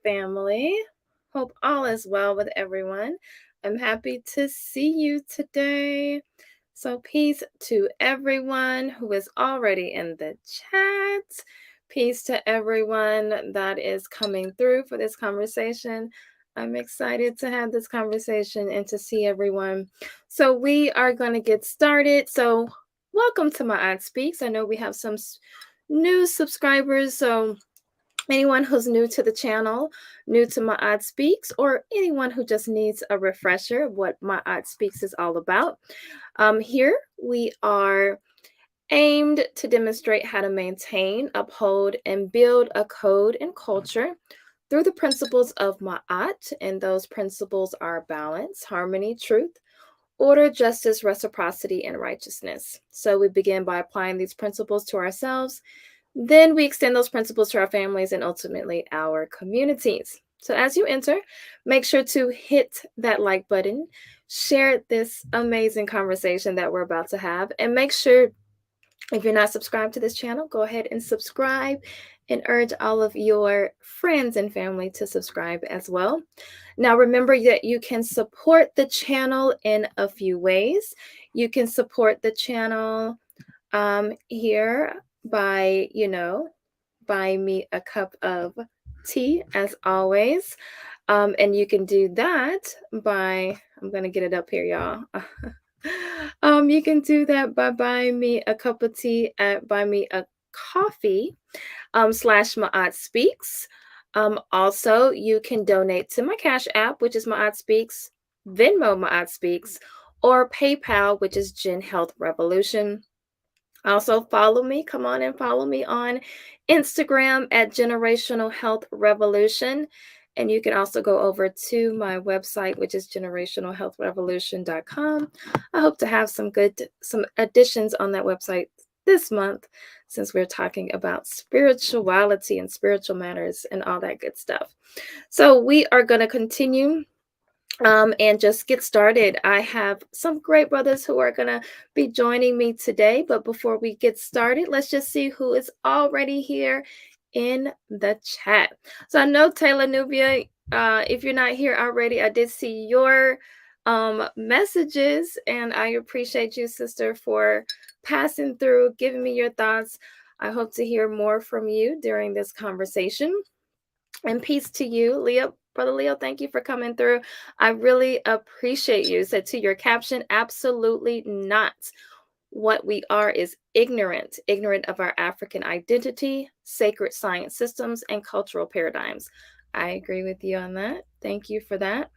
family. Hope all is well with everyone. I'm happy to see you today. So, peace to everyone who is already in the chat. Peace to everyone that is coming through for this conversation. I'm excited to have this conversation and to see everyone. So, we are going to get started. So, welcome to MaatSpeaks. I know we have some new subscribers. So, anyone who's new to the channel, new to MaatSpeaks, or anyone who just needs a refresher of what MaatSpeaks is all about, here we are aimed to demonstrate how to maintain, uphold, and build a code and culture through the principles of Ma'at, and those principles are balance, harmony, truth, order, justice, reciprocity, and righteousness. So we begin by applying these principles to ourselves. Then we extend those principles to our families and ultimately our communities. So as you enter, make sure to hit that like button, share this amazing conversation that we're about to have, and make sure if you're not subscribed to this channel, go ahead and subscribe and urge all of your friends and family to subscribe as well. Now, remember that you can support the channel in a few ways. You can support the channel here by, buy me a cup of tea as always. And you can do that by, I'm going to get it up here, y'all. You can do that by buying me a cup of tea at Buy Me a Coffee slash MaatSpeaks. Also, you can donate to my Cash App, which is MaatSpeaks, Venmo MaatSpeaks, or PayPal, which is Gen Health Revolution. Also, follow me. Come on and follow me on Instagram at Generational Health Revolution. And you can also go over to my website, which is generationalhealthrevolution.com. I hope to have some additions on that website this month, since we're talking about spirituality and spiritual matters and all that good stuff. So we are going to continue and just get started. I have some great brothers who are going to be joining me today. But before we get started, let's just see who is already here in the chat. So I know Taylor Nubia, if you're not here already, I did see your messages, and I appreciate you, sister, for passing through, giving me your thoughts. I hope to hear more from you during this conversation. And peace to you, Leo. Brother Leo, thank you for coming through. I really appreciate you. Said to your caption, absolutely not. What we are is ignorant of our African identity, sacred science systems, and cultural paradigms. I agree with you on that. Thank you for that.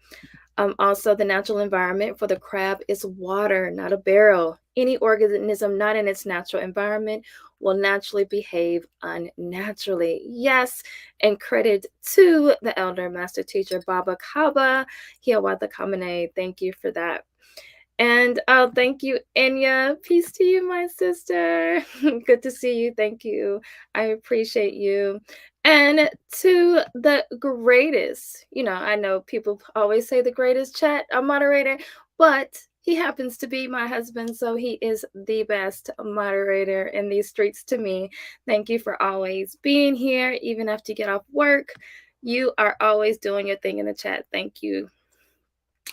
Also, the natural environment for the crab is water, not a barrel. Any organism not in its natural environment will naturally behave unnaturally. Yes, and credit to the elder master teacher Baba Kaba Hiawatha Kamene. Thank you for that. And thank you, Enya. Peace to you, my sister. Good to see you. Thank you. I appreciate you. And to the greatest, I know people always say the greatest chat moderator, but he happens to be my husband, so he is the best moderator in these streets to me. Thank you for always being here, even after you get off work. You are always doing your thing in the chat. Thank you.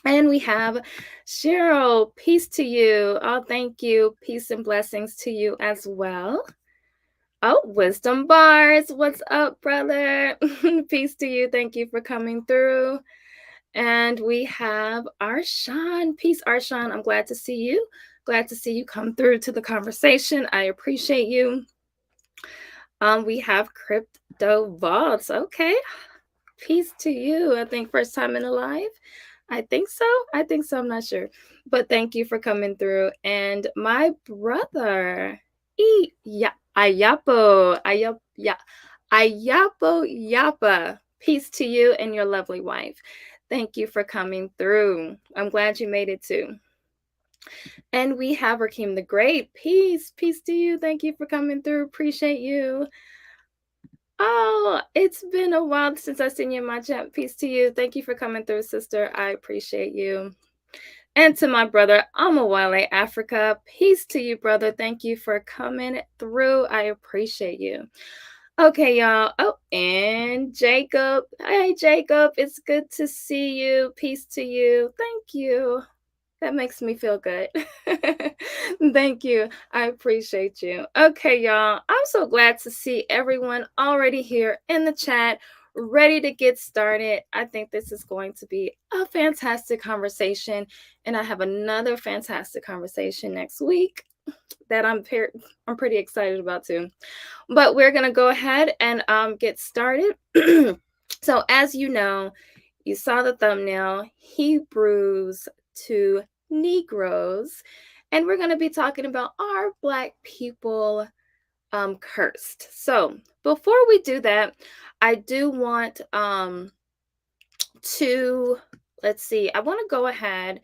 And we have Cheryl. Peace to you. Oh, thank you. Peace and blessings to you as well. Oh, Wisdom Bars. What's up, brother? Peace to you. Thank you for coming through. And we have Arshawn. Peace, Arshawn. I'm glad to see you. Glad to see you come through to the conversation. I appreciate you. We have Crypto Vaults. Okay. Peace to you. I think first time in a live. I think so. I'm not sure. But thank you for coming through. And my brother, Ayapo Yapa. Peace to you and your lovely wife. Thank you for coming through. I'm glad you made it too. And we have Rakeem the Great. Peace to you. Thank you for coming through. Appreciate you. Oh, it's been a while since I've seen you in my chat. Peace to you. Thank you for coming through, sister. I appreciate you. And to my brother, Amawale Africa. Peace to you, brother. Thank you for coming through. I appreciate you. Okay, y'all. Oh, and Jacob. Hey, Jacob. It's good to see you. Peace to you. Thank you. That makes me feel good. Thank you. I appreciate you. Okay, y'all. I'm so glad to see everyone already here in the chat, ready to get started. I think this is going to be a fantastic conversation, and I have another fantastic conversation next week that I'm pretty excited about too. But we're gonna go ahead and get started. So, as you know, you saw the thumbnail, Hebrews to Negroes, and we're gonna be talking about are Black people cursed? So, before we do that, I do want to let's see. I want to go ahead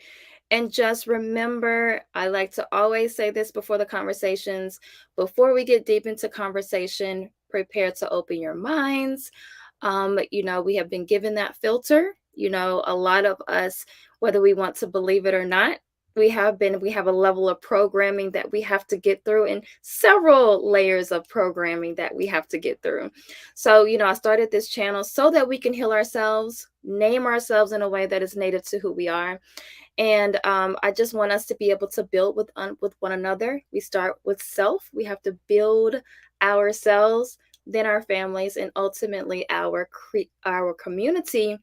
and just remember, I like to always say this before the conversations, before we get deep into conversation, prepare to open your minds. We have been given that filter. A lot of us, whether we want to believe it or not, we have a level of programming that we have to get through, and several layers of programming that we have to get through. So, I started this channel so that we can heal ourselves, name ourselves in a way that is native to who we are. And I just want us to be able to build with one another. We start with self. We have to build ourselves, then our families, and ultimately our community,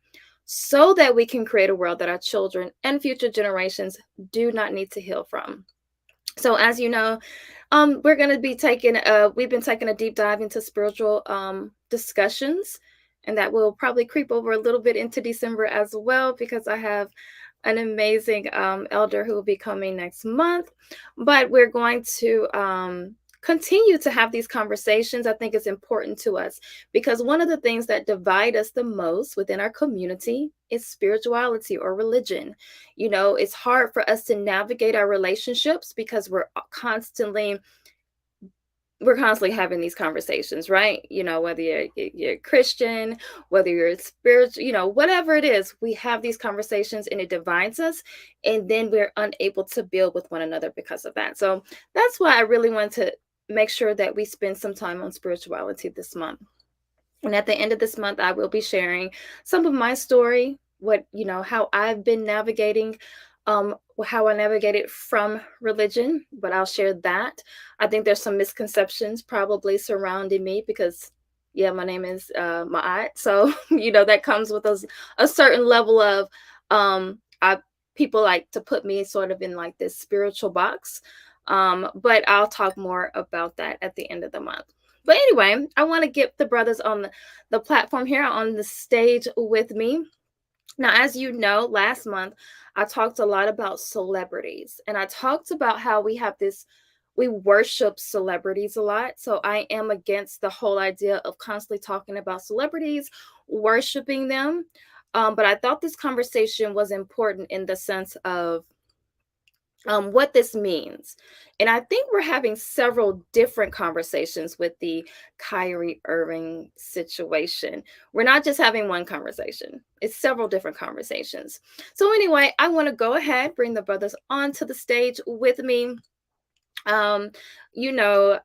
so that we can create a world that our children and future generations do not need to heal from. So, as you know, we're going to be we've been taking a deep dive into spiritual discussions, and that will probably creep over a little bit into December as well, because I have an amazing elder who will be coming next month. But we're going to continue to have these conversations. I think it's important to us because one of the things that divide us the most within our community is spirituality or religion. It's hard for us to navigate our relationships because we're constantly having these conversations, right? Whether you're Christian, whether you're spiritual, whatever it is, we have these conversations and it divides us, and then we're unable to build with one another because of that. So that's why I really want to make sure that we spend some time on spirituality this month. And at the end of this month, I will be sharing some of my story, how I've been navigating, how I navigated from religion, but I'll share that. I think there's some misconceptions probably surrounding me because, yeah, my name is Maat. So, that comes with a certain level of, people like to put me sort of in like this spiritual box. But I'll talk more about that at the end of the month. But anyway, I want to get the brothers on the platform here on the stage with me. Now, as you know, last month I talked a lot about celebrities, and I talked about how we worship celebrities a lot. So I am against the whole idea of constantly talking about celebrities, worshiping them. But I thought this conversation was important in the sense of what this means. And I think we're having several different conversations with the Kyrie Irving situation. We're not just having one conversation, it's several different conversations. So, anyway, I want to go ahead, bring the brothers onto the stage with me. Um, you know,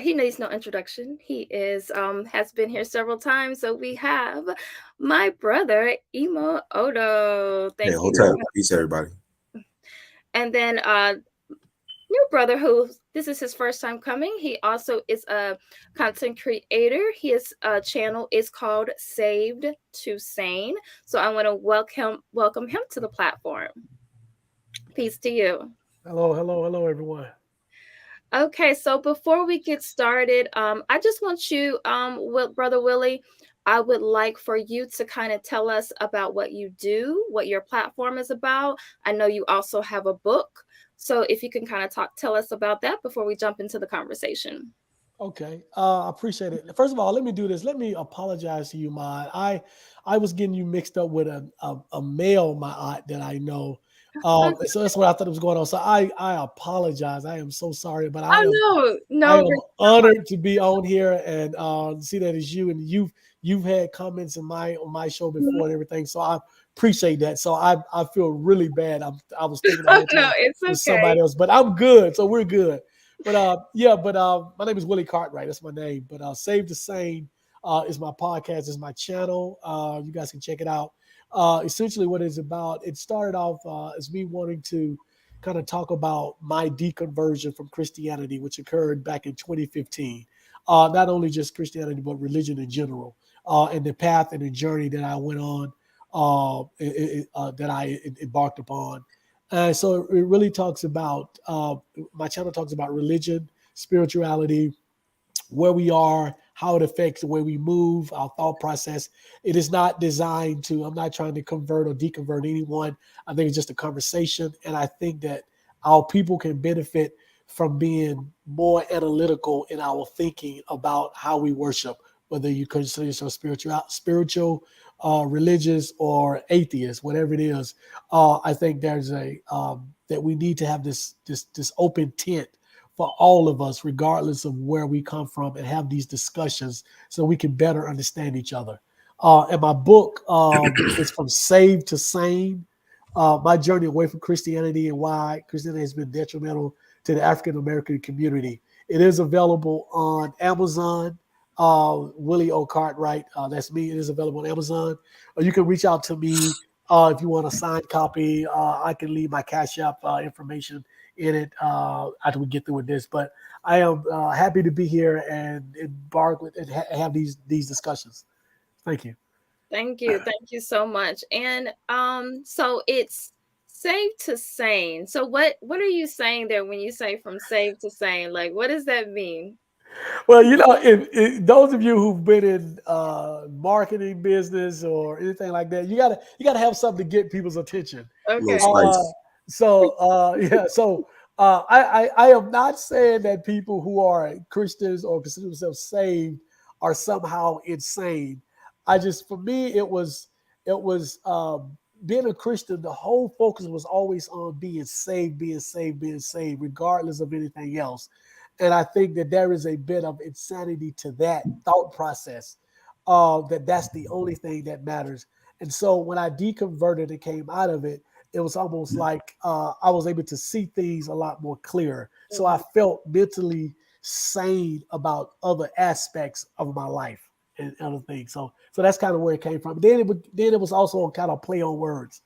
he needs no introduction. He has been here several times. So we have my brother Imo Odo. Hey, Thank you. hotel. Peace, everybody. And then new brother who this is his first time coming. He also is a content creator. His channel is called Saved to Sane. So I want to welcome him to the platform. Peace to you. Hello, hello, hello, everyone. Okay, so before we get started, I just want you, Brother Willie, I would like for you to kind of tell us about what you do, what your platform is about. I know you also have a book, so if you can kind of tell us about that before we jump into the conversation. Okay, I appreciate it. First of all, let me do this. Let me apologize to you, Ma. I was getting you mixed up with a male my aunt that I know. Okay. So that's what I thought was going on. So I apologize. I am so sorry, but Oh no, I no, am honored to be on here and see that it's you, and you've had comments on my show before and everything. So I appreciate that. So I feel really bad. I was thinking the whole no, time it's it was okay. somebody else, but I'm good. So we're good. But yeah, but my name is Willie Cartwright. That's my name. But Save the Sane is my podcast, is my channel. You guys can check it out. Essentially, what it's about, it started off as me wanting to kind of talk about my deconversion from Christianity, which occurred back in 2015. Not only just Christianity, but religion in general, and the path and the journey that I went on, that I embarked upon. So it really talks about, my channel talks about religion, spirituality, where we are, how it affects the way we move, our thought process. It is not designed to, I'm not trying to convert or deconvert anyone. I think it's just a conversation. And I think that our people can benefit from being more analytical in our thinking about how we worship, whether you consider yourself religious, or atheist, whatever it is. I think there's that we need to have this open tent for all of us, regardless of where we come from, and have these discussions so we can better understand each other. And my book is From Saved to Sane, my journey away from Christianity and why Christianity has been detrimental to the African American community. It is available on Amazon. Willie O. Cartwright, that's me. It is available on Amazon. Or you can reach out to me if you want a signed copy. I can leave my Cash App information in it after we get through with this. But I am happy to be here and embark with and have these discussions. Thank you. Thank you. Thank you so much. And so it's safe to sane. So what are you saying there when you say from safe to sane? Like what does that mean? Well, you know, if those of you who've been in marketing business or anything like that, you gotta have something to get people's attention. Little Okay. Uh, spice. yeah, so I am not saying that people who are Christians or consider themselves saved are somehow insane. I just, for me, it was being a Christian. The whole focus was always on being saved, being saved, being saved, regardless of anything else. And I think that there is a bit of insanity to that thought process. That's the only thing that matters. And so when I deconverted and came out of it, it was almost like I was able to see things a lot more clear. So I Mhm. felt mentally sane about other aspects of my life and other things. So that's kind of where it came from. Then it was also a kind of play on words.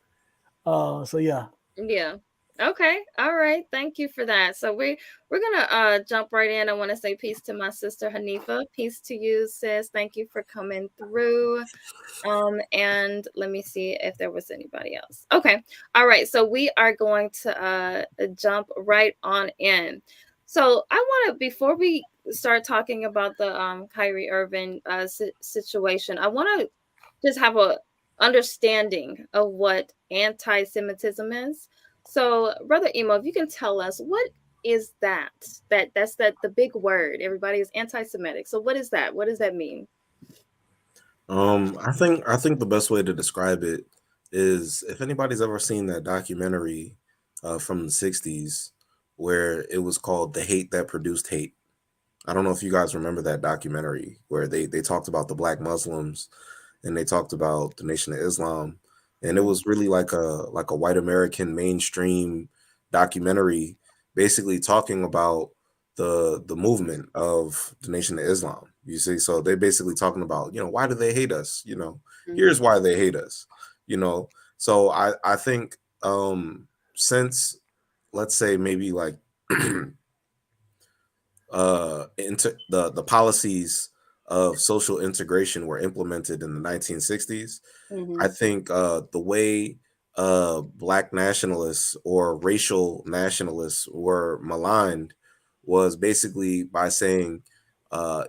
So yeah. Yeah. Okay. All right. Thank you for that. So we're gonna jump right in. I want to say peace to my sister Hanifa. Peace to you, sis. Thank you for coming through. And let me see if there was anybody else. Okay. All right. So we are going to jump right on in. So I want to, before we start talking about the Kyrie Irving situation, I want to just have a understanding of what anti-Semitism is. So, Brother Emo, if you can tell us what is that? That's the big word. Everybody is anti-Semitic. So, what is that? What does that mean? I think the best way to describe it is if anybody's ever seen that documentary from the '60s where it was called "The Hate That Produced Hate." I don't know if you guys remember that documentary where they talked about the black Muslims and they talked about the Nation of Islam, and it Mm-hmm. was really like a white American mainstream documentary, basically talking about the movement of the Nation of Islam. You see, so they're basically talking about, why do they hate us? Mm-hmm. Here's why they hate us. You know, so I think since, let's say, maybe like into the policies of social integration were implemented in the 1960s. I Mm-hmm. think the way black nationalists or racial nationalists were maligned was basically by saying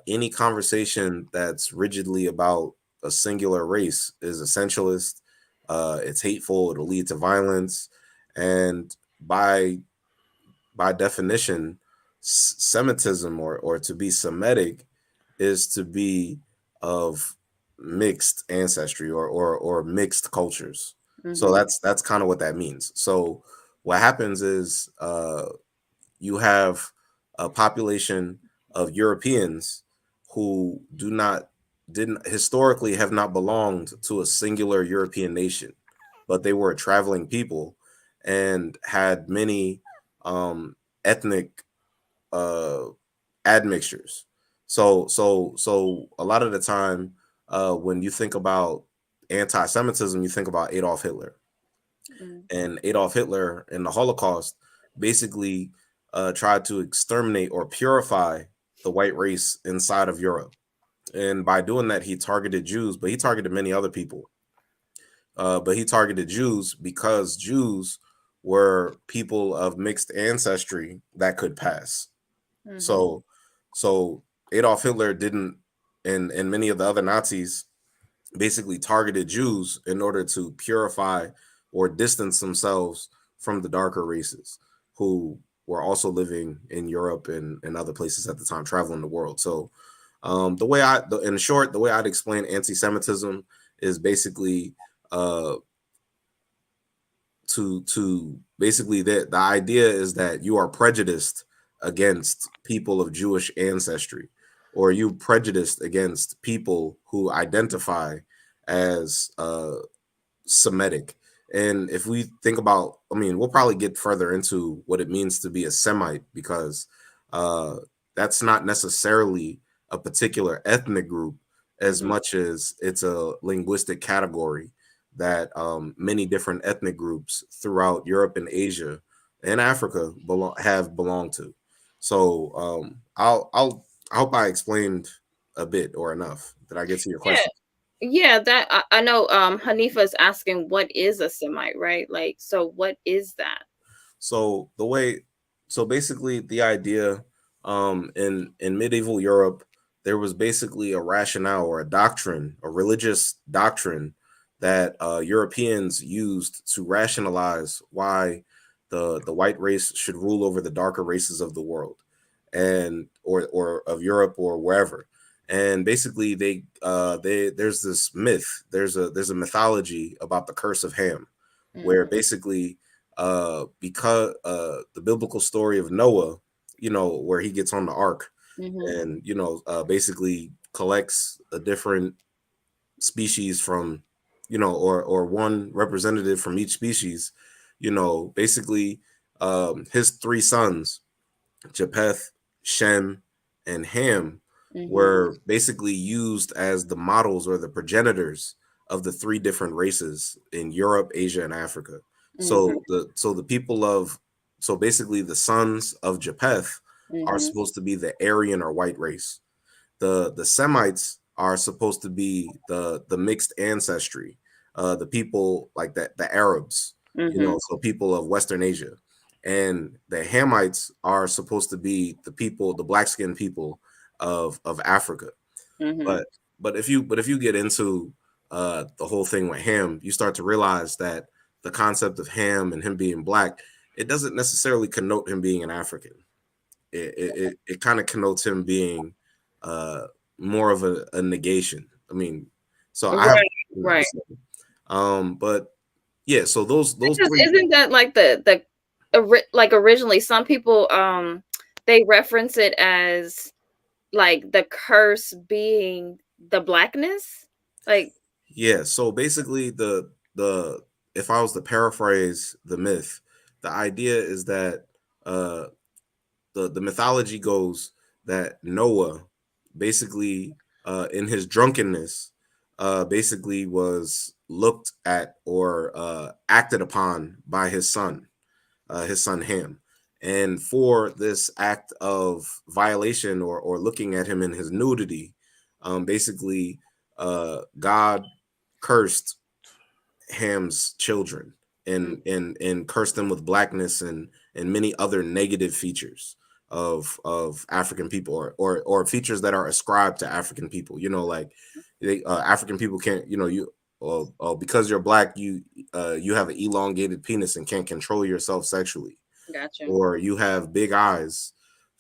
any conversation that's rigidly about a singular race is essentialist, it's hateful, it'll lead to violence, and by definition, Semitism or to be Semitic is to be of mixed ancestry or mixed cultures. So Mm-hmm. that's kind of what that means. So what happens is you have a population of Europeans who didn't historically have not belonged to a singular European nation, but they were traveling people and had many um, ethnic uh admixtures. So a lot of the time, when you think about anti-Semitism, you think about Adolf Hitler. Mm. And Adolf Hitler in the Holocaust basically tried to exterminate or purify the white race inside of Europe. And by doing that, he targeted Jews, but he targeted many other people. But he targeted Jews because Jews were people of mixed ancestry that could pass. Mhm. So, so Adolf Hitler didn't, and many of the other Nazis basically targeted Jews in order to purify or distance themselves from the darker races who were also living in Europe and other places at the time, traveling the world. So, in short, the way I'd explain anti-Semitism is basically uh, to basically the idea is that you are prejudiced against people of Jewish ancestry, or you prejudiced against people who identify as Semitic. And if we think about, I mean, we'll probably get further into what it means to be a Semite, because uh, that's not necessarily a particular ethnic group as Mhm. much as it's a linguistic category that many different ethnic groups throughout Europe and Asia and Africa have belonged to. So I hope I explained a bit or enough. Did I get to your Yeah. question? Yeah, that I know Hanifa is asking what is a Semite, right? Like, so what is that? So the way, so basically the idea, in medieval Europe, there was basically a rationale or a doctrine, a religious doctrine that Europeans used to rationalize why the white race should rule over the darker races of the world, and or of Europe or wherever. And basically they there's this myth, there's a mythology about the curse of Ham, where Mhm. basically because the biblical story of Noah, where he gets on the ark Mhm. and basically collects a different species from, or one representative from each species, basically his three sons, Japheth, Shem, and Ham, Mhm. were basically used as the models or the progenitors of the three different races in Europe, Asia, and Africa. Mhm. So the people of, so basically the sons of Japheth are Mhm. supposed to be the Aryan or white race. The Semites are supposed to be the mixed ancestry, the people like that, the Arabs, Mhm. so people of Western Asia. And the Hamites are supposed to be the people, the black skinned people of Africa. Mhm. But if you get into the whole thing with Ham, you start to realize that the concept of Ham and him being black, it doesn't necessarily connote him being an African. It kind of connotes him being uh more of a negation. I mean, so I have, Right. Right. but yeah, so those Because three. isn't that like like originally some people they reference it as like the curse being the blackness? Like, Yeah, so basically the if I was to paraphrase the myth, the idea is that uh the mythology goes that Noah basically in his drunkenness basically was looked at or acted upon by his son Ham. And for this act of violation or looking at him in his nudity, basically God cursed Ham's children mm, and cursed them with blackness and many other negative features of African people, or features that are ascribed to African people. Like African people can't, because you're black, you have an elongated penis and can't control yourself sexually, gotcha. or you have big eyes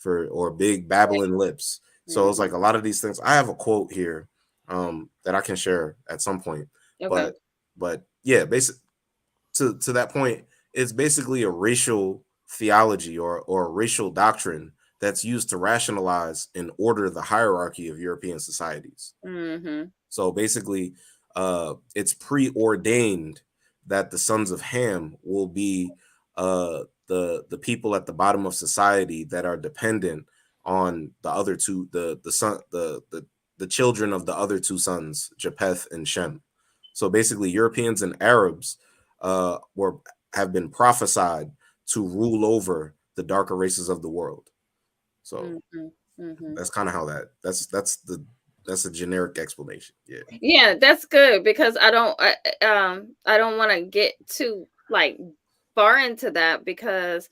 or big babbling lips. So it's Mhm. like a lot of these things. I have a quote here that I can share at some point, Okay. but yeah, basic to that point, it's basically a racial theology or a racial doctrine that's used to rationalize and order the hierarchy of European societies. Mhm. So basically, it's preordained that the sons of Ham will be the people at the bottom of society that are dependent on the other two, the children of the other two sons, Japheth and Shem. So basically, Europeans and Arabs have been prophesied to rule over the darker races of the world. So that's kind of how that's a generic explanation. Yeah, that's good, because I don't want to get too like far into that, because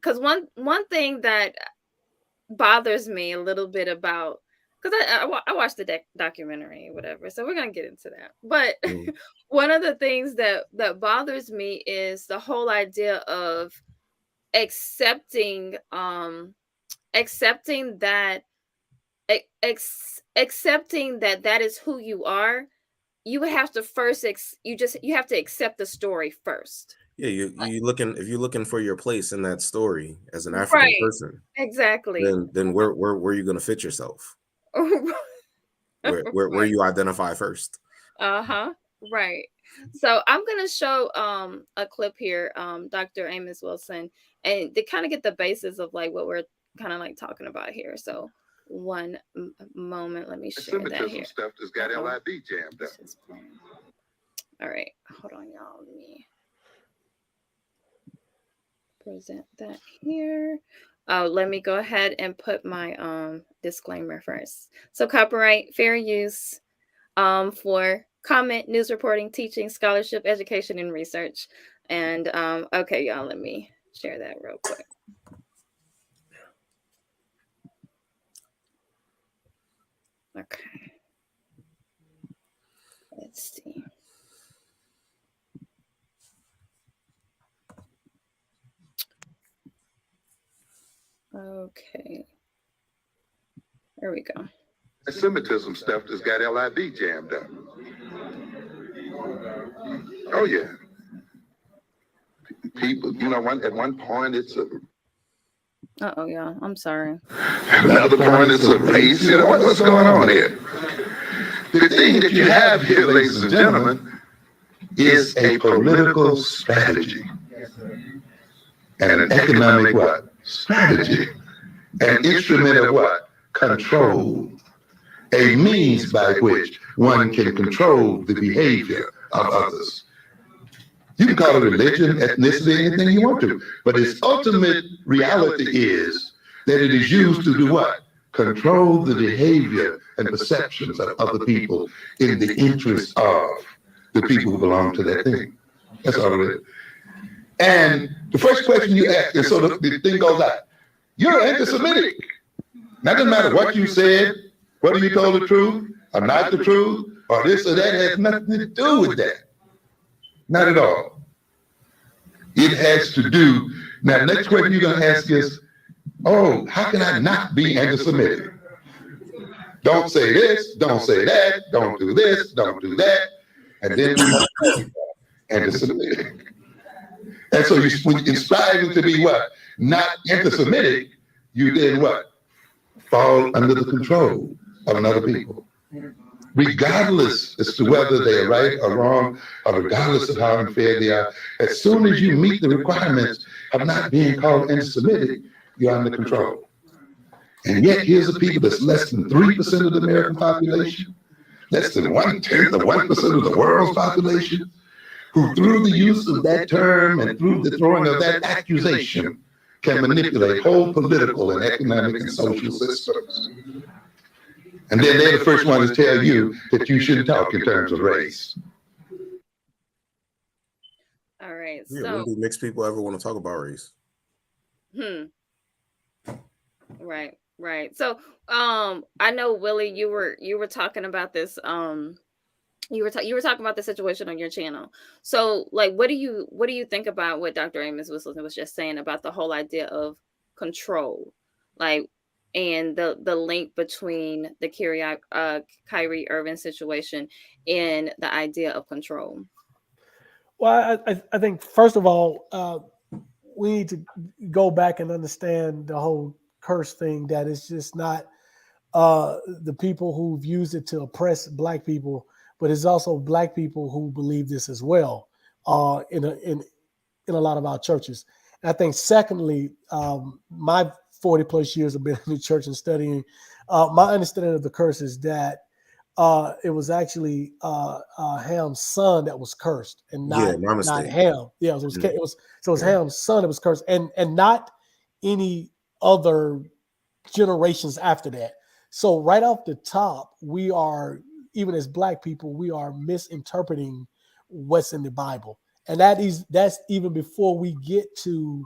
one thing that bothers me a little bit about, because I watched the documentary or whatever, so we're gonna get into that. But one of the things that bothers me is the whole idea of accepting accepting that accepting that that is who you are. You have to first you have to accept the story first. Yeah, you looking, if you're looking for your place in that story as an African Right. person, Exactly. then where are you gonna fit yourself? Where Right. you identify first? Right. So I'm gonna show a clip here, Dr. Amos Wilson, and to kind of get the basis of like what we're kind of like talking about here. So one moment, let me share that here. Stuff just got LID jammed up. All right, hold on, y'all. Let me present that here. Oh, let me go ahead and put my disclaimer first. So copyright, fair use for comment, news reporting, teaching, scholarship, education, and research. And okay, y'all, let me share that real quick. Okay. Let's see. Okay. There we go. Anti-Semitism stuff just got LID jammed up. Oh yeah. People, at one point it's a. Uh-oh, y'all. I'm sorry. Another point it's a race. What's going on here? The thing that you have here, ladies and gentlemen, is a political strategy. And an economic what? Strategy. An instrument of what? Control. A means by which one can control the behavior of others. You can call it religion, ethnicity, anything you want to, but its ultimate reality is that it is used to do what? Control the behavior and perceptions of other people in the interest of the people who belong to that thing. That's all it is. And the first question you ask, and so the thing goes out, you're anti-Semitic. Now, it doesn't matter what you said, whether you told the truth or not the truth, or this or that, has nothing to do with that. Not at all. It has to do, now the next question you're going to ask is, oh, how can I not be anti-Semitic? Don't say this, don't say that, don't do this, don't do that, and then anti-Semitic. And so when you're striving to be what? Not anti-Semitic, you then what? Fall under the control of another people. Regardless as to whether they're right or wrong, or regardless of how unfair they are, as soon as you meet the requirements of not being called anti-Semitic, you're under control. And yet here's a people that's less than 3% of the American population, less than 1/10 of 1% of the world's population, who through the use of that term and through the throwing of that accusation can manipulate whole political and economic and social systems. And then they're the first ones to tell you that you shouldn't talk in terms of race. All right. Yeah, So when do mixed people ever want to talk about race? Right. So I know, Willie, you were talking about this you were talking about the situation on your channel. So like what do you think about what Dr. Amos was just saying about the whole idea of control, like, and the link between the Kyrie Irving situation and the idea of control? Well, I think first of all, we need to go back and understand the whole curse thing, that it's just not the people who've used it to oppress Black people, but it's also Black people who believe this as well, in in a lot of our churches. And I think secondly, my 40 plus years of being in the church and studying, my understanding of the curse is that it was actually Ham's son that was cursed, and Yeah, my not mistake. Ham. Yeah, it was Ham's son that was cursed, and not any other generations after that. So right off the top, we are, even as Black people, we are misinterpreting what's in the Bible, and that's even before we get to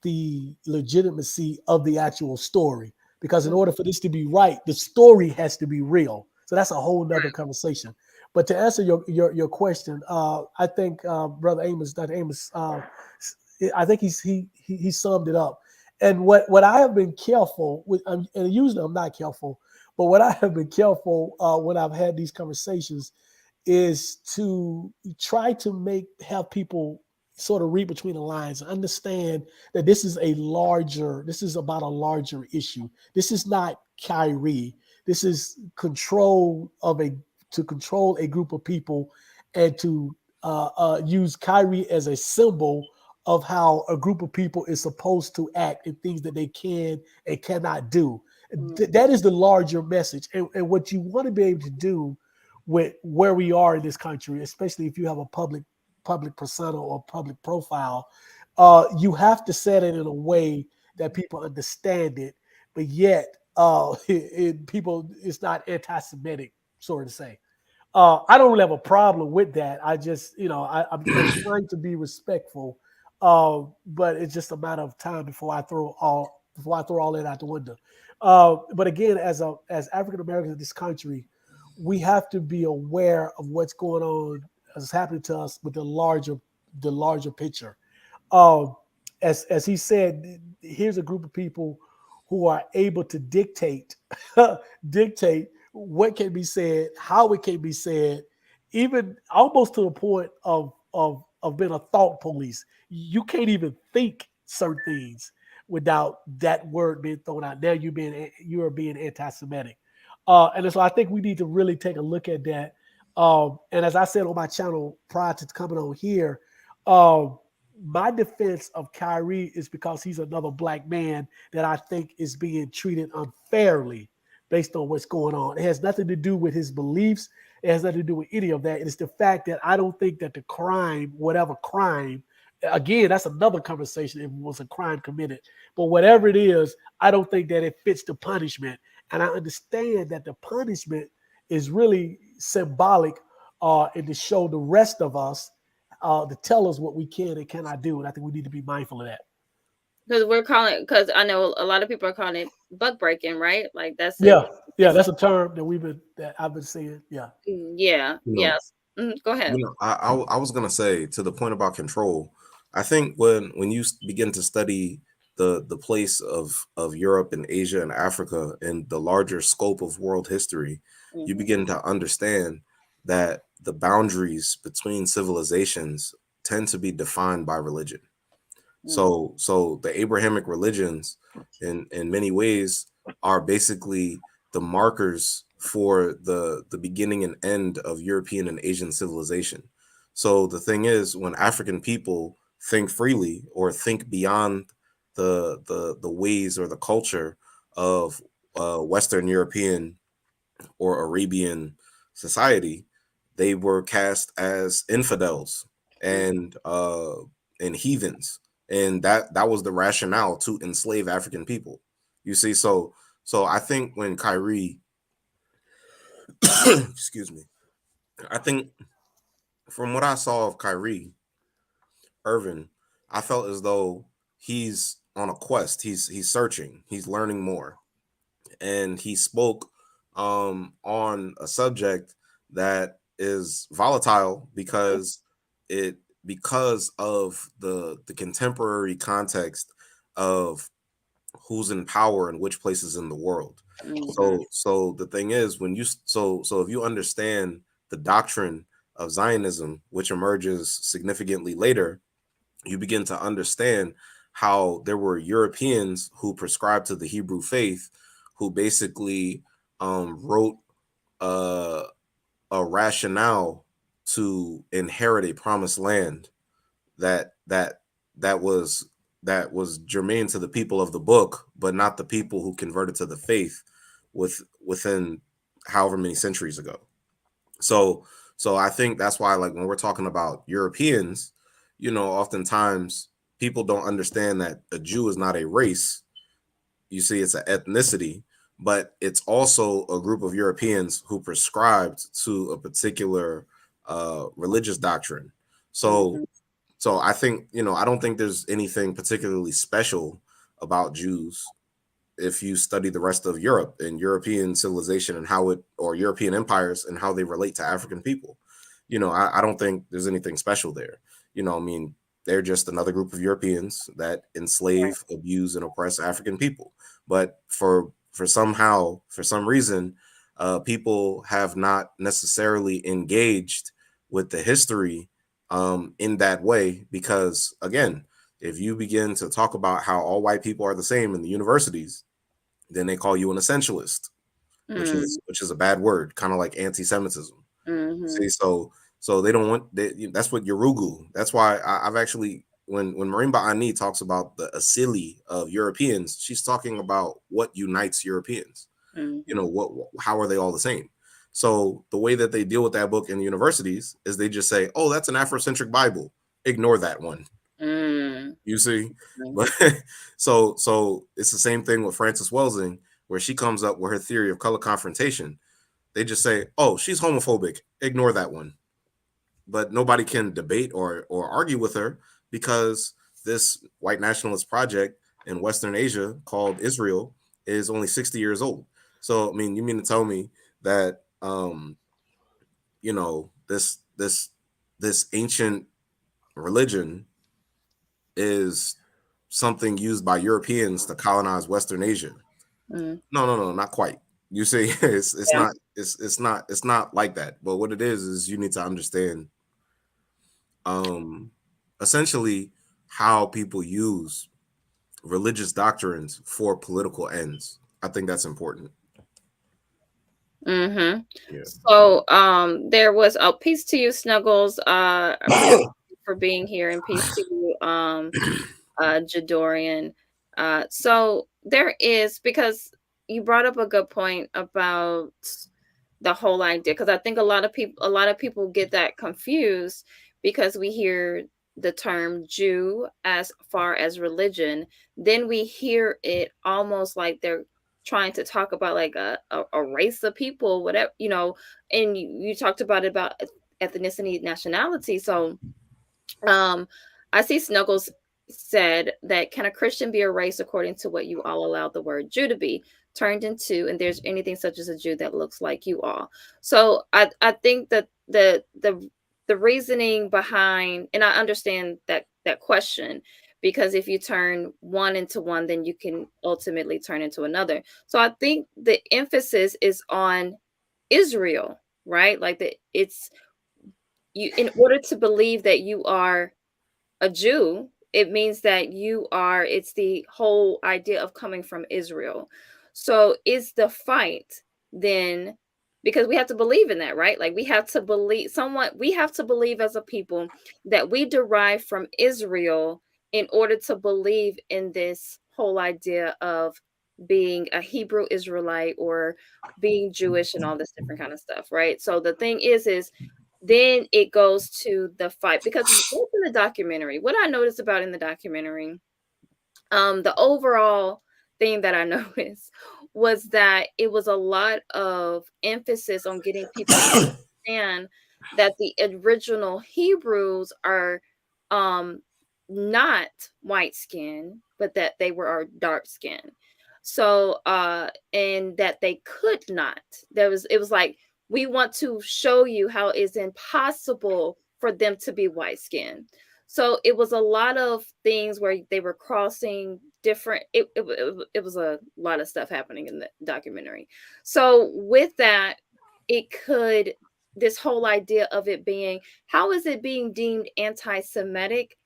the legitimacy of the actual story. Because in order for this to be right, the story has to be real. So that's a whole nother conversation. But to answer your question, I think Brother Amos, Dr. Amos, I think he summed it up. And what I have been careful with, and usually I'm not careful, but what I have been careful when I've had these conversations is to try to have people sort of read between the lines and understand that this is about a larger issue. This is not Kyrie. This is to control a group of people, and to use Kyrie as a symbol of how a group of people is supposed to act and things that they can and cannot do. That is the larger message. And what you want to be able to do with where we are in this country, especially if you have a public persona or public profile, you have to set it in a way that people understand it, but yet it's not anti-Semitic, sort of say. I don't really have a problem with that. I just, I'm trying to be respectful, but it's just a matter of time before I throw all that out the window. But again, as African Americans in this country, we have to be aware of what's going on, as happening to us, with the larger picture. Um, as he said, here's a group of people who are able to dictate dictate what can be said, how it can be said, even almost to the point of being a thought police. You can't even think certain things without that word being thrown out. Now you are being anti-Semitic, and so I think we need to really take a look at that. And as I said on my channel prior to coming on here, my defense of Kyrie is because he's another Black man that I think is being treated unfairly based on what's going on. It has nothing to do with his beliefs. It has nothing to do with any of that. It's the fact that I don't think that the crime, whatever crime, again, that's another conversation if it was a crime committed. But whatever it is, I don't think that it fits the punishment. And I understand that the punishment is really symbolic and to show the rest of us, to tell us what we can and cannot do. And I think we need to be mindful of that. Because I know a lot of people are calling it buck breaking, right? Like that's that's a term that I've been seeing. Yeah. Yes. Go ahead. I was gonna say, to the point about control, I think when you begin to study the place of Europe and Asia and Africa and the larger scope of world history, you begin to understand that the boundaries between civilizations tend to be defined by religion. So the Abrahamic religions in many ways are basically the markers for the beginning and end of European and Asian civilization. So the thing is, when African people think freely or think beyond the ways or the culture of Western European or Arabian society, they were cast as infidels and heathens, and that was the rationale to enslave African people. You see, so I think when Kyrie, excuse me, I think from what I saw of Kyrie Irving, I felt as though he's on a quest. He's searching. He's learning more, and he spoke on a subject that is volatile because of the contemporary context of who's in power and which places in the world. So the thing is, when you so if you understand the doctrine of Zionism, which emerges significantly later, you begin to understand how there were Europeans who prescribed to the Hebrew faith, who basically wrote a rationale to inherit a promised land that that was germane to the people of the book, but not the people who converted to the faith within however many centuries ago. So I think that's why, like, when we're talking about Europeans, oftentimes people don't understand that a Jew is not a race. You see, it's an ethnicity, but it's also a group of Europeans who prescribed to a particular religious doctrine. So I think, I don't think there's anything particularly special about Jews if you study the rest of Europe and European civilization and or European empires and how they relate to African people. I don't think there's anything special there. I mean, they're just another group of Europeans that enslave, abuse, and oppress African people. But for some reason, people have not necessarily engaged with the history in that way, because, again, if you begin to talk about how all white people are the same in the universities, then they call you an essentialist, which is a bad word, kind of like anti-Semitism. See, so they don't want that's what Yorugu. That's why I've actually, when Marimba Ani talks about the Asili of Europeans, she's talking about what unites Europeans. How are they all the same? So the way that they deal with that book in the universities is they just say, oh, that's an Afrocentric Bible. Ignore that one. You see, but so it's the same thing with Frances Welsing, where she comes up with her theory of color confrontation. They just say, oh, she's homophobic. Ignore that one. But nobody can debate or argue with her, because this white nationalist project in Western Asia called Israel is only 60 years old. So, I mean, you mean to tell me that, this ancient religion is something used by Europeans to colonize Western Asia? No, not quite. You see, it's not like that. But what it is you need to understand essentially how people use religious doctrines for political ends. I think that's important. Yeah. So there was peace to you, Snuggles. Appreciate you for being here, and peace to you, Jadorian. So there is, because you brought up a good point about the whole idea, because I think a lot of people get that confused, because we hear the term Jew as far as religion, then we hear it almost like they're trying to talk about like a race of people, whatever, and you talked about ethnicity, nationality. So I see Snuggles said that, can a Christian be a race according to what you all allow the word Jew to be turned into, and there's anything such as a Jew that looks like you all? So I think that the reasoning behind, and I understand that question, because if you turn one into one, then you can ultimately turn into another. So I think the emphasis is on Israel, right? Like it's you, in order to believe that you are a Jew, it means that it's the whole idea of coming from Israel. So is the fight then, because we have to believe in that, right? Like we have to believe as a people that we derive from Israel in order to believe in this whole idea of being a Hebrew Israelite or being Jewish and all this different kind of stuff, right? So the thing is then it goes to the fight, because what's in the documentary, what I noticed about in the documentary, the overall thing that I noticed was that it was a lot of emphasis on getting people to understand that the original Hebrews are not white skin, but that they were dark skin. So and that they could not. It was like, we want to show you how it's impossible for them to be white skin. So it was a lot of things where they were crossing different, it was a lot of stuff happening in the documentary. So with that, this whole idea of it being, how is it being deemed anti-Semitic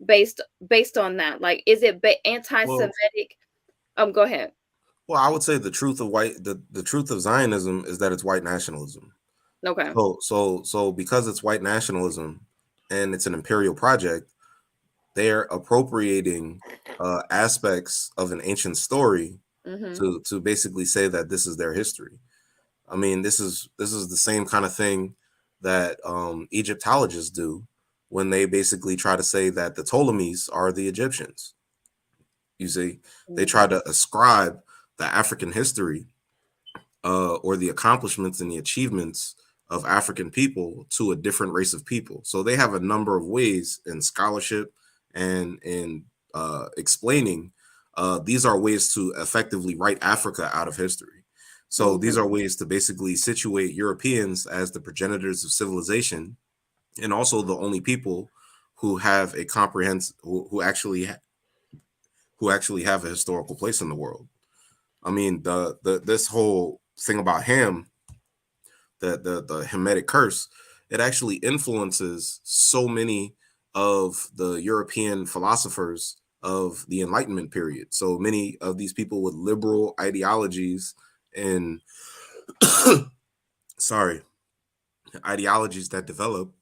based on that? Like, is it anti-Semitic? Go ahead. Well, I would say the truth of the truth of Zionism is that it's white nationalism. Okay. So because it's white nationalism and it's an imperial project, they're appropriating aspects of an ancient story Mm-hmm. to basically say that this is their history. I mean, this is the same kind of thing that Egyptologists do when they basically try to say that the Ptolemies are the Egyptians. You see, they try to ascribe the African history or the accomplishments and the achievements of African people to a different race of people. So they have a number of ways in scholarship and in explaining. These are ways to effectively write Africa out of history. So these are ways to basically situate Europeans as the progenitors of civilization, and also the only people who have a comprehensive, who actually have a historical place in the world. I mean, the this whole thing about Ham, the Hamitic curse, it actually influences so many of the European philosophers of the Enlightenment period. So many of these people with liberal ideologies and sorry, ideologies that develop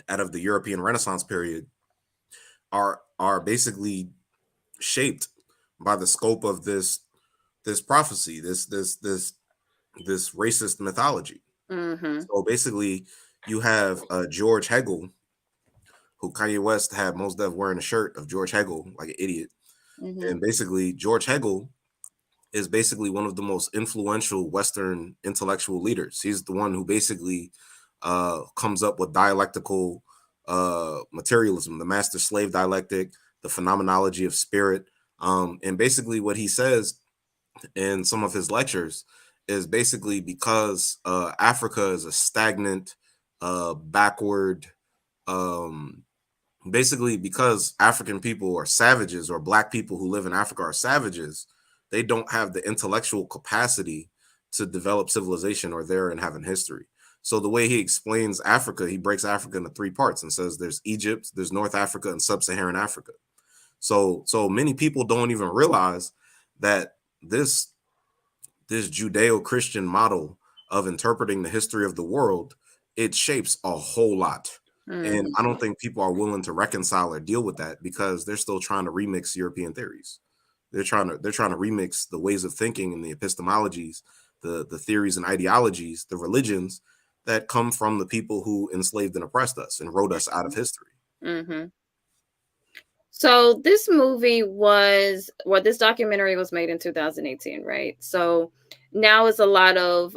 out of the European Renaissance period are basically shaped by the scope of this prophecy, this racist mythology. Mm-hmm. So basically, you have George Hegel, who Kanye West had most of wearing a shirt of George Hegel like an idiot. Mm-hmm. And basically, George Hegel is basically one of the most influential Western intellectual leaders. He's the one who basically comes up with dialectical materialism, the master slave dialectic, the phenomenology of spirit. And basically, what he says in some of his lectures is basically because Africa is a stagnant, backward, um, basically because African people are savages, or black people who live in Africa are savages, they don't have the intellectual capacity to develop civilization or therein having history. So the way he explains Africa, he breaks Africa into three parts and says there's Egypt, there's North Africa, and Sub-Saharan Africa. So many people don't even realize that this Judeo-Christian model of interpreting the history of the world, it shapes a whole lot. And I don't think people are willing to reconcile or deal with that because they're still trying to remix European theories. They're trying to remix the ways of thinking and the epistemologies, the theories and ideologies, the religions that come from the people who enslaved and oppressed us and wrote us out of history. Mm-hmm. So this movie was, well, this documentary was made in 2018, right? So now it's a lot of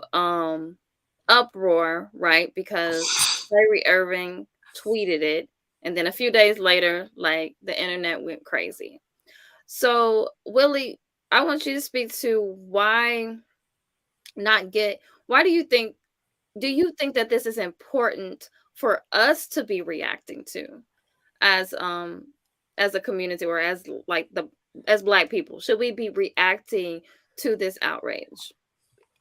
uproar, right? Because Kyrie Irving tweeted it, and then a few days later, like the internet went crazy. So Willie, I want you to speak to not get why do you think that this is important for us to be reacting to as as a community, or as like the as black people? Should we be reacting to this outrage?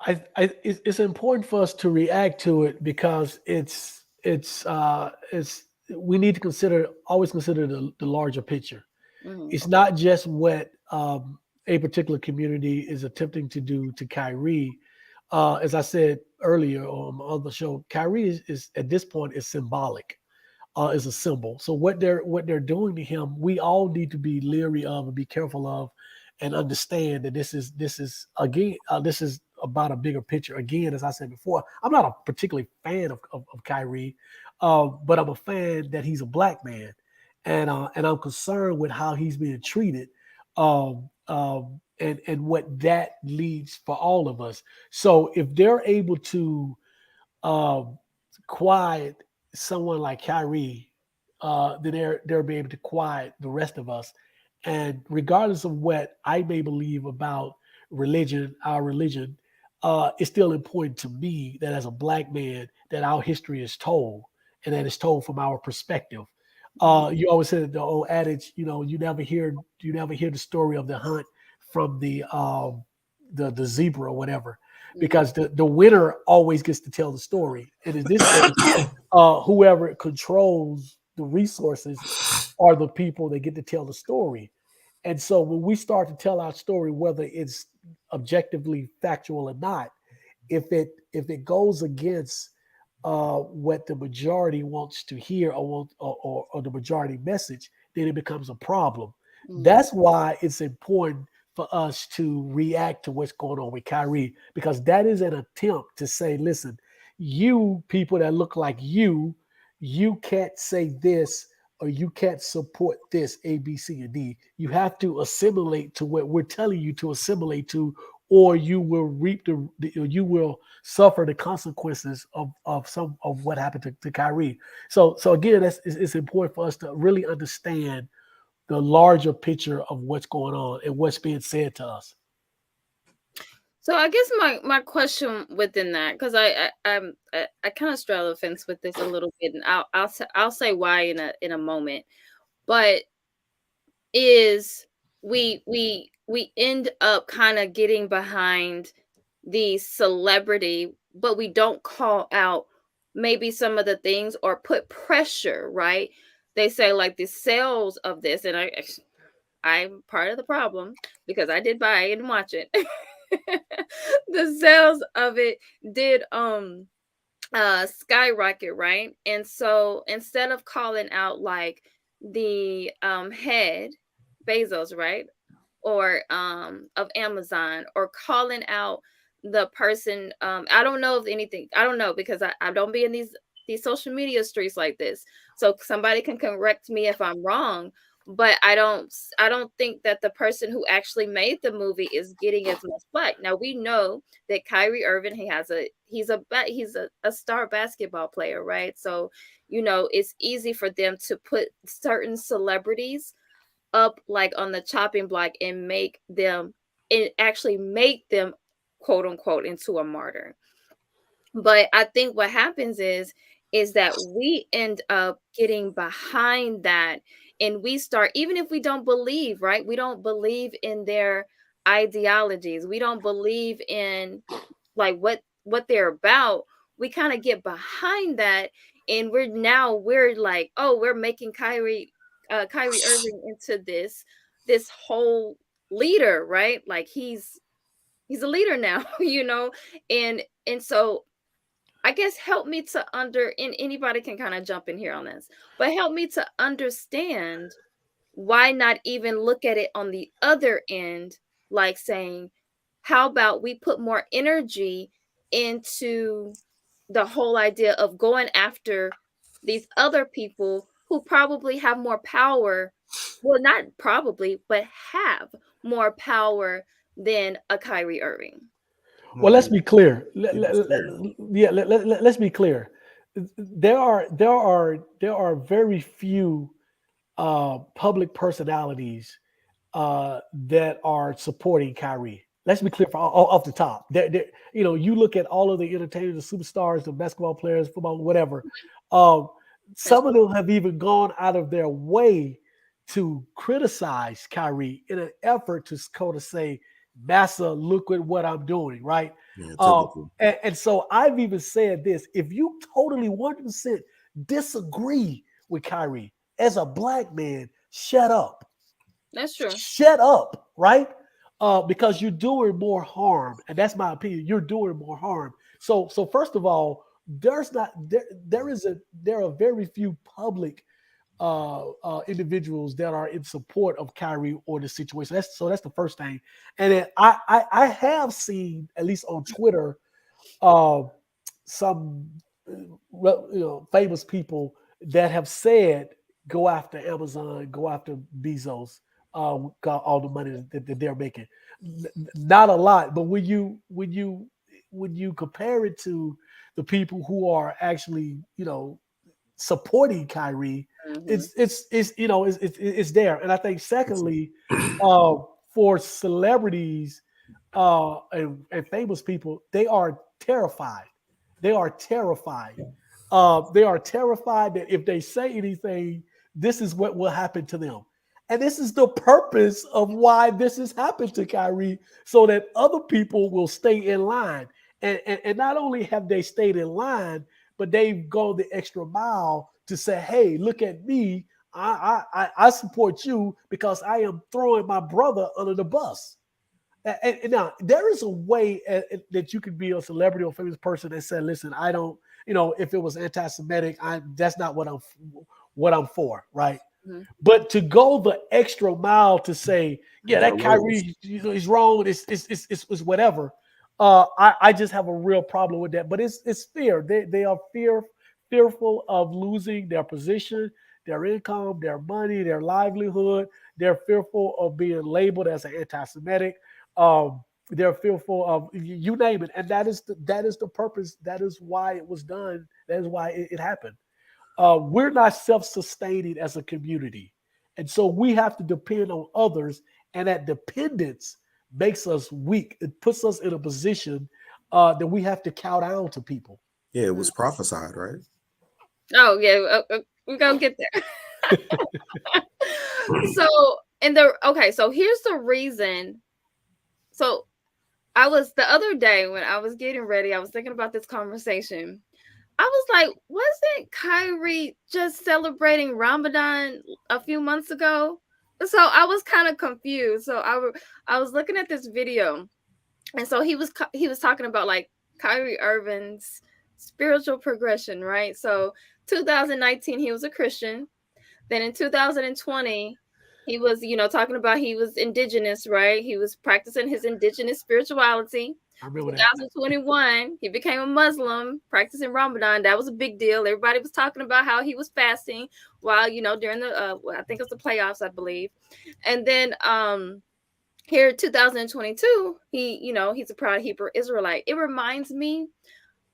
It's important for us to react to it because it's we need to always consider the larger picture. Hmm. It's not just what a particular community is attempting to do to Kyrie. As I said earlier on the show, Kyrie is at this point is symbolic, is a symbol. So what they're doing to him, we all need to be leery of and be careful of, and understand that this is again this is about a bigger picture. Again, as I said before, I'm not a particularly fan of Kyrie, but I'm a fan that he's a black man, and I'm concerned with how he's being treated, and what that leads for all of us. So if they're able to um, quiet someone like Kyrie, then they'll be able to quiet the rest of us. And regardless of what I may believe about religion, our religion, it's still important to me that as a black man, that our history is told, and that it's told from our perspective. You always said the old adage, you never hear the story of the hunt from the zebra or whatever, Hmm. because the winner always gets to tell the story. And in this case, whoever controls the resources are the people that get to tell the story. And so when we start to tell our story, whether it's objectively factual or not, if it goes against what the majority wants to hear, or the majority message, then it becomes a problem. Mm. That's why it's important for us to react to what's going on with Kyrie, because that is an attempt to say, listen, you people that look like you can't say this or you can't support this A, B, C, and D. You have to assimilate to what we're telling you to assimilate to, or you will reap you will suffer the consequences of some of what happened to Kyrie. So again, it's important for us to really understand the larger picture of what's going on and what's being said to us. So I guess my question within that, because I kind of straddle the fence with this a little bit, and I'll say why in a moment, but is we end up kind of getting behind the celebrity, but we don't call out maybe some of the things or put pressure, right? They say like the sales of this, and I'm part of the problem because I did buy it and watch it. The sales of it did skyrocket, right? And so instead of calling out like the head Bezos, right? Or of Amazon, or calling out the person, I don't know if anything, I don't know, because I don't be in these social media streets like this, so somebody can correct me if I'm wrong, but I don't think that the person who actually made the movie is getting as much flack. Now we know that Kyrie Irving, he's a star basketball player, right? So it's easy for them to put certain celebrities up like on the chopping block and actually make them quote unquote into a martyr. But I think what happens is that we end up getting behind that, and we start, even if we don't believe, right? We don't believe in their ideologies. We don't believe in like what they're about. We kind of get behind that, and we're like, oh, we're making Kyrie Irving into this whole leader, right? Like he's a leader now, and so I guess help me to and anybody can kind of jump in here on this, but help me to understand why not even look at it on the other end, like saying, how about we put more energy into the whole idea of going after these other people who probably have more power, well, not probably, but have more power than a Kyrie Irving. Well, let's be clear. Let's be clear. There are very few public personalities that are supporting Kyrie. Let's be clear off the top. You look at all of the entertainers, the superstars, the basketball players, football, whatever. Some of them have even gone out of their way to criticize Kyrie in an effort to kind of say, Massa, look at what I'm doing, right? Yeah, And so I've even said this: if you totally 100% disagree with Kyrie as a black man, shut up. That's true. Shut up, right? Because you're doing more harm, and that's my opinion. You're doing more harm. So first of all, there are very few public individuals that are in support of Kyrie or the situation. That's the first thing. And then I have seen, at least on Twitter, some famous people that have said, go after Amazon, go after Bezos, got all the money that they're making. Not a lot, but when you compare it to the people who are actually supporting Kyrie, it's there. And I think secondly, for celebrities and famous people, they are terrified. They are terrified. They are terrified that if they say anything, this is what will happen to them. And this is the purpose of why this has happened to Kyrie, so that other people will stay in line. And not only have they stayed in line, but they've gone the extra mile to say, hey, look at me. I support you because I am throwing my brother under the bus. And now there is a way that you can be a celebrity or famous person and say, listen, I don't, if it was anti-Semitic, that's not what I'm for, right? Mhm. But to go the extra mile to say, yeah, that Outrageous. Kyrie, he's wrong. It's whatever. I just have a real problem with that. But it's fear. They are fearful of losing their position, their income, their money, their livelihood. They're fearful of being labeled as an anti-Semitic. They're fearful of you name it, and that is the purpose. That is why it was done. That is why it happened. We're not self-sustaining as a community. And so we have to depend on others. And that dependence makes us weak. It puts us in a position that we have to cow down to people. Yeah, it Mm. was prophesied, right? Oh yeah, we're gonna get there. So so here's the reason. So I was the other day when I was getting ready, I was thinking about this conversation. I was like, wasn't Kyrie just celebrating Ramadan a few months ago? So I was kind of confused. So I was looking at this video, and so he was talking about like Kyrie Irving's spiritual progression, right? So 2019 he was a Christian. Then in 2020 he was, talking about he was indigenous, right? He was practicing his indigenous spirituality. I remember that. 2021, he became a Muslim, practicing Ramadan. That was a big deal. Everybody was talking about how he was fasting while, during the I think it was the playoffs, I believe. And then here 2022, he's a proud Hebrew Israelite. It reminds me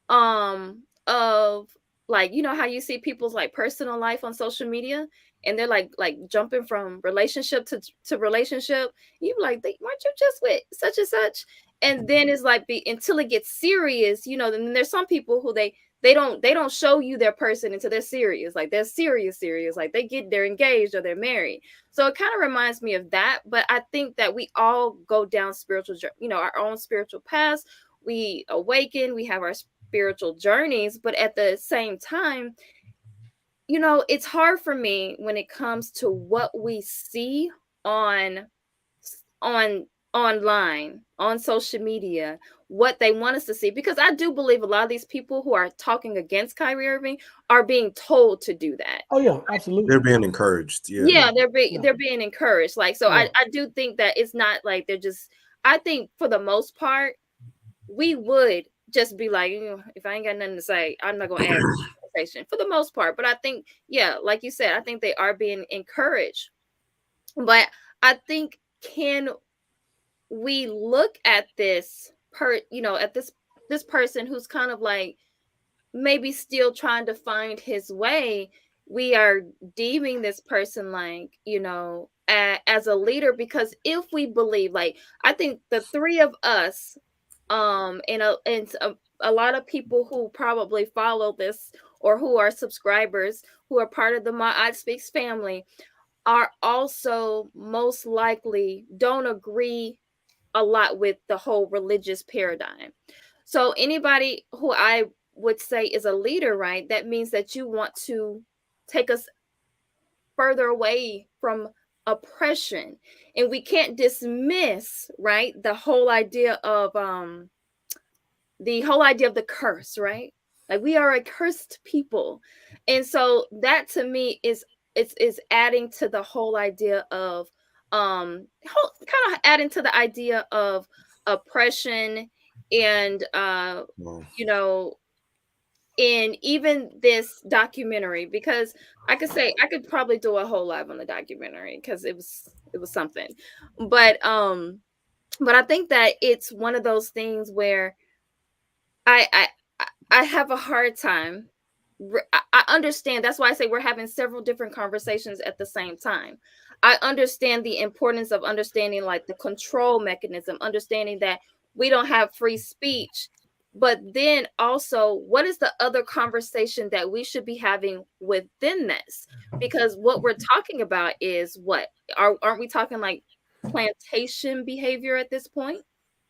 of, like, how you see people's like personal life on social media, and they're like jumping from relationship to relationship. You be like, weren't you just with such and such? And then it's like until it gets serious, then there's some people who they don't show you their person until they're serious, like they're serious, like they're engaged or they're married. So it kind of reminds me of that. But I think that we all go down spiritual, our own spiritual paths. We awaken, we have our spiritual journeys, but at the same time, it's hard for me when it comes to what we see on on online, on social media, what they want us to see, because I do believe a lot of these people who are talking against Kyrie Irving are being told to do that. Oh yeah, They're absolutely. being encouraged. Yeah. Yeah, Yeah. they're being encouraged. Like, so Yeah. I do think that it's not like they're just, I think for the most part, we would just be like, if I ain't got nothing to say, I'm not gonna add to the conversation for the most part. But I think, yeah, like you said, I think they are being encouraged. But I think, can we look at this at this person who's kind of like maybe still trying to find his way? We are deeming this person like, as a leader, because if we believe, like, I think the three of us, and a lot of people who probably follow this or who are subscribers, who are part of the MaatSpeaks family, are also most likely don't agree a lot with the whole religious paradigm. So anybody who I would say is a leader, right, that means that you want to take us further away from oppression. And we can't dismiss, right, the whole idea of the curse, right? Like, we are a cursed people. And so that to me is adding to the whole idea of kind of adding to the idea of oppression, and Well, you know in even this documentary, because I could probably do a whole live on the documentary because it was something. But I think that it's one of those things where I I I have a hard time. I understand. That's why I say we're having several different conversations at the same time. I understand the importance of understanding, like, the control mechanism, understanding that we don't have free speech. But then also, what is the other conversation that we should be having within this? Because what we're talking about is what? Aren't we talking like plantation behavior at this point?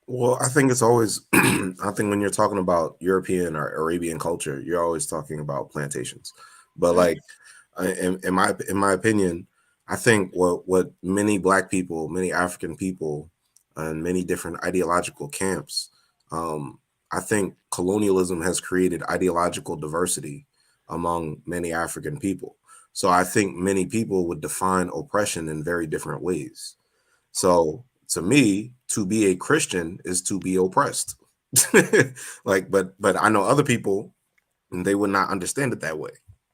well, I think it's always, I think when you're talking about European or Arabian culture, you're always talking about plantations. But Mm, like, in my opinion, I think what many Black people, many African people, and many different ideological camps, I think colonialism has created ideological diversity among many African people. So I think many people would define oppression in very different ways. So to me, to be a Christian is to be oppressed. Like, but I know other people, and they would not understand it that way.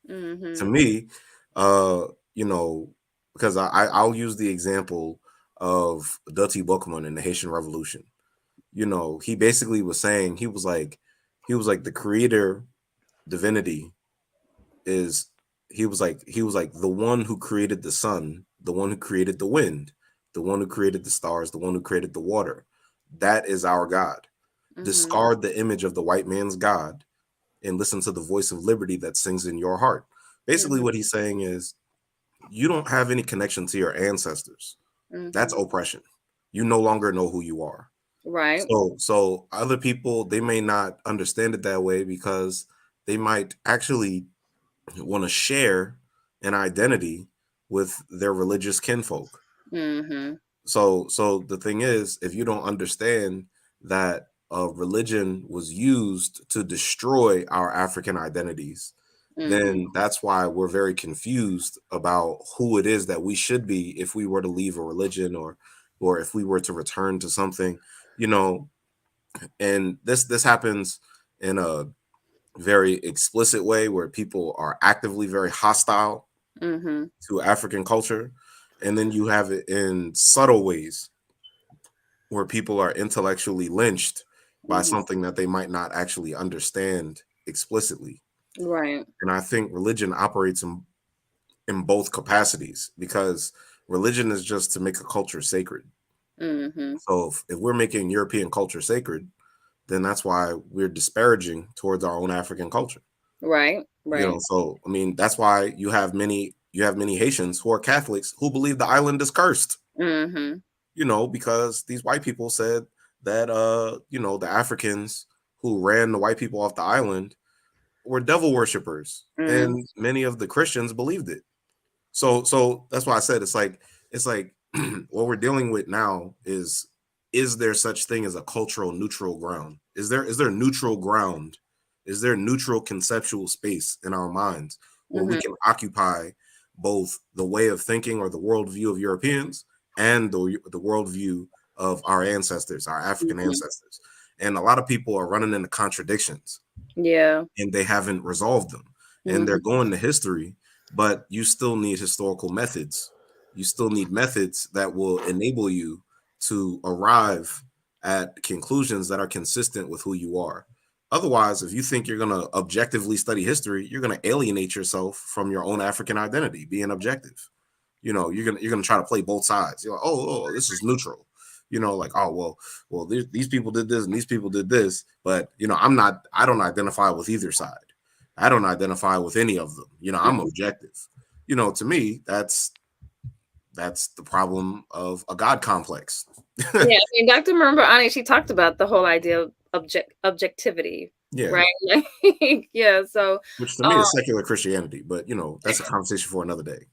To Mm-hmm. me, uh, you know, because I'll use the example of Dutty Boukman in the Haitian Revolution. You know, he basically was saying he was like the creator divinity is he was like the one who created the sun, the one who created the wind, the one who created the stars, the one who created the water. That is our God. Mm-hmm. Discard the image of the white man's God and listen to the voice of liberty that sings in your heart. Basically, Mm-hmm. what he's saying is you don't have any connection to your ancestors. That's Mm-hmm. oppression. You no longer know who you are. Right. So other people, they may not understand it that way because they might actually want to share an identity with their religious kinfolk. Mm-hmm. So the thing is, if you don't understand that religion was used to destroy our African identities, Mm-hmm. then that's why we're very confused about who it is that we should be if we were to leave a religion, or if we were to return to something, you know. And this happens in a very explicit way where people are actively very hostile Mm-hmm. to African culture, and then you have it in subtle ways where people are intellectually lynched by Mm-hmm. something that they might not actually understand explicitly. Right. And I think religion operates in both capacities, because religion is just to make a culture sacred. Mm-hmm. So if we're making European culture sacred, then that's why we're disparaging towards our own African culture. Right. You know, Right. so I mean that's why you have many Haitians who are Catholics who believe the island is cursed. Mm-hmm. Because these white people said that the Africans who ran the white people off the island were devil worshippers, Mm-hmm. and many of the Christians believed it. So that's why I said it's like what we're dealing with now is there such thing as a cultural neutral ground? Is there neutral ground? Is there neutral conceptual space in our minds where we Mm-hmm. can occupy both the way of thinking or the worldview of Europeans and the worldview of our ancestors, our African Mm-hmm. ancestors? And a lot of people are running into contradictions Yeah. and they haven't resolved them. And Mm-hmm. they're going to history, but you still need historical methods. You still need methods that will enable you to arrive at conclusions that are consistent with who you are. Otherwise, if you think you're going to objectively study history, you're going to alienate yourself from your own African identity, being objective. You're gonna try to play both sides. You're like, oh, this is neutral. Like, oh, well, these people did this and these people did this, but I don't identify with either side. I don't identify with any of them. I'm Mm-hmm. objective. To me, that's the problem of a God complex. Yeah. I mean, Dr. Marimbani, she talked about the whole idea of objectivity, Yeah, right? Like, yeah. So, which to me um, is secular Christianity, but that's a conversation for another day.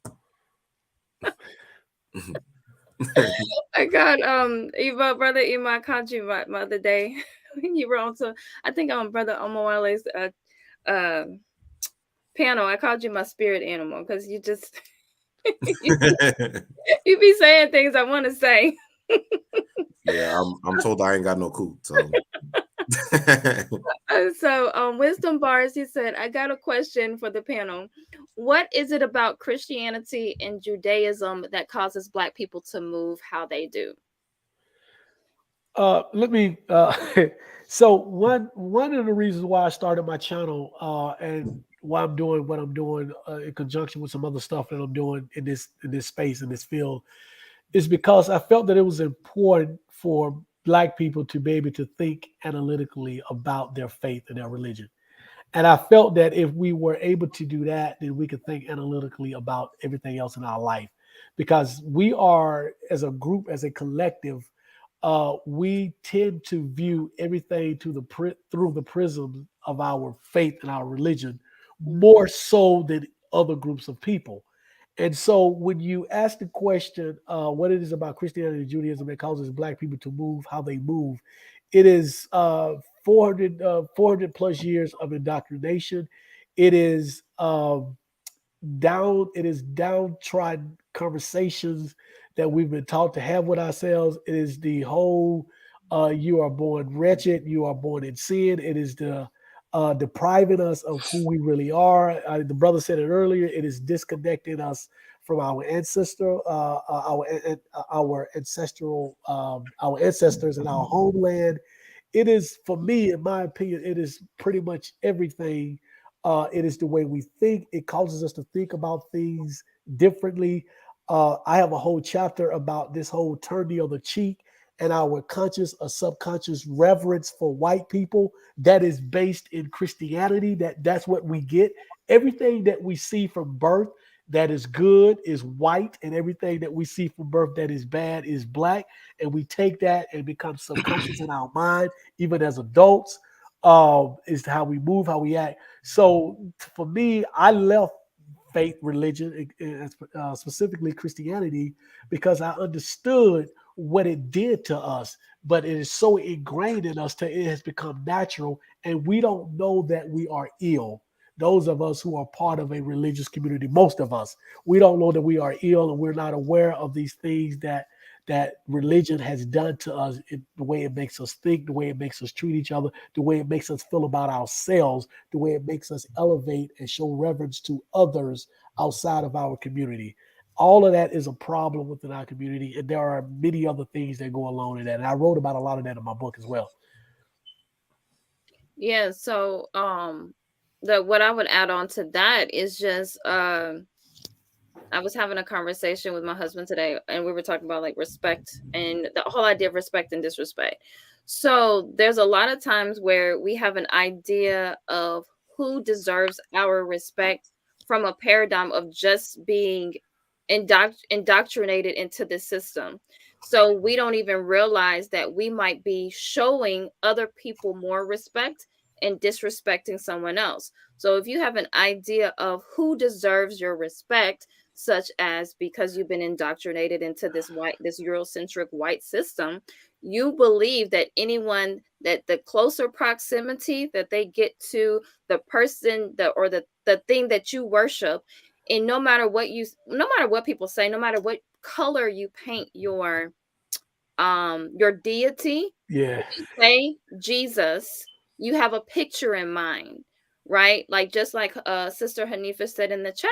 I got Eva, brother Ema, I called you my other day when you were on to, I think brother Omawale's uh panel. I called you my spirit animal because you just you, you be saying things I want to say. Yeah, I'm told I ain't got no cool, so. So Wisdom Bars, he said, I got a question for the panel. What is it about Christianity and Judaism that causes Black people to move how they do? Let me. So one of the reasons why I started my channel and why I'm doing what I'm doing in conjunction with some other stuff that I'm doing in this space in this field is because I felt that it was important for Black people to be able to think analytically about their faith and their religion. And I felt that if we were able to do that, then we could think analytically about everything else in our life. Because we are, as a group, as a collective, we tend to view everything through the prism of our faith and our religion more so than other groups of people. And so when you ask the question, what it is about Christianity and Judaism that causes Black people to move how they move, it is 400 plus years of indoctrination. It is downtrodden conversations that we've been taught to have with ourselves. It is the whole you are born wretched, you are born in sin. It is the depriving us of who we really are. The brother said it earlier. It is disconnecting us from our our ancestral our ancestors and our homeland. It is, for me, in my opinion, it is pretty much everything. It is the way we think. It causes us to think about things differently. I have a whole chapter about this whole turn the other cheek and our conscious or subconscious reverence for white people that is based in Christianity. That's what we get. Everything that we see from birth that is good is white, and everything that we see from birth that is bad is black. And we take that and become subconscious in our mind, even as adults. Is how we move, how we act. So for me, I left faith, religion, specifically Christianity, because I understood what it did to us. But it is so ingrained in us that it has become natural, and we don't know that we are ill. Those of us who are part of a religious community, most of us, we don't know that we are ill, and we're not aware of these things that religion has done to us, the way it makes us think, the way it makes us treat each other, the way it makes us feel about ourselves, the way it makes us elevate and show reverence to others outside of our community. All of that is a problem within our community, and there are many other things that go along in that. And I wrote about a lot of that in my book as well. Yeah, so the what I would add on to that is just I was having a conversation with my husband today, and we were talking about like respect and the whole idea of respect and disrespect. So there's a lot of times where we have an idea of who deserves our respect from a paradigm of just being indoctrinated into the system. So we don't even realize that we might be showing other people more respect and disrespecting someone else. So if you have an idea of who deserves your respect, such as because you've been indoctrinated into this Eurocentric white system, you believe that anyone that the closer proximity that they get to the person that or the thing that you worship, and no matter what people say, no matter what color you paint your deity, Yeah. if you say Jesus, you have a picture in mind, right? Like just like Sister Hanifa said in the chat,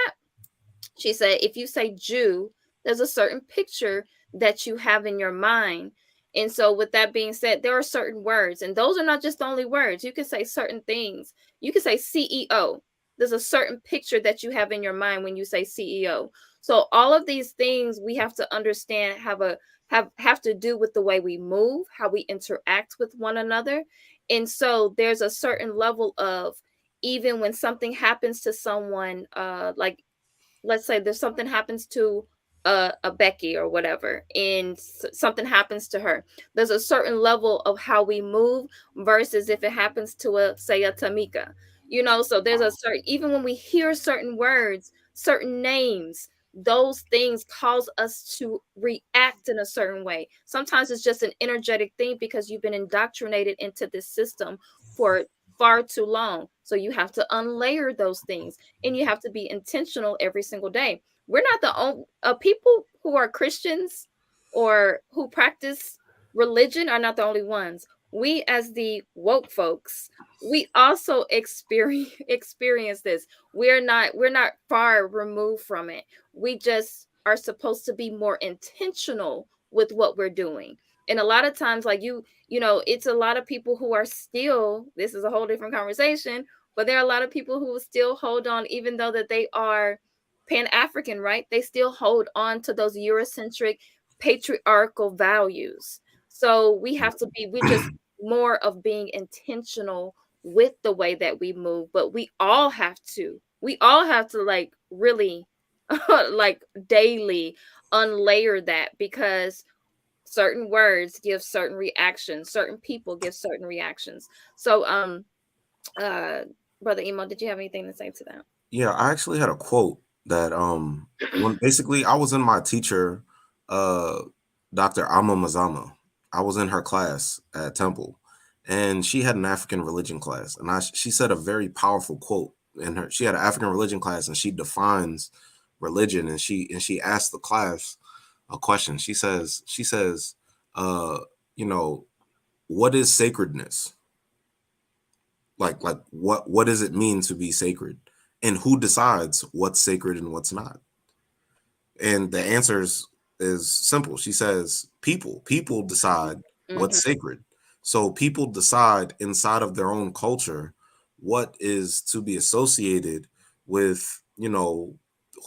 she said, if you say Jew, there's a certain picture that you have in your mind. And so, with that being said, there are certain words, and those are not just the only words. You can say certain things. You can say CEO. There's a certain picture that you have in your mind when you say CEO. So, all of these things we have to understand have to do with the way we move, how we interact with one another. And so, there's a certain level of even when something happens to someone, like let's say there's something happens to a Becky or whatever, and something happens to her. There's a certain level of how we move versus if it happens to a Tamika, So there's a certain, even when we hear certain words, certain names, those things cause us to react in a certain way. Sometimes it's just an energetic thing because you've been indoctrinated into this system for far too long. So you have to unlayer those things, and you have to be intentional every single day. We're not the only people who are Christians or who practice religion are not the only ones. We, as the woke folks, we also experience this. We're not far removed from it. We just are supposed to be more intentional with what we're doing. And a lot of times, like it's a lot of people who are still, this is a whole different conversation, but there are a lot of people who still hold on, even though that they are Pan-African, right? They still hold on to those Eurocentric patriarchal values. So we're just more of being intentional with the way that we move, but we all have to like really like daily unlayer that, because certain words give certain reactions, certain people give certain reactions. So uh Brother Emo, did you have anything to say to that? Yeah, I actually had a quote that when basically I was in my teacher, uh Dr. Amma Mazama. I was in her class at Temple, and she had an African religion class, and she said a very powerful quote she had an African religion class, and she defines religion, and she asked the class a question. She says, you know, what is sacredness? Like what does it mean to be sacred? And who decides what's sacred and what's not? And the answer is simple. She says people decide what's sacred. So people decide inside of their own culture what is to be associated with, you know,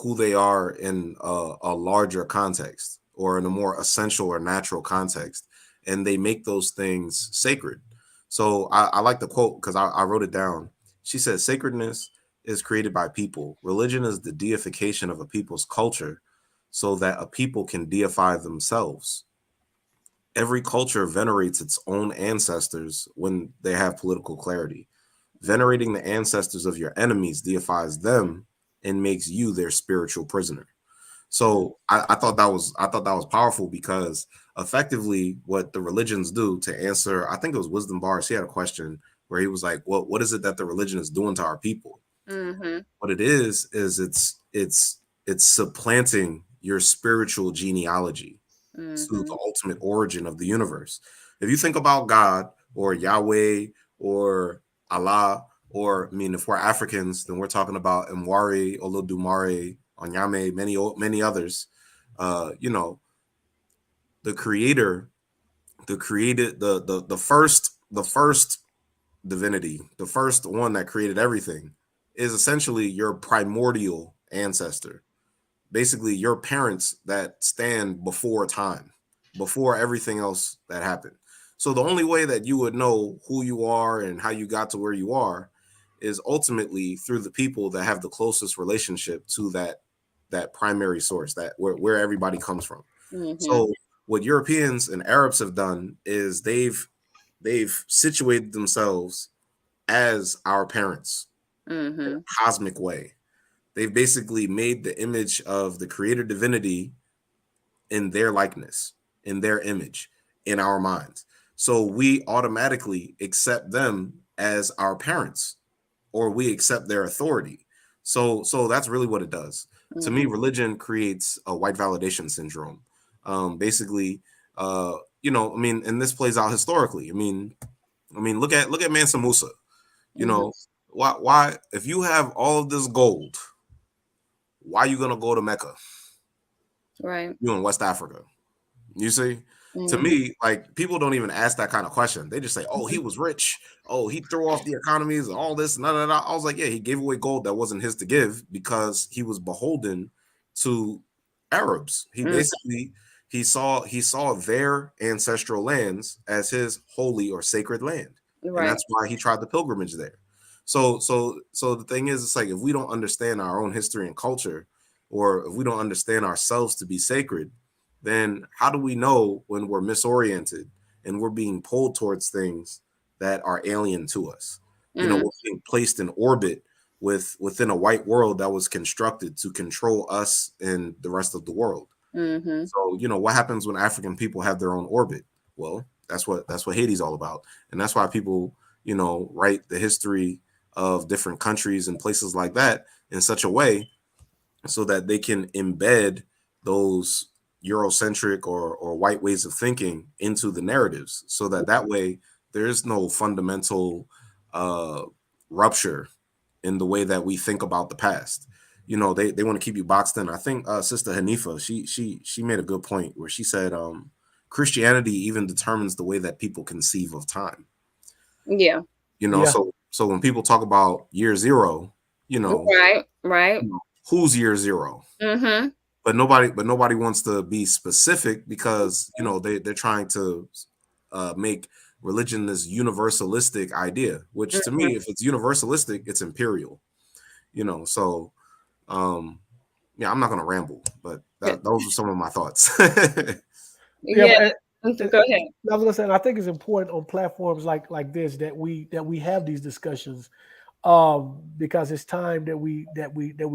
who they are in a larger context or in a more essential or natural context. And they make those things sacred. So I like the quote because I wrote it down. She said, sacredness is created by people. Religion is the deification of a people's culture so that a people can deify themselves. Every culture venerates its own ancestors when they have political clarity. Venerating the ancestors of your enemies deifies them and makes you their spiritual prisoner. So I thought that was powerful because effectively what the religions do to answer, I think it was Wisdom Bars, he had a question where he was like, well, what is it that the religion is doing to our people? What it is it's supplanting your spiritual genealogy to the ultimate origin of the universe. If you think about God or Yahweh or Allah, or I mean, if we're Africans, then we're talking about Mwari, Olodumare, Onyame, many others. You know, the creator, the first divinity, the first one that created everything, is essentially your primordial ancestor. Basically, your parents that stand before time, before everything else that happened. So the only way that you would know who you are and how you got to where you are is ultimately through the people that have the closest relationship to that primary source, that where everybody comes from. So what Europeans and Arabs have done is they've situated themselves as our parents in a cosmic way. They've basically made the image of the creator divinity in their likeness, in their image, in our minds. So we automatically accept them as our parents, or we accept their authority. So that's really what it does. To me, religion creates a white validation syndrome. Basically, you know, I mean, and this plays out historically. I mean, look at Mansa Musa. You know, why if you have all of this gold, why are you gonna go to Mecca? Right. You in West Africa. You see? To me, like, people don't even ask that kind of question. They just say, oh, he was rich. Oh, he threw off the economies and all this. Nah, nah, nah. I was like, yeah, he gave away gold that wasn't his to give because he was beholden to Arabs. He basically he saw their ancestral lands as his holy or sacred land. And that's why he tried the pilgrimage there. So the thing is, it's like, if we don't understand our own history and culture, or if we don't understand ourselves to be sacred, then how do we know when we're misoriented and we're being pulled towards things that are alien to us? You know, we're being placed in orbit within a white world that was constructed to control us and the rest of the world. So, you know, what happens when African people have their own orbit? Well, that's what Haiti's all about. And that's why people, you know, write the history of different countries and places like that in such a way so that they can embed those Eurocentric or white ways of thinking into the narratives, so that way there is no fundamental rupture in the way that we think about the past. You know, they want to keep you boxed in. I think Sister Hanifa, she made a good point where she said Christianity even determines the way that people conceive of time. Yeah. You know, so when people talk about year zero, you know, right. You know, who's year zero? But nobody wants to be specific because, you know, they're trying to make religion this universalistic idea, which to me, if it's universalistic, it's imperial. You know, so yeah, I'm not gonna ramble, but those are some of my thoughts. Yeah. Go ahead. I was gonna say, and I think it's important on platforms like this that we have these discussions, because it's time that we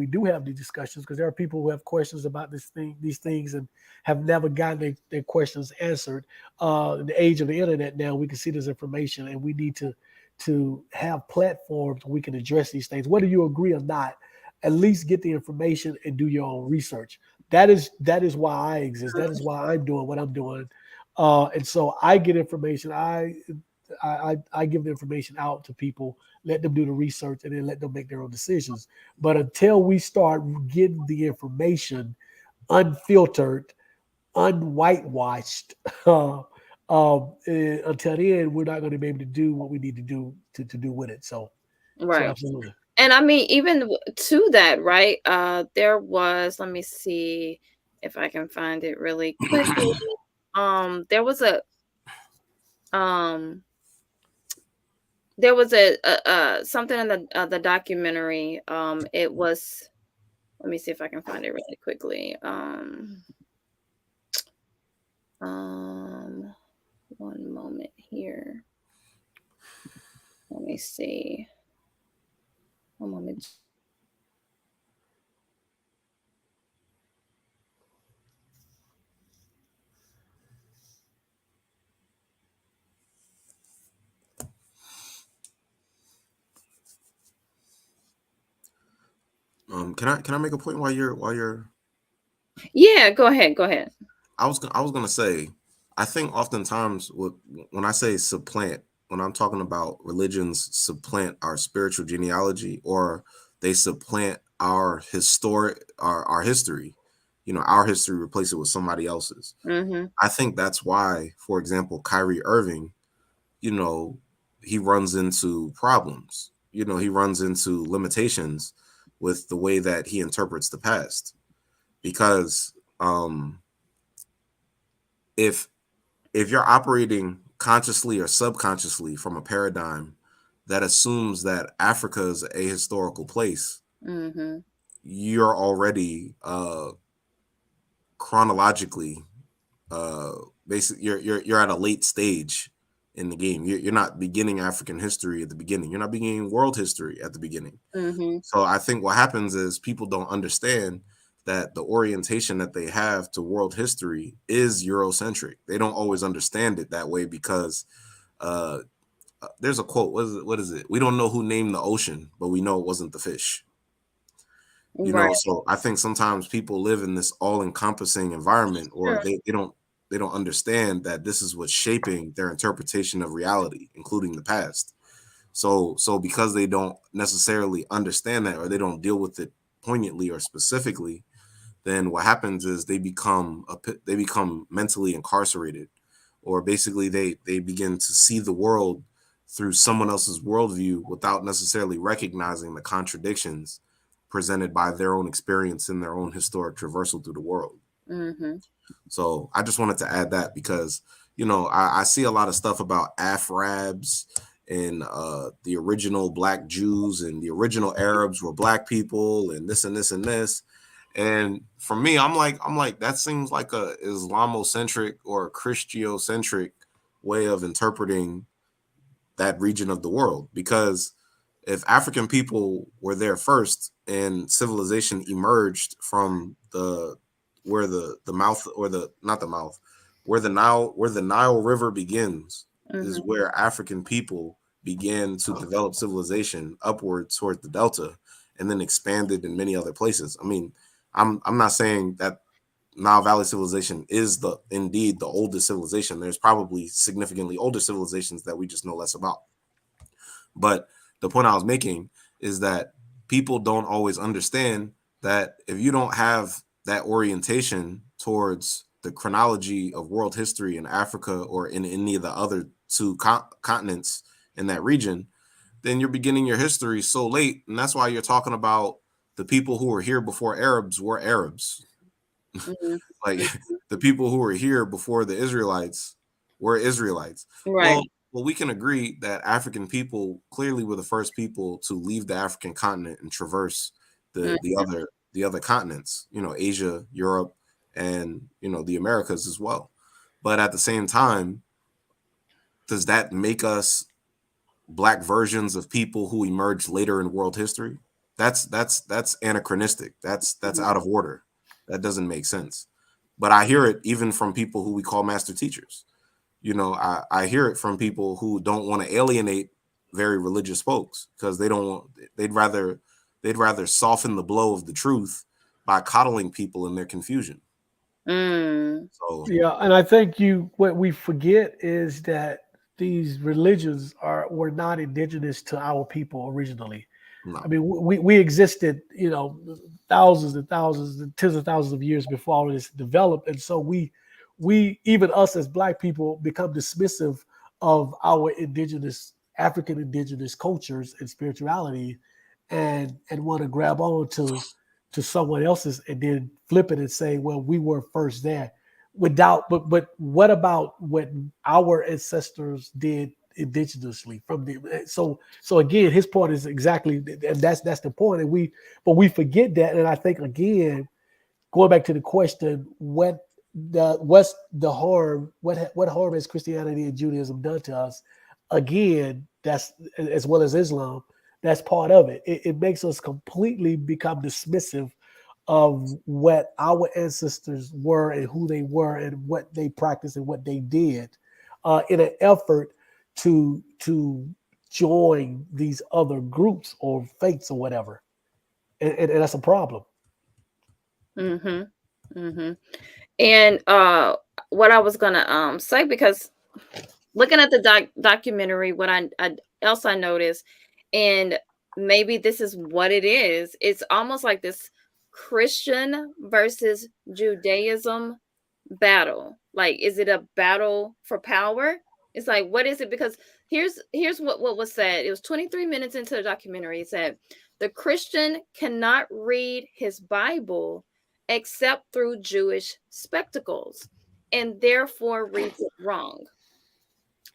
do have these discussions, because there are people who have questions about these things, and have never gotten their questions answered. In the age of the internet now, we can see this information, and we need to to have platforms where we can address these things, whether you agree or not. At least get the information and do your own research. That is why I exist. That is why I'm doing what I'm doing. And so I get information. I give the information out to people, let them do the research, and then let them make their own decisions. But until we start getting the information unfiltered, unwhitewashed, until then, we're not going to be able to do what we need to do to do with it. So Right. absolutely. And I mean, even to that, right? There was, let me see if I can find it really quickly. There was a um something in the documentary. It was, let me see if I can find it really quickly. Um one moment here. Let me see. One moment. Can I make a point while you're Yeah, go ahead. Go ahead. I was gonna say, I think oftentimes when I say supplant, when I'm talking about religions supplant our spiritual genealogy, or they supplant our our history, our history, replace it with somebody else's. Mm-hmm. I think that's why, for example, Kyrie Irving, you know, he runs into problems. He runs into limitations with the way that he interprets the past, because if you're operating consciously or subconsciously from a paradigm that assumes that Africa is a historical place, Mm-hmm. you're already chronologically basically you're at a late stage in the game. You're not beginning African history at the beginning. You're not beginning world history at the beginning. Mm-hmm. So I think what happens is people don't understand that the orientation that they have to world history is Eurocentric. They don't always understand it that way because uh, there's a quote. What is it? We don't know who named the ocean, but we know it wasn't the fish. Right. So I think sometimes people live in this all-encompassing environment, or Sure. they don't understand that this is what's shaping their interpretation of reality, including the past. So because they don't necessarily understand that, or they don't deal with it poignantly or specifically, then what happens is they become mentally incarcerated, or basically they begin to see the world through someone else's worldview without necessarily recognizing the contradictions presented by their own experience in their own historic traversal through the world. Mm-hmm. So I just wanted to add that because, I see a lot of stuff about Afrabs and the original Black Jews and the original Arabs were Black people and this and this and this. And for me, I'm like, that seems like a Islamocentric or a Christiocentric way of interpreting that region of the world, because if African people were there first and civilization emerged from where the mouth, or the not the mouth, where the Nile River begins, is Mm-hmm. where African people began to develop civilization upward towards the delta, and then expanded in many other places. I mean, I'm not saying that Nile Valley civilization is indeed the oldest civilization. There's probably significantly older civilizations that we just know less about. But the point I was making is that people don't always understand that if you don't have that orientation towards the chronology of world history in Africa or in any of the other two continents in that region, then you're beginning your history so late. And that's why you're talking about the people who were here before Arabs were Arabs. Mm-hmm. Like the people who were here before the Israelites were Israelites. Right. Well, we can agree that African people clearly were the first people to leave the African continent and traverse Mm. the other continents, Asia, Europe, and the Americas as well. But at the same time, does that make us Black versions of people who emerged later in world history? That's anachronistic. That's out of order. That doesn't make sense. But I hear it even from people who we call master teachers. I hear it from people who don't want to alienate very religious folks, because they'd rather soften the blow of the truth by coddling people in their confusion. So Yeah, and I think what we forget is that these religions were not indigenous to our people originally. no. I mean, we existed, thousands and thousands and tens of thousands of years before all of this developed, and so we even us as Black people become dismissive of our African indigenous cultures and spirituality, and want to grab on to someone else's and then flip it and say, well, we were first there. But what about what our ancestors did indigenously so again, his point is exactly, and that's the point, and we forget that. And I think, again, going back to the question, what's the harm, what harm has Christianity and Judaism done to us? Again, that's, as well as Islam, that's part of it. It makes us completely become dismissive of what our ancestors were and who they were and what they practiced and what they did, in an effort to join these other groups or faiths or whatever, and that's a problem. And what I was gonna say, because looking at the documentary, what I else I noticed, and maybe this is what it is, it's almost like this Christian versus Judaism battle. Like, is it a battle for power? It's like, what is it? Because here's what was said. It was 23 minutes into the documentary. It said the Christian cannot read his Bible except through Jewish spectacles, and therefore reads it wrong.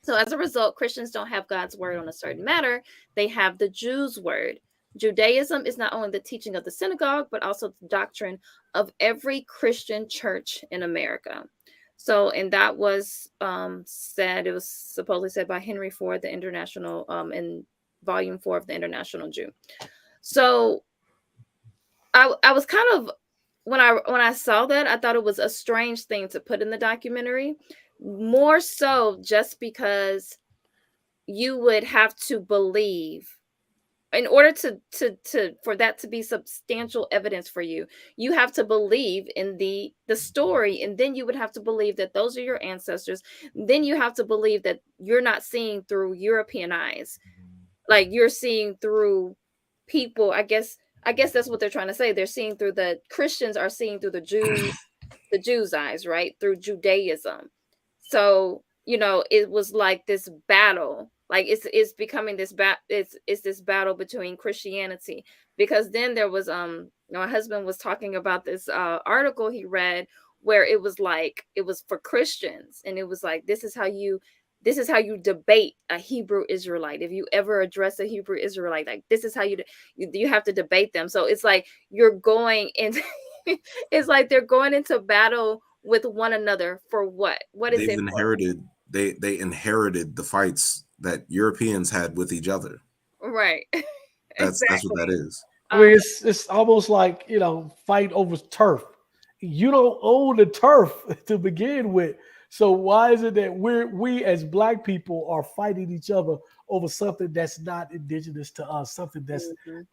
So as a result, Christians don't have God's word on a certain matter. They have the Jews' word. Judaism is not only the teaching of the synagogue, but also the doctrine of every Christian church in America. So, and that was said, it was supposedly said by Henry Ford, the International, in Volume 4 of the International Jew. So I was kind of, when I saw that, I thought it was a strange thing to put in the documentary, more so just because you would have to believe, in order to for that to be substantial evidence for you, you have to believe in the story, and then you would have to believe that those are your ancestors. Then you have to believe that you're not seeing through European eyes, like you're seeing through people. I guess that's what they're trying to say. They're seeing through, the Christians are seeing through the Jews' eyes, right? Through Judaism. So, it was like this battle. Like, it's becoming this it's this battle between Christianity, because then there was my husband was talking about this article he read, where it was like, it was for Christians, and it was like, this is how you debate a Hebrew Israelite. If you ever address a Hebrew Israelite, like, this is how you have to debate them. So it's like you're going into it's like they're going into battle with one another for what? What is They've it inherited they inherited the fights that Europeans had with each other. for? Right. That's what that is. I mean, it's almost like, fight over turf. You don't own the turf to begin with. So why is it that we as Black people are fighting each other over something that's not indigenous to us, something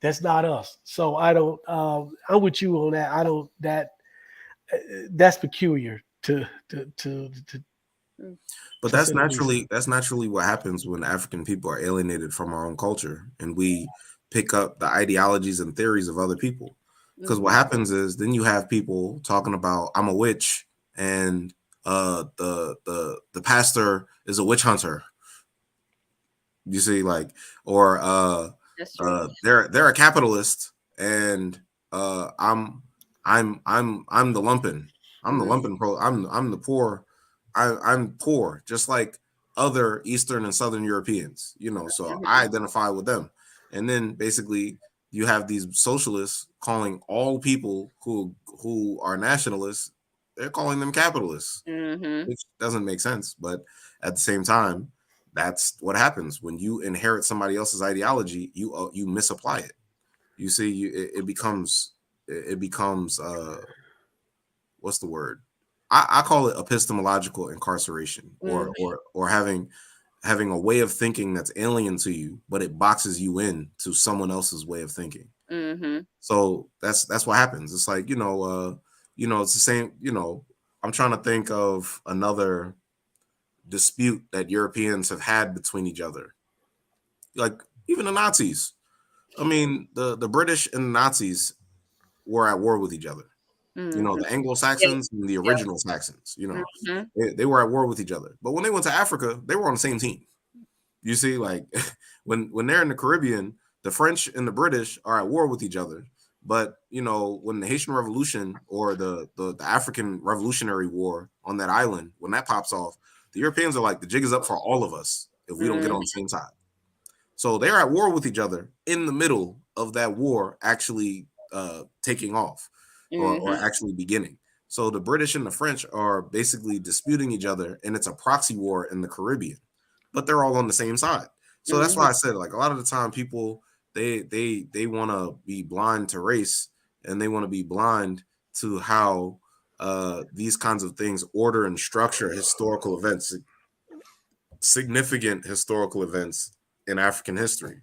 that's not us? So I don't. I'm with you on that. I don't. That's peculiar to. But that's naturally what happens when African people are alienated from our own culture, and we pick up the ideologies and theories of other people. Because what happens is, then you have people talking about, I'm a witch, and the pastor is a witch hunter. You see, like, or they're a capitalist, and I'm the lumpen. I'm the lumpen pro. I'm the poor. I'm poor, just like other Eastern and Southern Europeans, so I identify with them. And then basically you have these socialists calling all people who are nationalists, they're calling them capitalists, which doesn't make sense. But at the same time, that's what happens when you inherit somebody else's ideology. You misapply it. You see, it becomes what's the word? I call it epistemological incarceration, or having having a way of thinking that's alien to you, but it boxes you in to someone else's way of thinking. Mm-hmm. So that's what happens. It's like, it's the same, I'm trying to think of another dispute that Europeans have had between each other. Like even the Nazis. I mean, the British and the Nazis were at war with each other. Mm-hmm. The Anglo-Saxons and the Yeah. original Saxons, Mm-hmm. they were at war with each other. But when they went to Africa, they were on the same team. You see, like when they're in the Caribbean, the French and the British are at war with each other. But when the Haitian Revolution or the African Revolutionary War on that island, when that pops off, the Europeans are like, the jig is up for all of us if we don't get on the same side. So they're at war with each other in the middle of that war actually taking off or actually beginning. So the British and the French are basically disputing each other, and it's a proxy war in the Caribbean, but they're all on the same side. So that's why I said, like, a lot of the time people they want to be blind to race, and they want to be blind to how these kinds of things order and structure historical events, significant historical events in African history.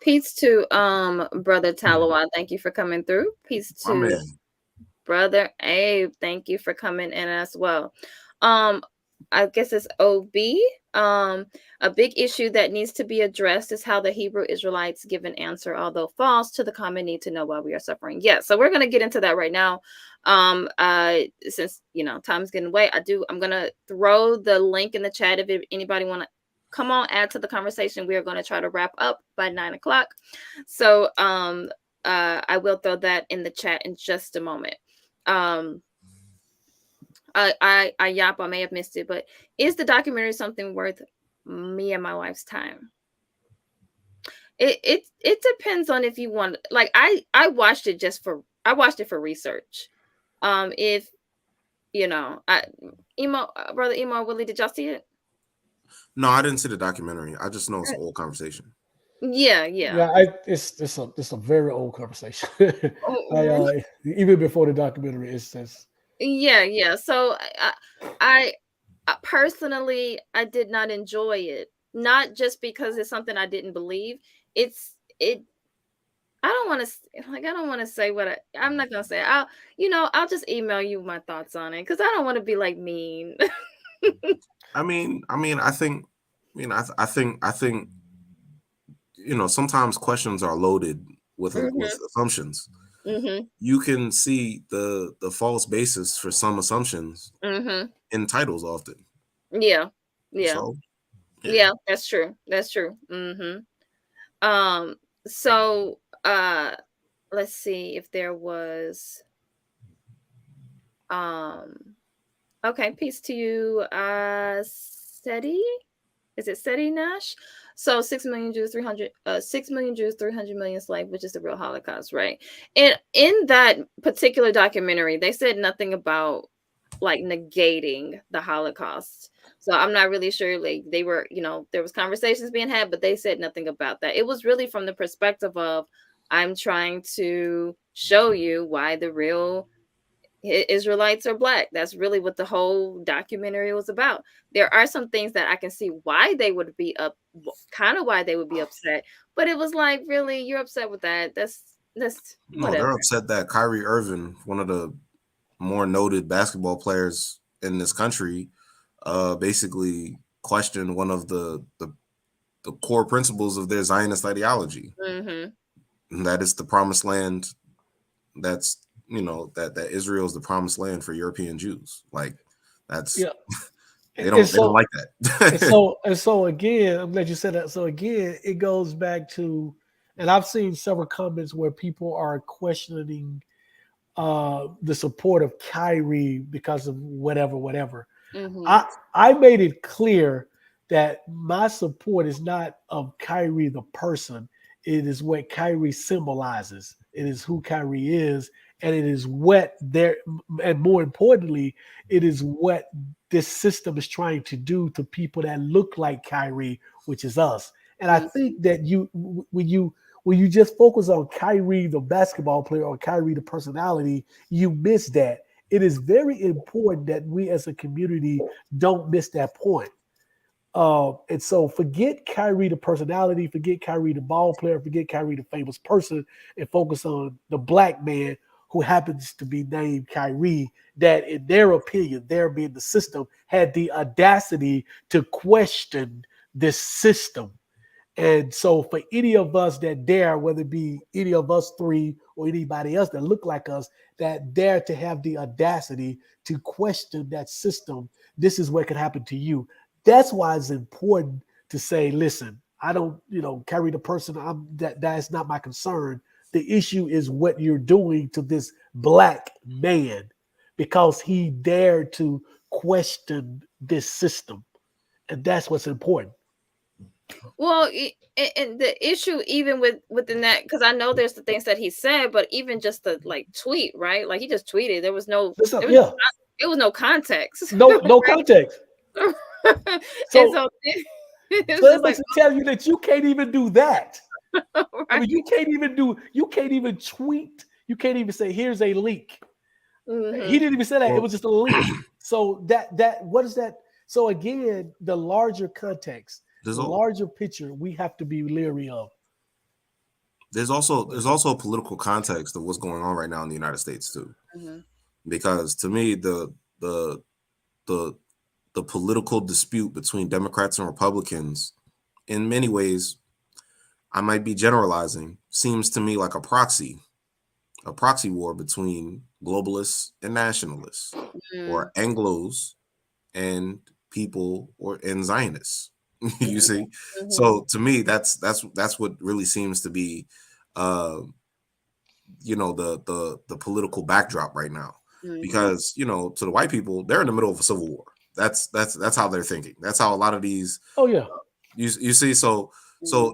Peace to Brother Talawa. Thank you for coming through. Peace My to man. Brother Abe. Thank you for coming in as well. I guess it's OB. A big issue that needs to be addressed is how the Hebrew Israelites give an answer, although false, to the common need to know why we are suffering. Yeah, so we're gonna get into that right now. Since time's getting away, I'm gonna throw the link in the chat if anybody want to come on, add to the conversation. We are going to try to wrap up by 9 o'clock. So I will throw that in the chat in just a moment. Yap, I may have missed it, but is the documentary something worth me and my wife's time? It depends on if you want. Like I watched it for research. If Brother Emo Willie, did y'all see it? No, I didn't see the documentary. I just know it's an old conversation. Yeah. It's a very old conversation. Oh, Even before the documentary, it's just yeah. So I personally, I did not enjoy it. Not just because it's something I didn't believe. I don't want to say what I'm not gonna say. I'll just email you my thoughts on it because I don't want to be like mean. I think sometimes questions are loaded with assumptions. You can see the false basis for some assumptions in titles often. Yeah. So, yeah, that's true. So let's see if there was okay, peace to you, Seti. Is it Seti Nash? So 6 million Jews, 6 million Jews, 300 million slaves, which is the real Holocaust, right? And in that particular documentary, they said nothing about like negating the Holocaust. So I'm not really sure, like they were, there was conversations being had, but they said nothing about that. It was really from the perspective of, I'm trying to show you why the real Israelites are black. That's really what the whole documentary was about. There are some things that I can see why they would be why they would be upset, but it was like, really, you're upset with that? That's no, whatever. they're upset that Kyrie Irving, one of the more noted basketball players in this country, basically questioned one of the core principles of their Zionist ideology. And that is the promised land. That's that Israel is the promised land for European Jews. Like that's they don't like that. and so again, I'm glad you said that. So again, it goes back to, and I've seen several comments where people are questioning the support of Kyrie because of whatever. I made it clear that my support is not of Kyrie the person. It is what Kyrie symbolizes. It is who Kyrie is, and it is what and more importantly, it is what this system is trying to do to people that look like Kyrie, which is us. And I think that when you just focus on Kyrie the basketball player or Kyrie the personality, you miss that. It is very important that we as a community don't miss that point. And so forget Kyrie the personality, forget Kyrie the ball player, forget Kyrie the famous person, and focus on the black man who happens to be named Kyrie, that in their opinion, their being the system, had the audacity to question this system. And so for any of us that dare, whether it be any of us three or anybody else that look like us, that dare to have the audacity to question that system, this is what could happen to you. That's why it's important to say, listen, I don't, carry the person. That's not my concern. The issue is what you're doing to this black man because he dared to question this system. And that's what's important. Well, and the issue even within that, because I know there's the things that he said, but even just the like tweet, right? Like he just tweeted. There was no, Yeah. it was no context. No context. And So, so it's that just like, makes it tell you that you can't even do that. I right. mean, you can't even tweet. You can't even say, here's a link. He didn't even say that. It was just a link. So what is that? So again, the larger context, the larger picture, we have to be leery of. There's also a political context of what's going on right now in the United States too, because to me the political dispute between Democrats and Republicans, in many ways, I might be generalizing, seems to me like a proxy war between globalists and nationalists, or Anglos and people and Zionists. You see, so to me, that's what really seems to be, the political backdrop right now. Because to the white people, they're in the middle of a civil war. That's how they're thinking. That's how a lot of these. Oh yeah. You see, so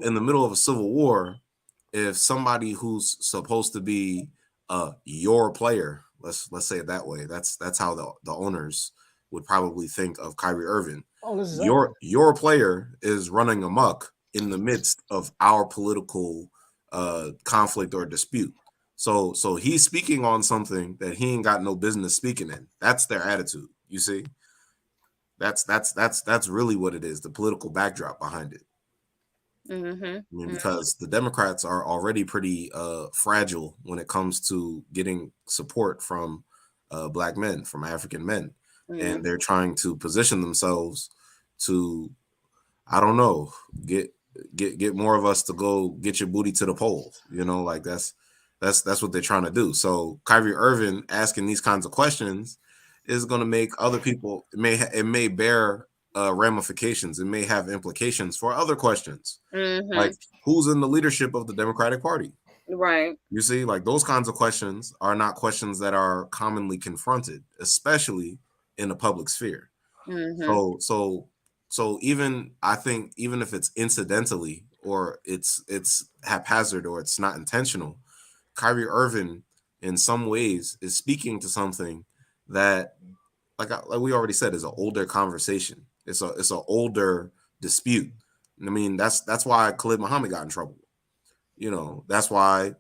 in the middle of a civil war, if somebody who's supposed to be your player, let's say it that way, that's how the owners would probably think of Kyrie Irving. Your player is running amok in the midst of our political conflict or dispute. So he's speaking on something that he ain't got no business speaking in. That's their attitude. You see, that's really what it is. The political backdrop behind it. I mean, because the Democrats are already pretty fragile when it comes to getting support from black men, from African men, and they're trying to position themselves to, I don't know, get more of us to go get your booty to the polls. Like that's what they're trying to do. So Kyrie Irving asking these kinds of questions is going to make other people. It may bear ramifications. It may have implications for other questions, like who's in the leadership of the Democratic Party. Right. You see, like those kinds of questions are not questions that are commonly confronted, especially in the public sphere. So even I think even if it's incidentally or it's haphazard or it's not intentional, Kyrie Irving in some ways is speaking to something that, like we already said, is an older conversation. It's an older dispute. I mean, that's why Khalid Muhammad got in trouble. That's why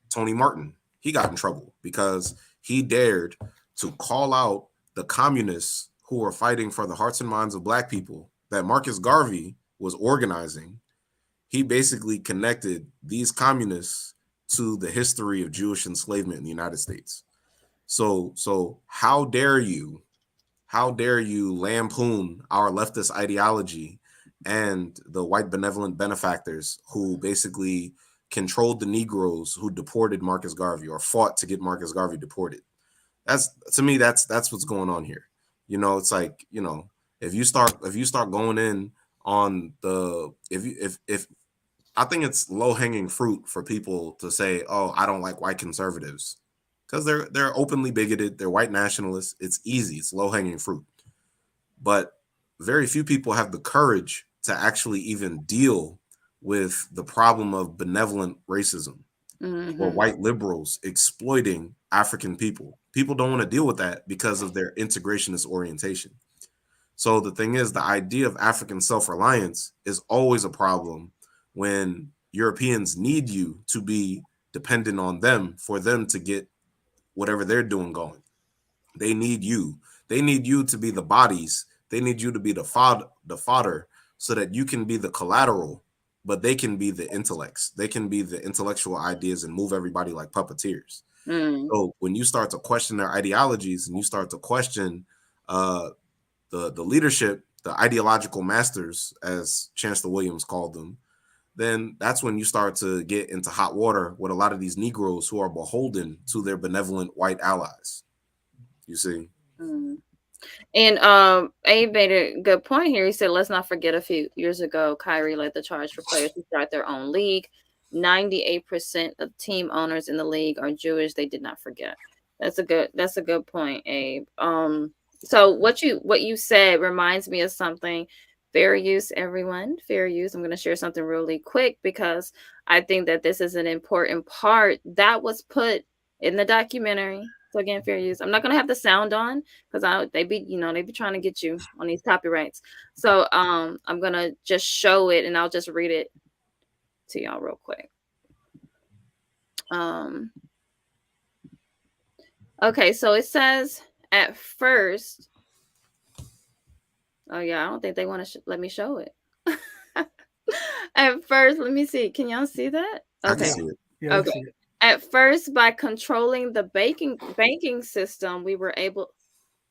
Tony Martin, he got in trouble because he dared to call out the communists who were fighting for the hearts and minds of black people that Marcus Garvey was organizing. He basically connected these communists to the history of Jewish enslavement in the United States. So how dare you lampoon our leftist ideology and the white benevolent benefactors who basically controlled the Negroes who deported Marcus Garvey or fought to get Marcus Garvey deported. That's what's going on here. It's like, if you start going in on the, if I think it's low hanging fruit for people to say, oh, I don't like white conservatives, because they're openly bigoted, they're white nationalists. It's easy, it's low hanging fruit. But very few people have the courage to actually even deal with the problem of benevolent racism or white liberals exploiting African people. People don't want to deal with that because of their integrationist orientation. So the thing is, the idea of African self-reliance is always a problem when Europeans need you to be dependent on them for them to get whatever they're doing going. They need you. They need you to be the bodies They need you to be the fodder, so that you can be the collateral, but they can be the intellects. They can be the intellectual ideas and move everybody like puppeteers. So when you start to question their ideologies and you start to question the leadership, the ideological masters, as Chancellor Williams called them, then that's when you start to get into hot water with a lot of these Negroes who are beholden to their benevolent white allies. You see? And Abe made a good point here. He said, let's not forget a few years ago, Kyrie led the charge for players to start their own league. 98% of team owners in the league are Jewish. They did not forget. That's a good point, Abe. So what you said reminds me of something. Fair use, everyone. Fair use. I'm going to share something really quick because I think that this is an important part that was put in the documentary. So again, fair use. I'm not going to have the sound on because they be trying to get you on these copyrights. So I'm going to just show it and I'll just read it to y'all real quick. Okay, so it says at first. Oh yeah, I don't think they want to let me show it. At first, let me see. Can y'all see that? Okay. I can see it. Yeah, okay. See it. At first, by controlling the banking system, we were able.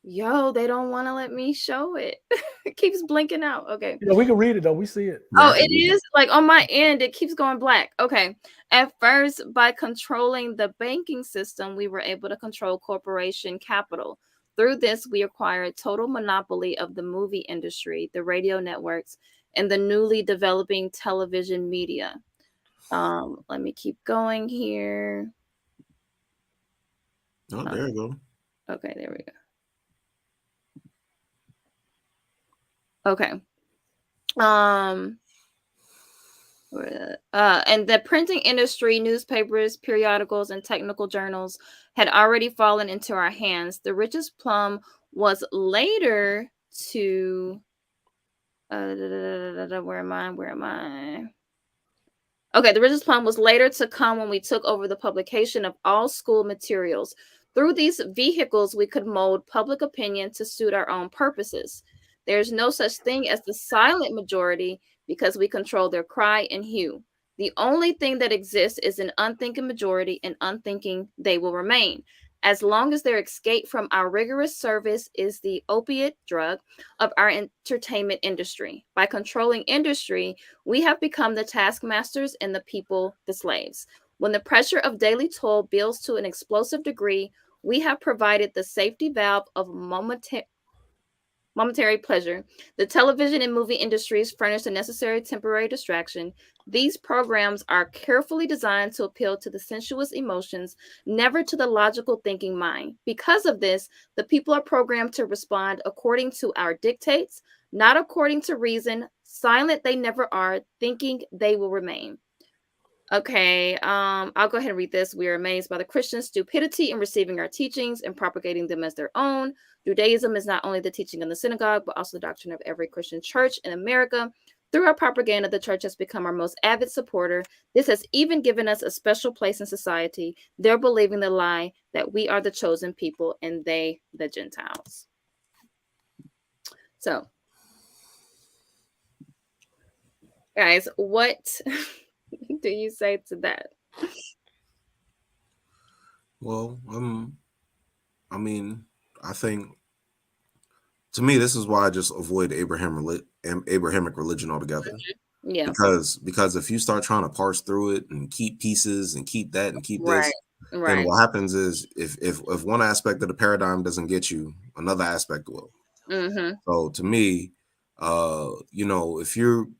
Yo, they don't want to let me show it. It keeps blinking out. Okay. Yeah, we can read it though. We see it. Oh, it is like on my end. It keeps going black. Okay. At first, by controlling the banking system, we were able to control corporation capital. Through this, we acquired total monopoly of the movie industry, the radio networks, and the newly developing television media. Let me keep going here. Oh, there you go. Okay, there we go. Okay. And the printing industry, newspapers, periodicals, and technical journals had already fallen into our hands. The richest plum was later to where am I? Okay, the richest plum was later to come when we took over the publication of all school materials. Through these vehicles, we could mold public opinion to suit our own purposes. There's no such thing as the silent majority because we control their cry and hue. The only thing that exists is an unthinking majority, and unthinking they will remain. As long as their escape from our rigorous service is the opiate drug of our entertainment industry. By controlling industry, we have become the taskmasters and the people the slaves. When the pressure of daily toil builds to an explosive degree, we have provided the safety valve of momentary pleasure. The television and movie industries furnish the necessary temporary distraction. These programs are carefully designed to appeal to the sensuous emotions, never to the logical thinking mind. Because of this, the people are programmed to respond according to our dictates, not according to reason. Silent they never are, thinking they will remain. Okay, I'll go ahead and read this. We are amazed by the Christians' stupidity in receiving our teachings and propagating them as their own. Judaism is not only the teaching in the synagogue, but also the doctrine of every Christian church in America. Through our propaganda, the church has become our most avid supporter. This has even given us a special place in society. They're believing the lie that we are the chosen people and they the Gentiles. So, guys, what do you say to that? Well, I mean, I think to me, this is why I just avoid Abrahamic religion altogether. Yeah. Because if you start trying to parse through it and keep pieces and keep that and keep this, then what happens is if one aspect of the paradigm doesn't get you, another aspect will. Mm-hmm. So to me, if you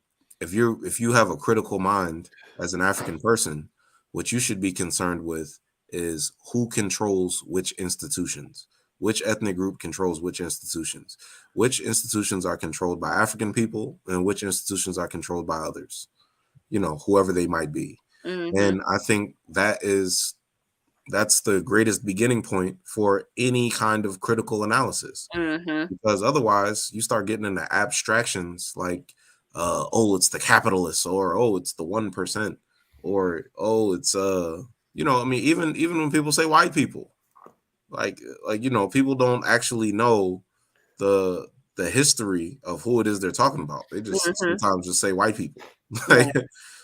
have a critical mind as an African person, what you should be concerned with is who controls which institutions, which ethnic group controls which institutions are controlled by African people, and which institutions are controlled by others, whoever they might be. Mm-hmm. And I think that's the greatest beginning point for any kind of critical analysis. Mm-hmm. Because otherwise you start getting into abstractions like, it's the capitalists, or it's the 1%, or it's even when people say white people, like people don't actually know the the history of who it is they're talking about. They just sometimes just say white people. Right.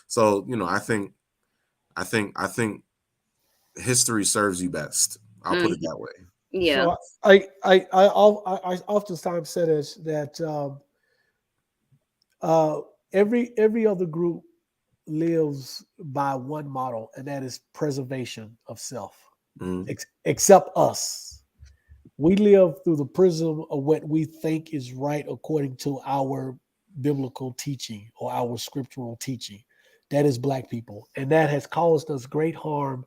So, I think history serves you best. I'll put it that way. Yeah. So I oftentimes say this, that every other group lives by one model, and that is preservation of self. Except us. We live through the prism of what we think is right according to our biblical teaching or our scriptural teaching. That is Black people, and that has caused us great harm,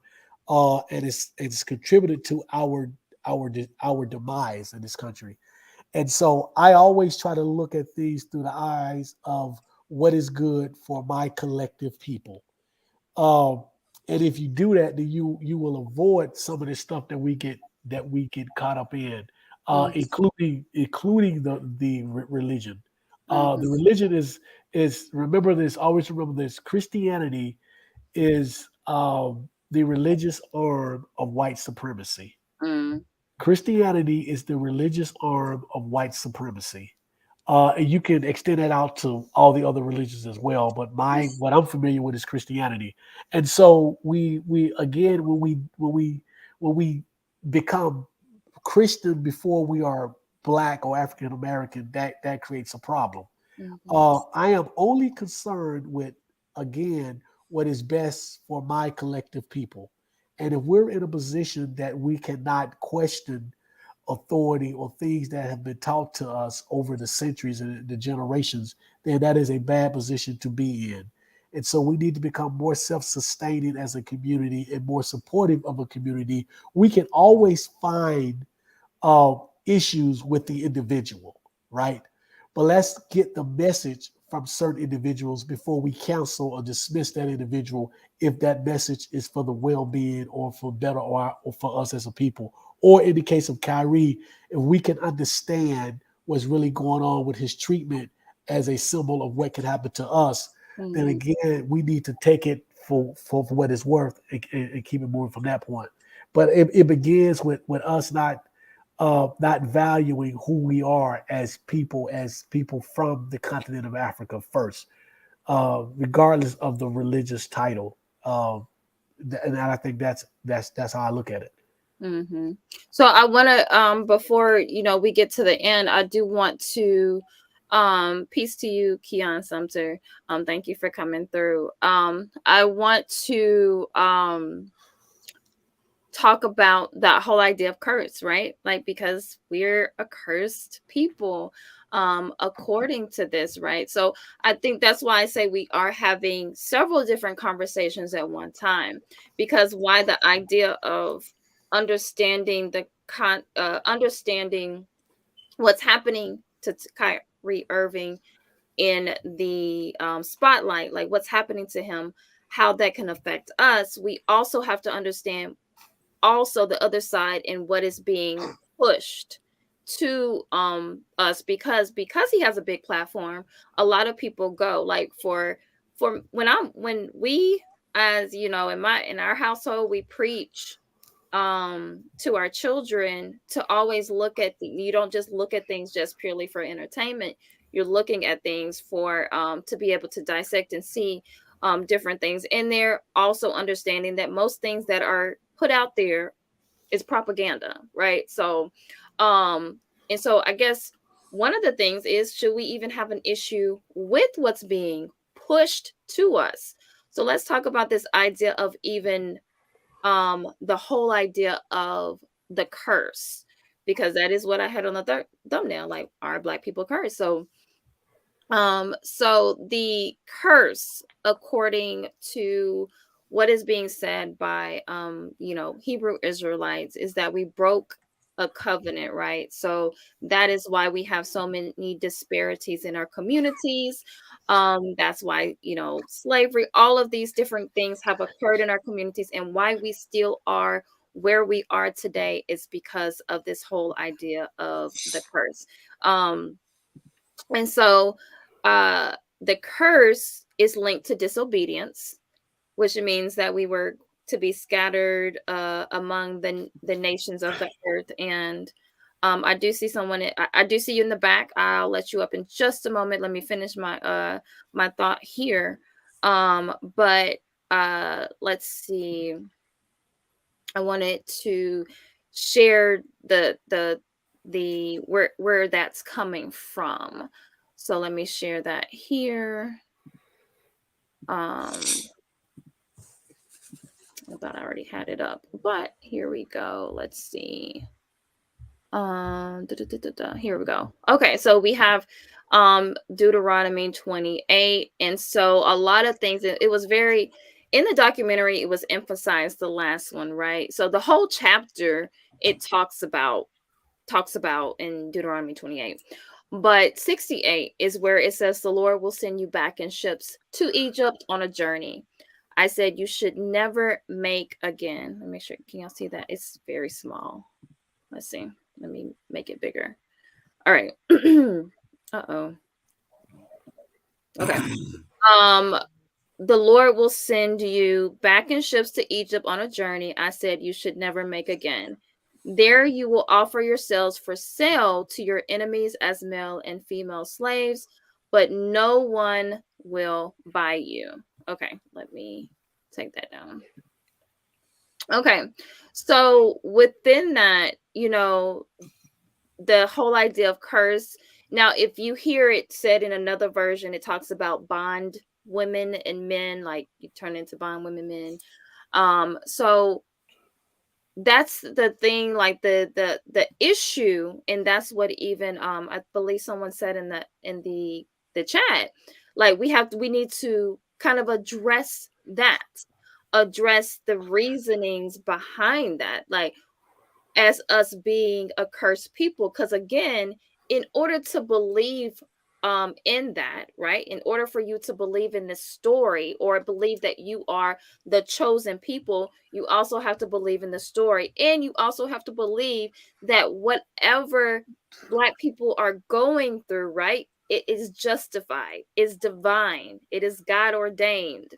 and it's contributed to our demise in this country. And so I always try to look at these through the eyes of what is good for my collective people. Um, and if you do that, then you will avoid some of the stuff that we get caught up in, including the religion. The religion is remember this. Always remember this. Christianity is the religious arm of white supremacy. Christianity is the religious arm of white supremacy. And you can extend that out to all the other religions as well. But what I'm familiar with is Christianity. And so we again, when we become Christian before we are Black or African American, that creates a problem. I am only concerned with, again, what is best for my collective people. And if we're in a position that we cannot question authority or things that have been taught to us over the centuries and the generations, then that is a bad position to be in. And so we need to become more self-sustaining as a community and more supportive of a community. We can always find issues with the individual, right? But let's get the message from certain individuals before we cancel or dismiss that individual if that message is for the well-being or for better or for us as a people. Or in the case of Kyrie, if we can understand what's really going on with his treatment as a symbol of what can happen to us, then again, we need to take it for what it's worth and keep it moving from that point. But it begins with us not valuing who we are as people from the continent of Africa first, regardless of the religious title. And I think that's how I look at it. So I want to, before we get to the end, I do want to peace to you, Keon Sumter. Thank you for coming through. I want to talk about that whole idea of curse, right? Like, because we're a cursed people according to this, right? So I think that's why I say we are having several different conversations at one time, because why the idea of understanding understanding what's happening to Kyrie Irving in the spotlight, like what's happening to him, how that can affect us. We also have to understand also the other side and what is being pushed to us, because he has a big platform. A lot of people go, like, for when we, as in our household, we preach to our children to always look at you don't just look at things just purely for entertainment. You're looking at things for to be able to dissect and see different things in there, also understanding that most things that are put out there is propaganda, right? So and so I guess one of the things is, should we even have an issue with what's being pushed to us? So let's talk about this idea of even the whole idea of the curse, because that is what I had on the thumbnail, like, are Black people cursed? So so the curse, according to what is being said by Hebrew Israelites, is that we broke a covenant, right? So that is why we have so many disparities in our communities. That's why slavery, all of these different things have occurred in our communities, and why we still are where we are today is because of this whole idea of the curse. And so the curse is linked to disobedience, which means that we were to be scattered among the nations of the earth. And I do see someone. I do see you in the back. I'll let you up in just a moment. Let me finish my my thought here. But let's see. I wanted to share the where that's coming from. So let me share that here. I thought I already had it up, but here we go. Let's see. Here we go. Okay, so we have Deuteronomy 28, and so a lot of things. It was very in the documentary. It was emphasized the last one, right? So the whole chapter it talks about in Deuteronomy 28. But 68 is where it says the Lord will send you back in ships to Egypt on a journey. I said you should never make again. Let me make sure. Can y'all see that? It's very small. Let's see. Let me make it bigger. All right. Uh-oh. Okay. The Lord will send you back in ships to Egypt on a journey I said you should never make again. There you will offer yourselves for sale to your enemies as male and female slaves, but no one will buy you. Okay, let me take that down. Okay, so within that, the whole idea of curse. Now, if you hear it said in another version, it talks about bond women and men, like you turn into bond women, men. So that's the thing, like the issue, and that's what even I believe someone said in the chat, like we need to kind of address the reasonings behind that, like as us being a cursed people. Because again, in order to believe in that, right, in order for you to believe in this story or believe that you are the chosen people, you also have to believe in the story, and you also have to believe that whatever Black people are going through, right, it is justified, is divine, it is God ordained.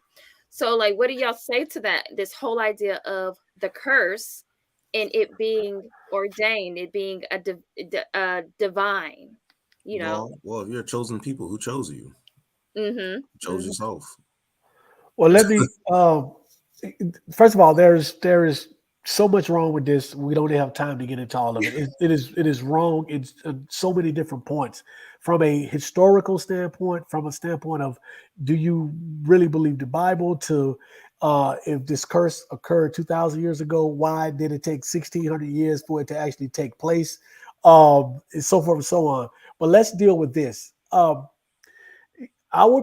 So like, what do y'all say to that, this whole idea of the curse and it being ordained, it being divine, Well, if you're a chosen people, who chose you? Mm-hmm. Chose yourself. Well, let me. First of all, there is so much wrong with this. We don't have time to get into all of it. It is wrong in so many different points. From a historical standpoint, from a standpoint of, do you really believe the Bible? To if this curse occurred 2,000 years ago, why did it take 1,600 years for it to actually take place? And so forth and so on. But let's deal with this. Our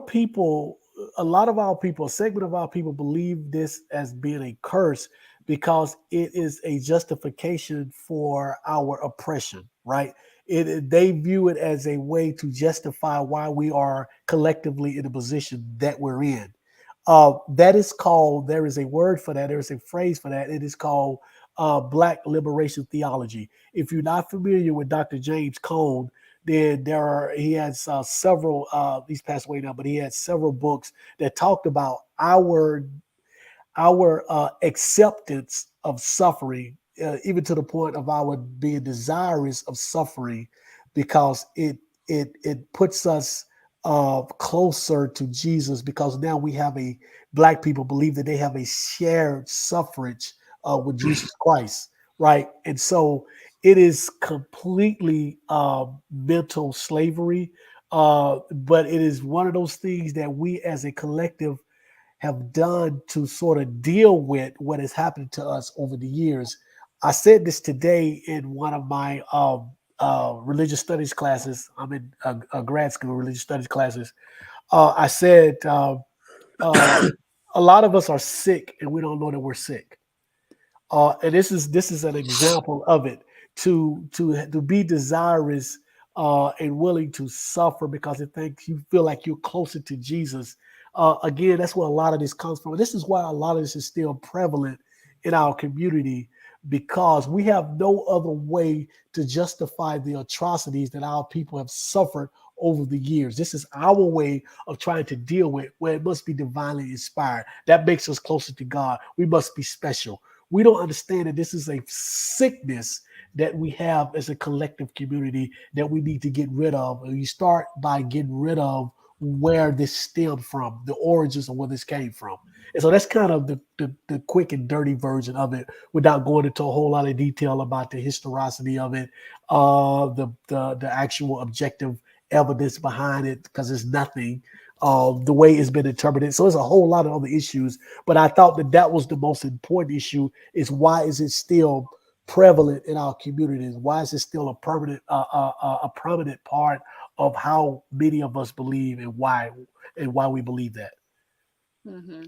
people, a lot of our people, a segment of our people believe this as being a curse because it is a justification for our oppression, right? They view it as a way to justify why we are collectively in the position that we're in. That is called, there is a word for that, there is a phrase for that. It is called Black liberation theology. If you're not familiar with Dr. James Cone, then he has several, he's passed away now, but he had several books that talked about our acceptance of suffering, even to the point of our being desirous of suffering, because it puts us closer to Jesus, because now we have Black people believe that they have a shared suffrage with Jesus Christ, right? And so it is completely mental slavery, but it is one of those things that we as a collective have done to sort of deal with what has happened to us over the years. I said this today in one of my religious studies classes. I'm in a grad school religious studies classes. I said a lot of us are sick and we don't know that we're sick. And this is an example of it. To be desirous and willing to suffer because it thinks you feel like you're closer to Jesus. Again, that's where a lot of this comes from. This is why a lot of this is still prevalent in our community, because we have no other way to justify the atrocities that our people have suffered over the years. This is our way of trying to deal with where it must be divinely inspired. That makes us closer to God. We must be special. We don't understand that this is a sickness that we have as a collective community that we need to get rid of. And you start by getting rid of where this stemmed from, the origins of where this came from. And so that's kind of the quick and dirty version of it, without going into a whole lot of detail about the historicity of it, the actual objective evidence behind it, because it's nothing. The way it's been interpreted. So there's a whole lot of other issues, but I thought that was the most important issue: is why is it still prevalent in our communities? Why is it still a permanent, a prominent part of how many of us believe, and why we believe that? Mm-hmm.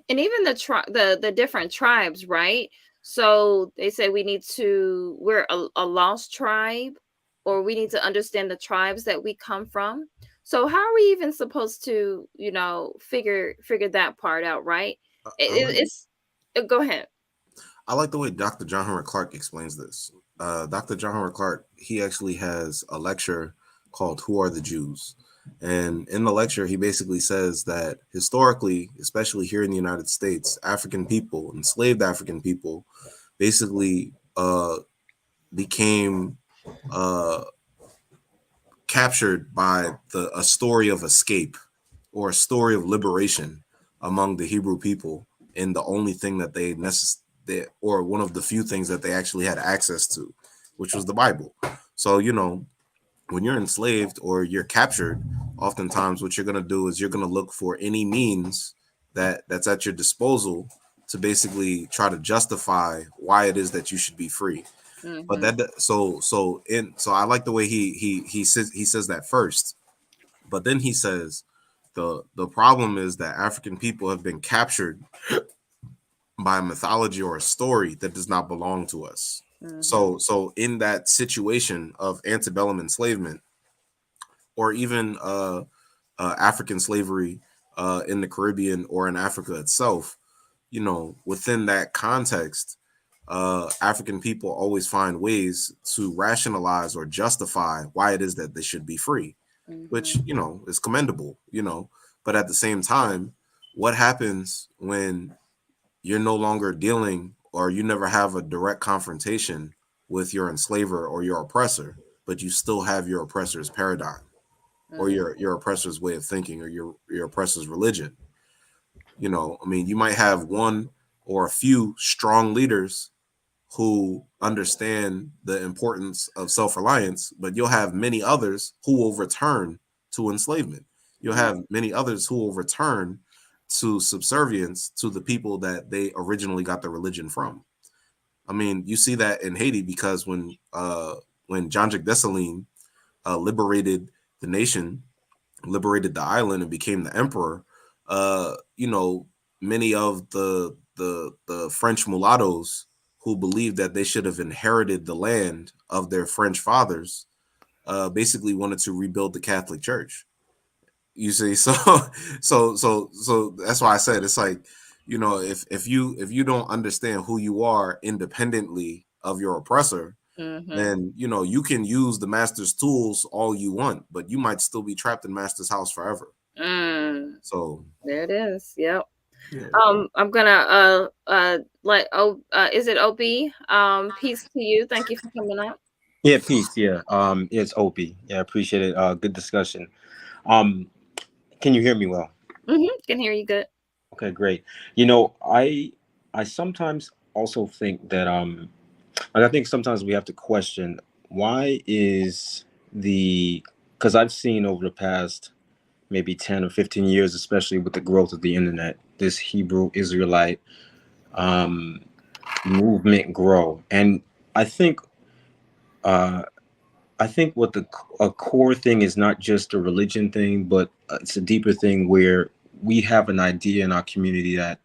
And even the different tribes, right? So they say we're a lost tribe, or we need to understand the tribes that we come from. So how are we even supposed to, figure that part out, right? It's go ahead. I like the way Dr. John Henrik Clarke explains this. Dr. John Henrik Clarke, he actually has a lecture called "Who Are the Jews?" And in the lecture, he basically says that historically, especially here in the United States, African people, enslaved African people, basically became captured by a story of escape or a story of liberation among the Hebrew people, and the only thing that or one of the few things that they actually had access to, which was the Bible. So, when you're enslaved or you're captured, oftentimes what you're going to do is you're going to look for any means that's at your disposal to basically try to justify why it is that you should be free. Mm-hmm. But so I like the way he says that first, but then he says the problem is that African people have been captured by a mythology or a story that does not belong to us. Mm-hmm. So in that situation of antebellum enslavement, or even African slavery in the Caribbean or in Africa itself, within that context, African people always find ways to rationalize or justify why it is that they should be free, Mm-hmm. which, is commendable, but at the same time, what happens when you're no longer dealing, or you never have a direct confrontation with your enslaver or your oppressor, but you still have your oppressor's paradigm, or your oppressor's way of thinking, or your oppressor's religion? You might have one or a few strong leaders who understand the importance of self-reliance, but you'll have many others who will return to enslavement. You'll have many others who will return to subservience to the people that they originally got their religion from. You see that in Haiti, because when Jean-Jacques Dessalines liberated the nation, liberated the island, and became the emperor, many of the French mulattoes who believed that they should have inherited the land of their French fathers basically wanted to rebuild the Catholic Church. You see, so that's why I said it's like, if you don't understand who you are independently of your oppressor, then you can use the master's tools all you want, but you might still be trapped in master's house forever. So there it is. Yep. Yeah. I'm gonna is it OB? Peace to you. Thank you for coming up. Yeah, peace. Yeah. It's Opie. Yeah, appreciate it. Good discussion. Can you hear me well? Can hear you good. Okay, great. I sometimes also think that I think sometimes we have to question why is because I've seen over the past maybe 10 or 15 years, especially with the growth of the internet, this Hebrew Israelite movement grow. And I think what a core thing is not just a religion thing, but it's a deeper thing where we have an idea in our community that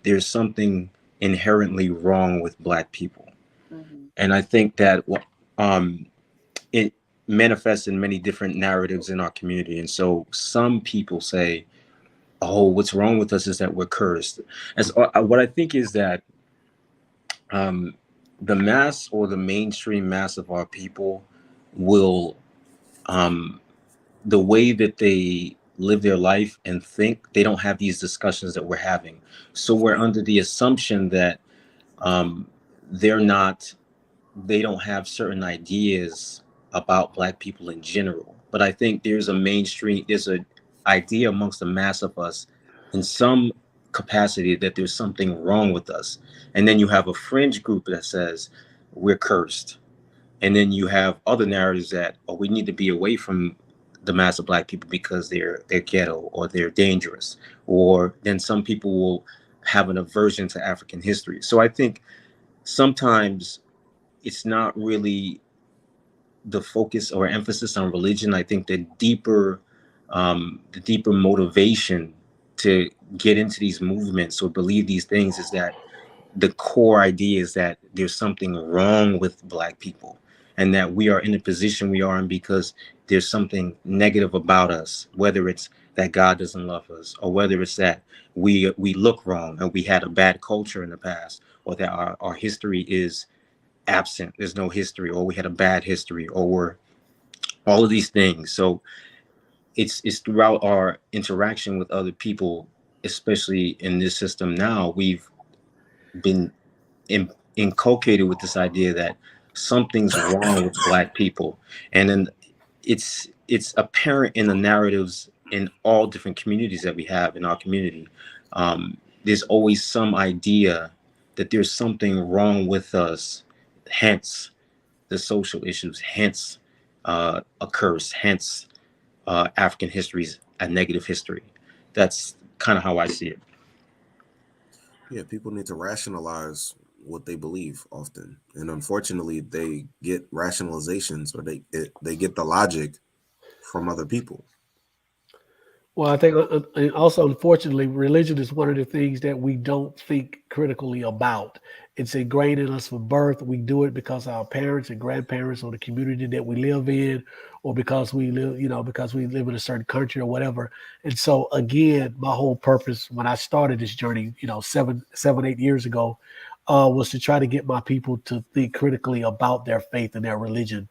there's something inherently wrong with Black people. And I think that it manifests in many different narratives in our community. And so some people say, oh, what's wrong with us is that we're cursed. As what I think is that the mass or the mainstream mass of our people will the way that they live their life and think, they don't have these discussions that we're having. So we're under the assumption that they're not they don't have certain ideas about Black people in general. But I think there's a idea amongst the mass of us in some capacity that there's something wrong with us. And then you have a fringe group that says we're cursed. And then you have other narratives that, oh, we need to be away from the mass of Black people because they're ghetto or they're dangerous. Or then some people will have an aversion to African history. So I think sometimes it's not really the focus or emphasis on religion. I think the deeper motivation to get into these movements or believe these things is that the core idea is that there's something wrong with Black people, and that we are in the position we are in because there's something negative about us, whether it's that God doesn't love us, or whether it's that we look wrong and we had a bad culture in the past, or that our history is absent, there's no history, or we had a bad history, or we're all of these things. So it's throughout our interaction with other people, especially in this system now, we've been inculcated with this idea that something's wrong with Black people. And then it's apparent in the narratives in all different communities that we have in our community. There's always some idea that there's something wrong with us, hence the social issues, hence a curse, hence African history's a negative history. That's kind of how I see it. Yeah, people need to rationalize what they believe often, and unfortunately, they get rationalizations or they get the logic from other people. Well, I think also, unfortunately, religion is one of the things that we don't think critically about. It's ingrained in us from birth. We do it because our parents and grandparents or the community that we live in, or because we live, because we live in a certain country or whatever. And so, again, my whole purpose when I started this journey, 8 years ago, was to try to get my people to think critically about their faith and their religion,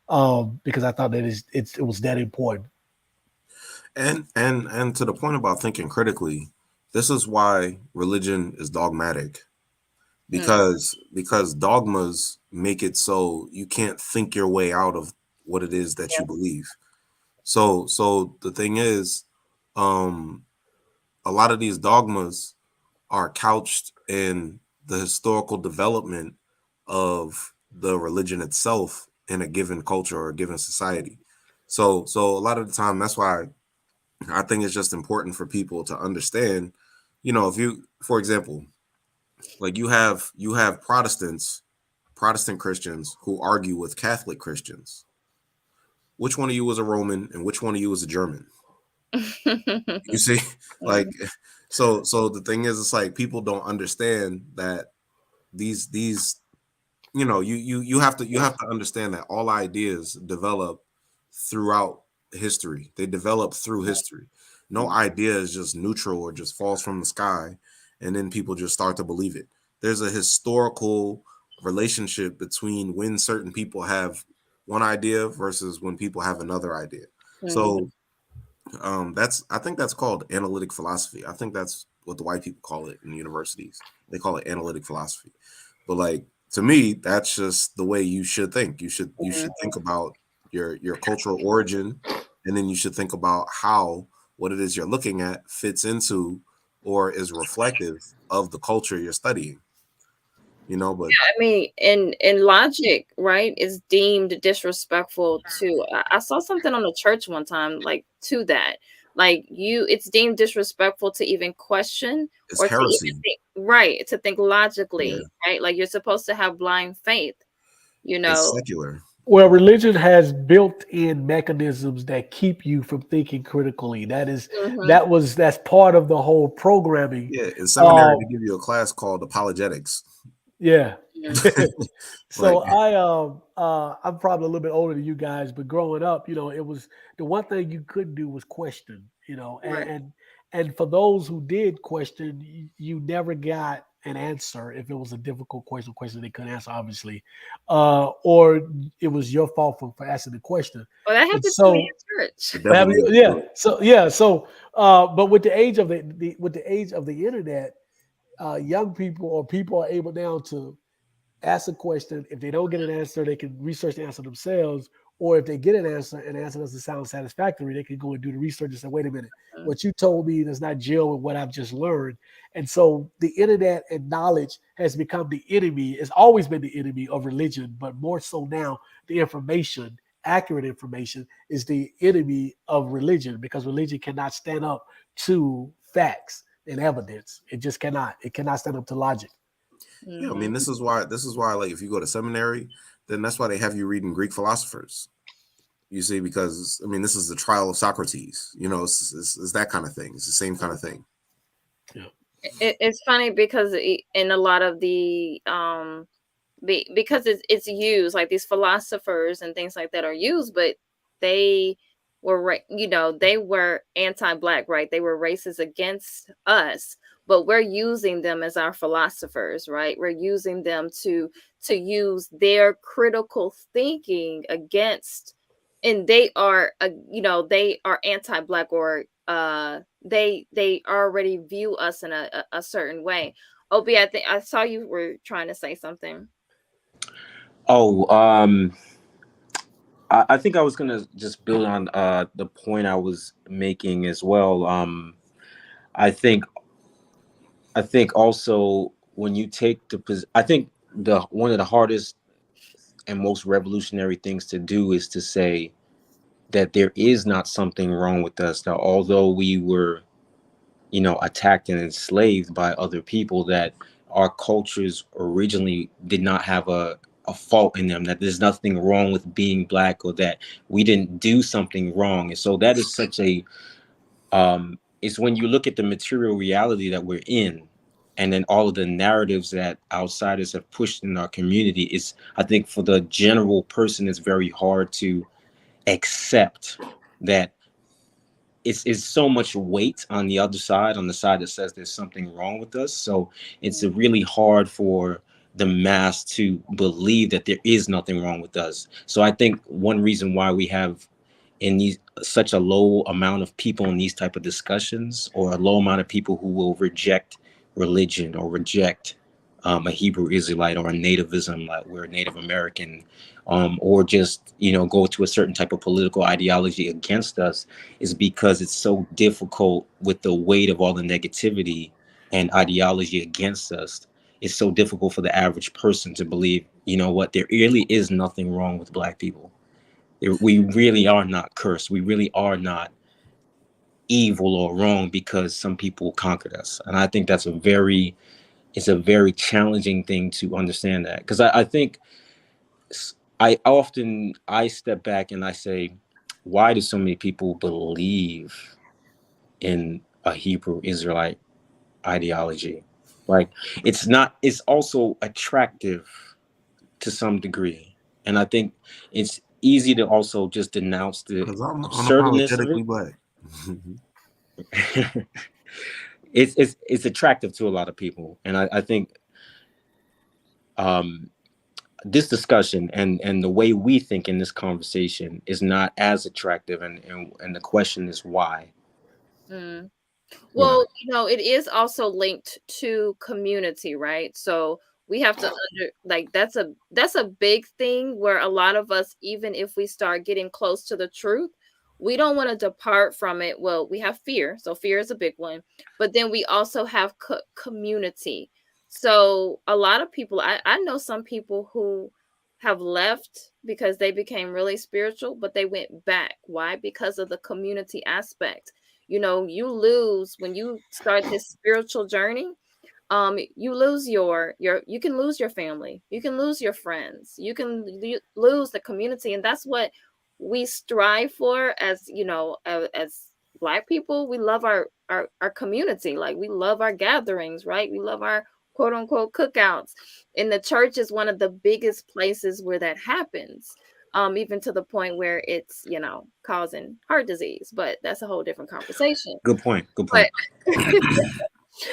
because I thought that it was that important. And to the point about thinking critically, this is why religion is dogmatic, because dogmas make it so you can't think your way out of what it is that you believe. So the thing is, um a lot of these dogmas are couched in the historical development of the religion itself in a given culture or a given society. So a lot of the time, that's why I think it's just important for people to understand, if you, for example, like you have Protestant Christians who argue with Catholic Christians. Which one of you is a Roman and which one of you is a German? You see, like, so the thing is, it's like people don't understand that these you have to understand that all ideas develop throughout history. They develop through history. No idea is just neutral or just falls from the sky and then people just start to believe it. There's a historical relationship between when certain people have one idea versus when people have another idea. So I think that's called analytic philosophy. I think that's what the white people call it in universities. They call it analytic philosophy. But like, to me, that's just the way you should think. You should think about your cultural origin, and then you should think about how what it is you're looking at fits into or is reflective of the culture you're studying. But I mean, in logic, right, is deemed disrespectful to. I saw something on the church one time, like to that, like it's deemed disrespectful to even question it's or to even heresy. think, right, to think Yeah, logically, right? Like you're supposed to have blind faith, you it's know. secular. Well, religion has built-in mechanisms that keep you from thinking critically. Hmm. That's part of the whole programming. Yeah, in seminary Uh, they give you a class called apologetics. yeah. Like, So I'm probably a little bit older than you guys, but growing up, it was the one thing you couldn't do was question, Right. and for those who did question, you never got an answer if it was a difficult question they couldn't answer, obviously, or it was your fault for asking the question. Well, that And happened to me so, in church. the devil made you do it. but with the age of the age of the internet, young people or people are able now to ask a question. If they don't get an answer, they can research the answer themselves. Or if they get an answer and the answer doesn't sound satisfactory, they can go and do the research and say, wait a minute, what you told me does not gel with what I've just learned. And so the internet and knowledge has become the enemy, it's always been the enemy of religion, but more so now, the information, accurate information, is the enemy of religion, because religion cannot stand up to facts and evidence. It just cannot. It cannot stand up to logic. Yeah, I mean, this is why like if you go to seminary, then that's why they have you reading Greek philosophers. You see, because I mean, this is the trial of Socrates. You know, it's that kind of thing. It's the same kind of thing. Yeah. It's funny because in a lot of the because it's used, like these philosophers and things like that are used, but they were, you know, they were anti-black, right? They were racist against us, but we're using them as our philosophers, right? We're using them to use their critical thinking against, and they are you know, they are anti-black, or they already view us in a certain way. Obi, I think I saw you were trying to say something. Oh, I think I was gonna just build on the point I was making as well. I think also when you take I think the one of the hardest and most revolutionary things to do is to say that there is not something wrong with us. That although we were, you know, attacked and enslaved by other people, that our cultures originally did not have a fault in them, that there's nothing wrong with being black, or that we didn't do something wrong. And so that is such a it's when you look at the material reality that we're in, and then all of the narratives that outsiders have pushed in our community, is, I think, for the general person, it's very hard to accept that it's so much weight on the other side, on the side that says there's something wrong with us. So it's really hard for the mass to believe that there is nothing wrong with us. So I think one reason why we have in these such a low amount of people in these type of discussions, or a low amount of people who will reject religion, or reject a Hebrew Israelite, or a nativism, like we're Native American, or just, you know, go to a certain type of political ideology against us, is because it's so difficult with the weight of all the negativity and ideology against us. It's so difficult for the average person to believe, you know what, there really is nothing wrong with black people. We really are not cursed. We really are not evil or wrong because some people conquered us. And I think that's it's a very challenging thing to understand that. Because I think I step back and I say, why do so many people believe in a Hebrew Israelite ideology? Like, it's also attractive to some degree. And I think it's easy to also just denounce the Because I'm absurdness of unapologetically it. black. It's attractive to a lot of people. And I think this discussion and the way we think in this conversation is not as attractive, and the question is why. Well, you know, it is also linked to community, right? So we have to like that's a big thing where a lot of us, even if we start getting close to the truth, we don't want to depart from it. Well, we have fear, so fear is a big one, but then we also have community. So a lot of people, I know some people who have left because they became really spiritual, but they went back. Why? Because of the community aspect. You know, you lose when you start this spiritual journey. You lose your you can lose your family, you can lose your friends, you can lose the community, and that's what we strive for. As you know, as Black people, we love our community. Like, we love our gatherings, right? We love our quote unquote cookouts, and the church is one of the biggest places where that happens. Even to the point where it's, you know, causing heart disease, but that's a whole different conversation. Good point. But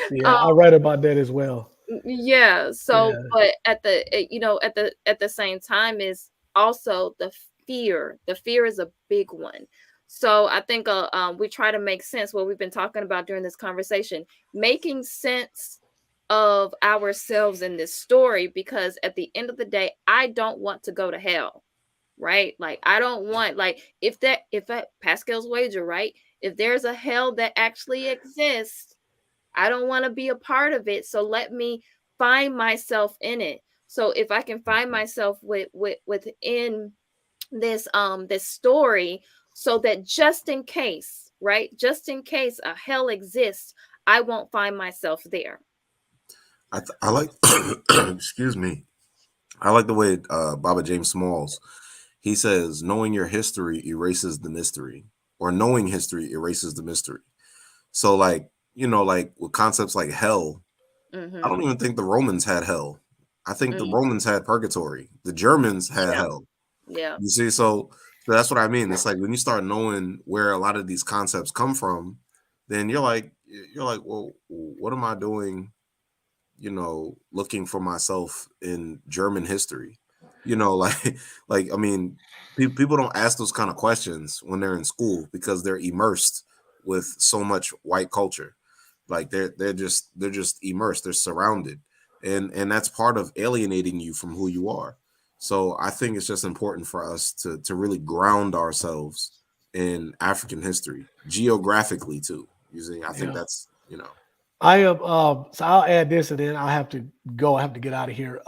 Yeah, I read about that as well. yeah, so Yeah. but you know, at the same time is also the fear. The fear is a big one. So I think we try to make sense what we've been talking about during this conversation, making sense of ourselves in this story, because at the end of the day, I don't want to go to hell, right? Like, I don't want, like, if Pascal's wager, right? If there's a hell that actually exists, I don't want to be a part of it. So let me find myself in it. So if I can find myself within this story, so that just in case, right? Just in case a hell exists, I won't find myself there. I like excuse me. I like the way Baba James Smalls, he says, knowing your history erases the mystery, or knowing history erases the mystery. So like, like with concepts like hell, I don't even think the Romans had hell. I think the Romans had purgatory. The Germans had hell. Yeah. You see, so that's what I mean. It's like when you start knowing where a lot of these concepts come from, then you're like, well, what am I doing? Looking for myself in German history. Like I mean, people don't ask those kind of questions when they're in school because they're immersed with so much white culture. Like they're just immersed. They're surrounded, and that's part of alienating you from who you are. So I think it's just important for us to really ground ourselves in African history, geographically too. I think that's I am so I'll add this and then I have to go. I have to get out of here.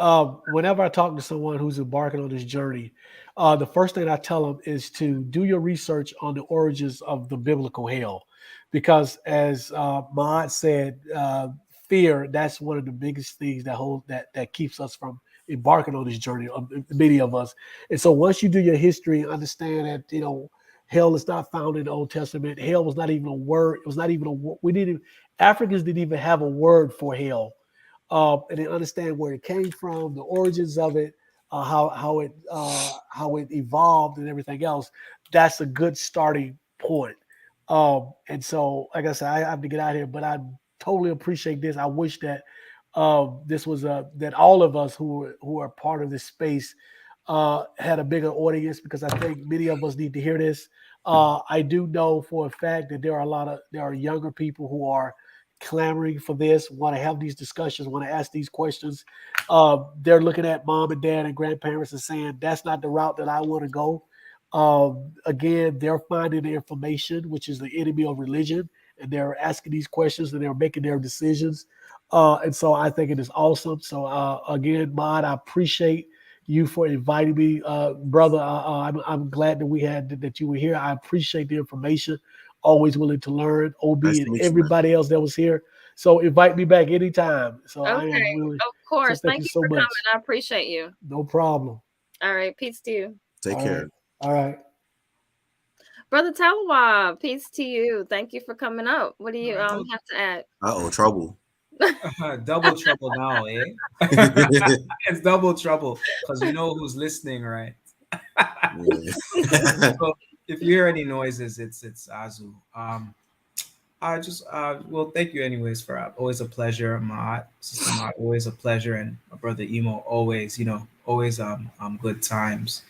Whenever I talk to someone who's embarking on this journey, the first thing I tell them is to do your research on the origins of the biblical hell, because as Maat said, fear, that's one of the biggest things that keeps us from embarking on this journey, many of us. And so once you do your history and understand that hell is not found in the Old Testament. Hell was not even a word. It was not even a word. Africans didn't even have a word for hell. And they understand where it came from, the origins of it, how it evolved and everything else. That's a good starting point. And so, like I said, I have to get out of here, but I totally appreciate this. I wish that this was that all of us who are part of this space had a bigger audience, because I think many of us need to hear this. I do know for a fact that there are younger people who are clamoring for this, want to have these discussions, want to ask these questions. They're looking at mom and dad and grandparents and saying, that's not the route that I want to go. Again, they're finding the information, which is the enemy of religion, and they're asking these questions and they're making their decisions. And so I think it is awesome. So again, Maat, I appreciate you for inviting me, brother. I'm glad that you were here. I appreciate the information. Always willing to learn. OB nice and to meet you, man. everybody else that was here. So invite me back anytime. So Okay, I am really, of course. so thank Thank you you so for much. coming. I appreciate you. No problem. All right, peace to you. Take care. All right. Brother Talawa, peace to you. Thank you for coming up. What do you have to add? Trouble. Double trouble now, eh? It's double trouble because you know who's listening, right? So if you hear any noises, it's Azu. I just well, thank you anyways for always a pleasure, Maat, Sister Maat, always a pleasure, and my brother Emo, always always good times.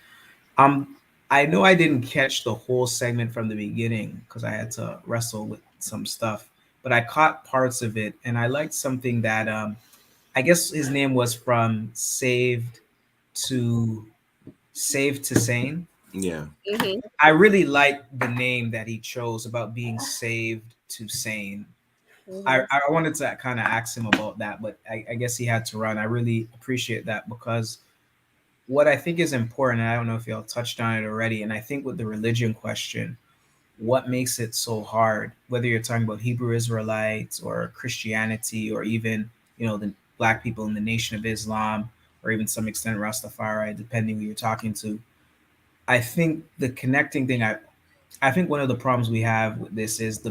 I know I didn't catch the whole segment from the beginning because I had to wrestle with some stuff, but I caught parts of it, and I liked something that I guess his name was from saved to sane. Yeah. Mm-hmm. I really like the name that he chose about being saved to sane. Mm-hmm. I wanted to kind of ask him about that, but I guess he had to run. I really appreciate that because what I think is important, and I don't know if y'all touched on it already, and I think with the religion question, what makes it so hard, whether you're talking about Hebrew Israelites or Christianity or even, the Black people in the Nation of Islam or even some extent Rastafari, depending who you're talking to. I think the connecting thing, I think one of the problems we have with this is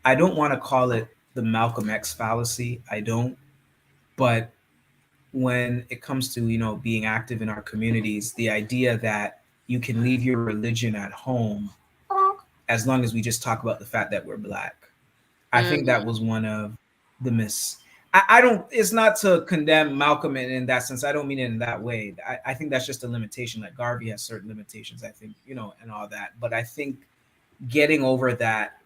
I don't want to call it the Malcolm X fallacy. I don't. But when it comes to, being active in our communities, the idea that you can leave your religion at home as long as we just talk about the fact that we're Black. I think that was one of the I don't, it's not to condemn Malcolm in that sense. I don't mean it in that way. I think that's just a limitation. Like Garvey has certain limitations, I think, and all that. But I think getting over that,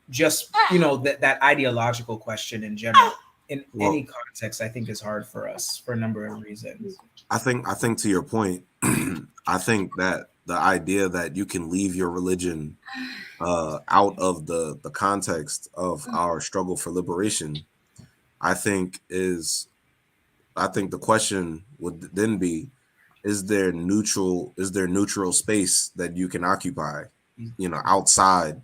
just, that ideological question in general, in Well, any context, I think is hard for us for a number of reasons. I think to your point, I think that the idea that you can leave your religion out of the context of our struggle for liberation, I think the question would then be, is there neutral space that you can occupy, outside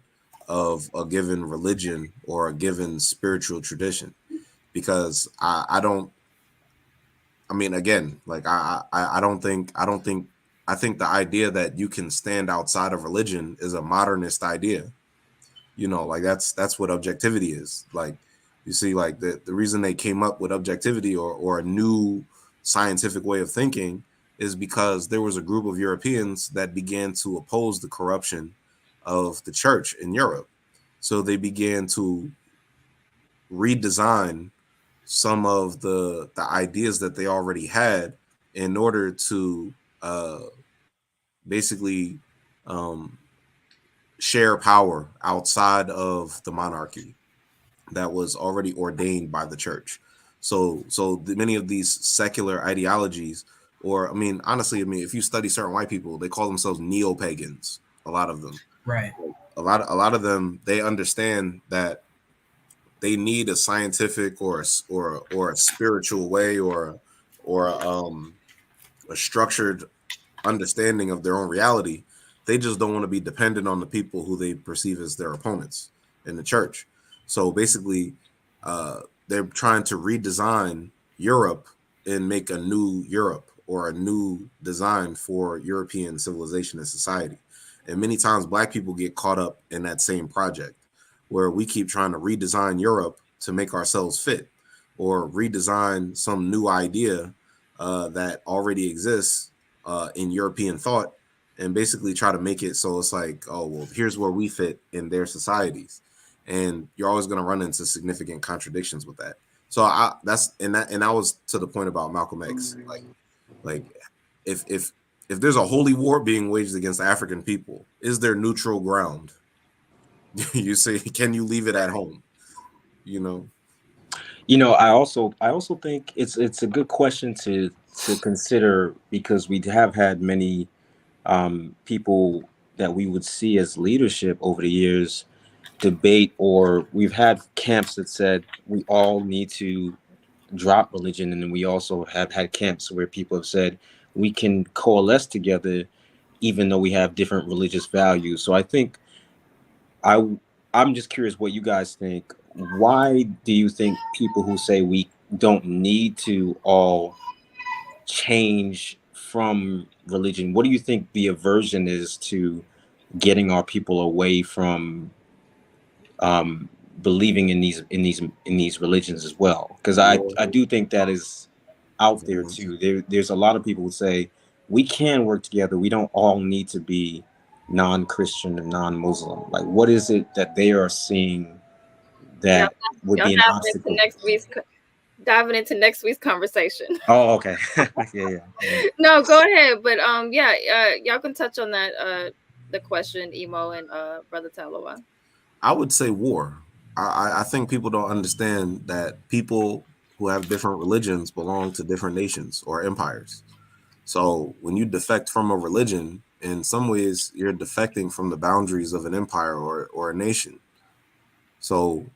of a given religion or a given spiritual tradition? Because I don't, I mean, again, like I think the idea that you can stand outside of religion is a modernist idea. Like that's what objectivity is. Like, you see, like the reason they came up with objectivity or a new scientific way of thinking is because there was a group of Europeans that began to oppose the corruption of the church in Europe. So they began to redesign some of the ideas that they already had in order to basically um, share power outside of the monarchy that was already ordained by the church. So many of these secular ideologies, or I mean, honestly, I mean, if you study certain white people, they call themselves neo-pagans. A lot of them, Right. a lot of them, they understand that they need a scientific or a spiritual way or a structured understanding of their own reality. They just don't want to be dependent on the people who they perceive as their opponents in the church. So basically, they're trying to redesign Europe and make a new Europe or a new design for European civilization and society. And many times, Black people get caught up in that same project where we keep trying to redesign Europe to make ourselves fit or redesign some new idea that already exists in European thought, and basically try to make it so it's like, oh, well, here's where we fit in their societies. And you're always going to run into significant contradictions with that. So that was to the point about Malcolm X. Like if there's a holy war being waged against the African people, is there neutral ground? You say, can you leave it at home? I also think it's a good question to consider, because we have had many people that we would see as leadership over the years debate, or we've had camps that said we all need to drop religion, and then we also have had camps where people have said we can coalesce together even though we have different religious values. So I think I I'm just curious what you guys think. Why do you think people who say we don't need to all change from religion, what do you think the aversion is to getting our people away from um, believing in these religions as well? Because I do think that is out there too. There's a lot of people who say we can work together. We don't all need to be non-Christian and non-Muslim. Like, what is it that they are seeing Y'all, that would y'all be an diving into obstacle? next week's conversation. Oh, okay. Yeah. No, go ahead. But yeah, y'all can touch on that the question, Emo and Brother Talawa. I would say war. I think people don't understand that people who have different religions belong to different nations or empires. So when you defect from a religion, in some ways you're defecting from the boundaries of an empire or a nation. So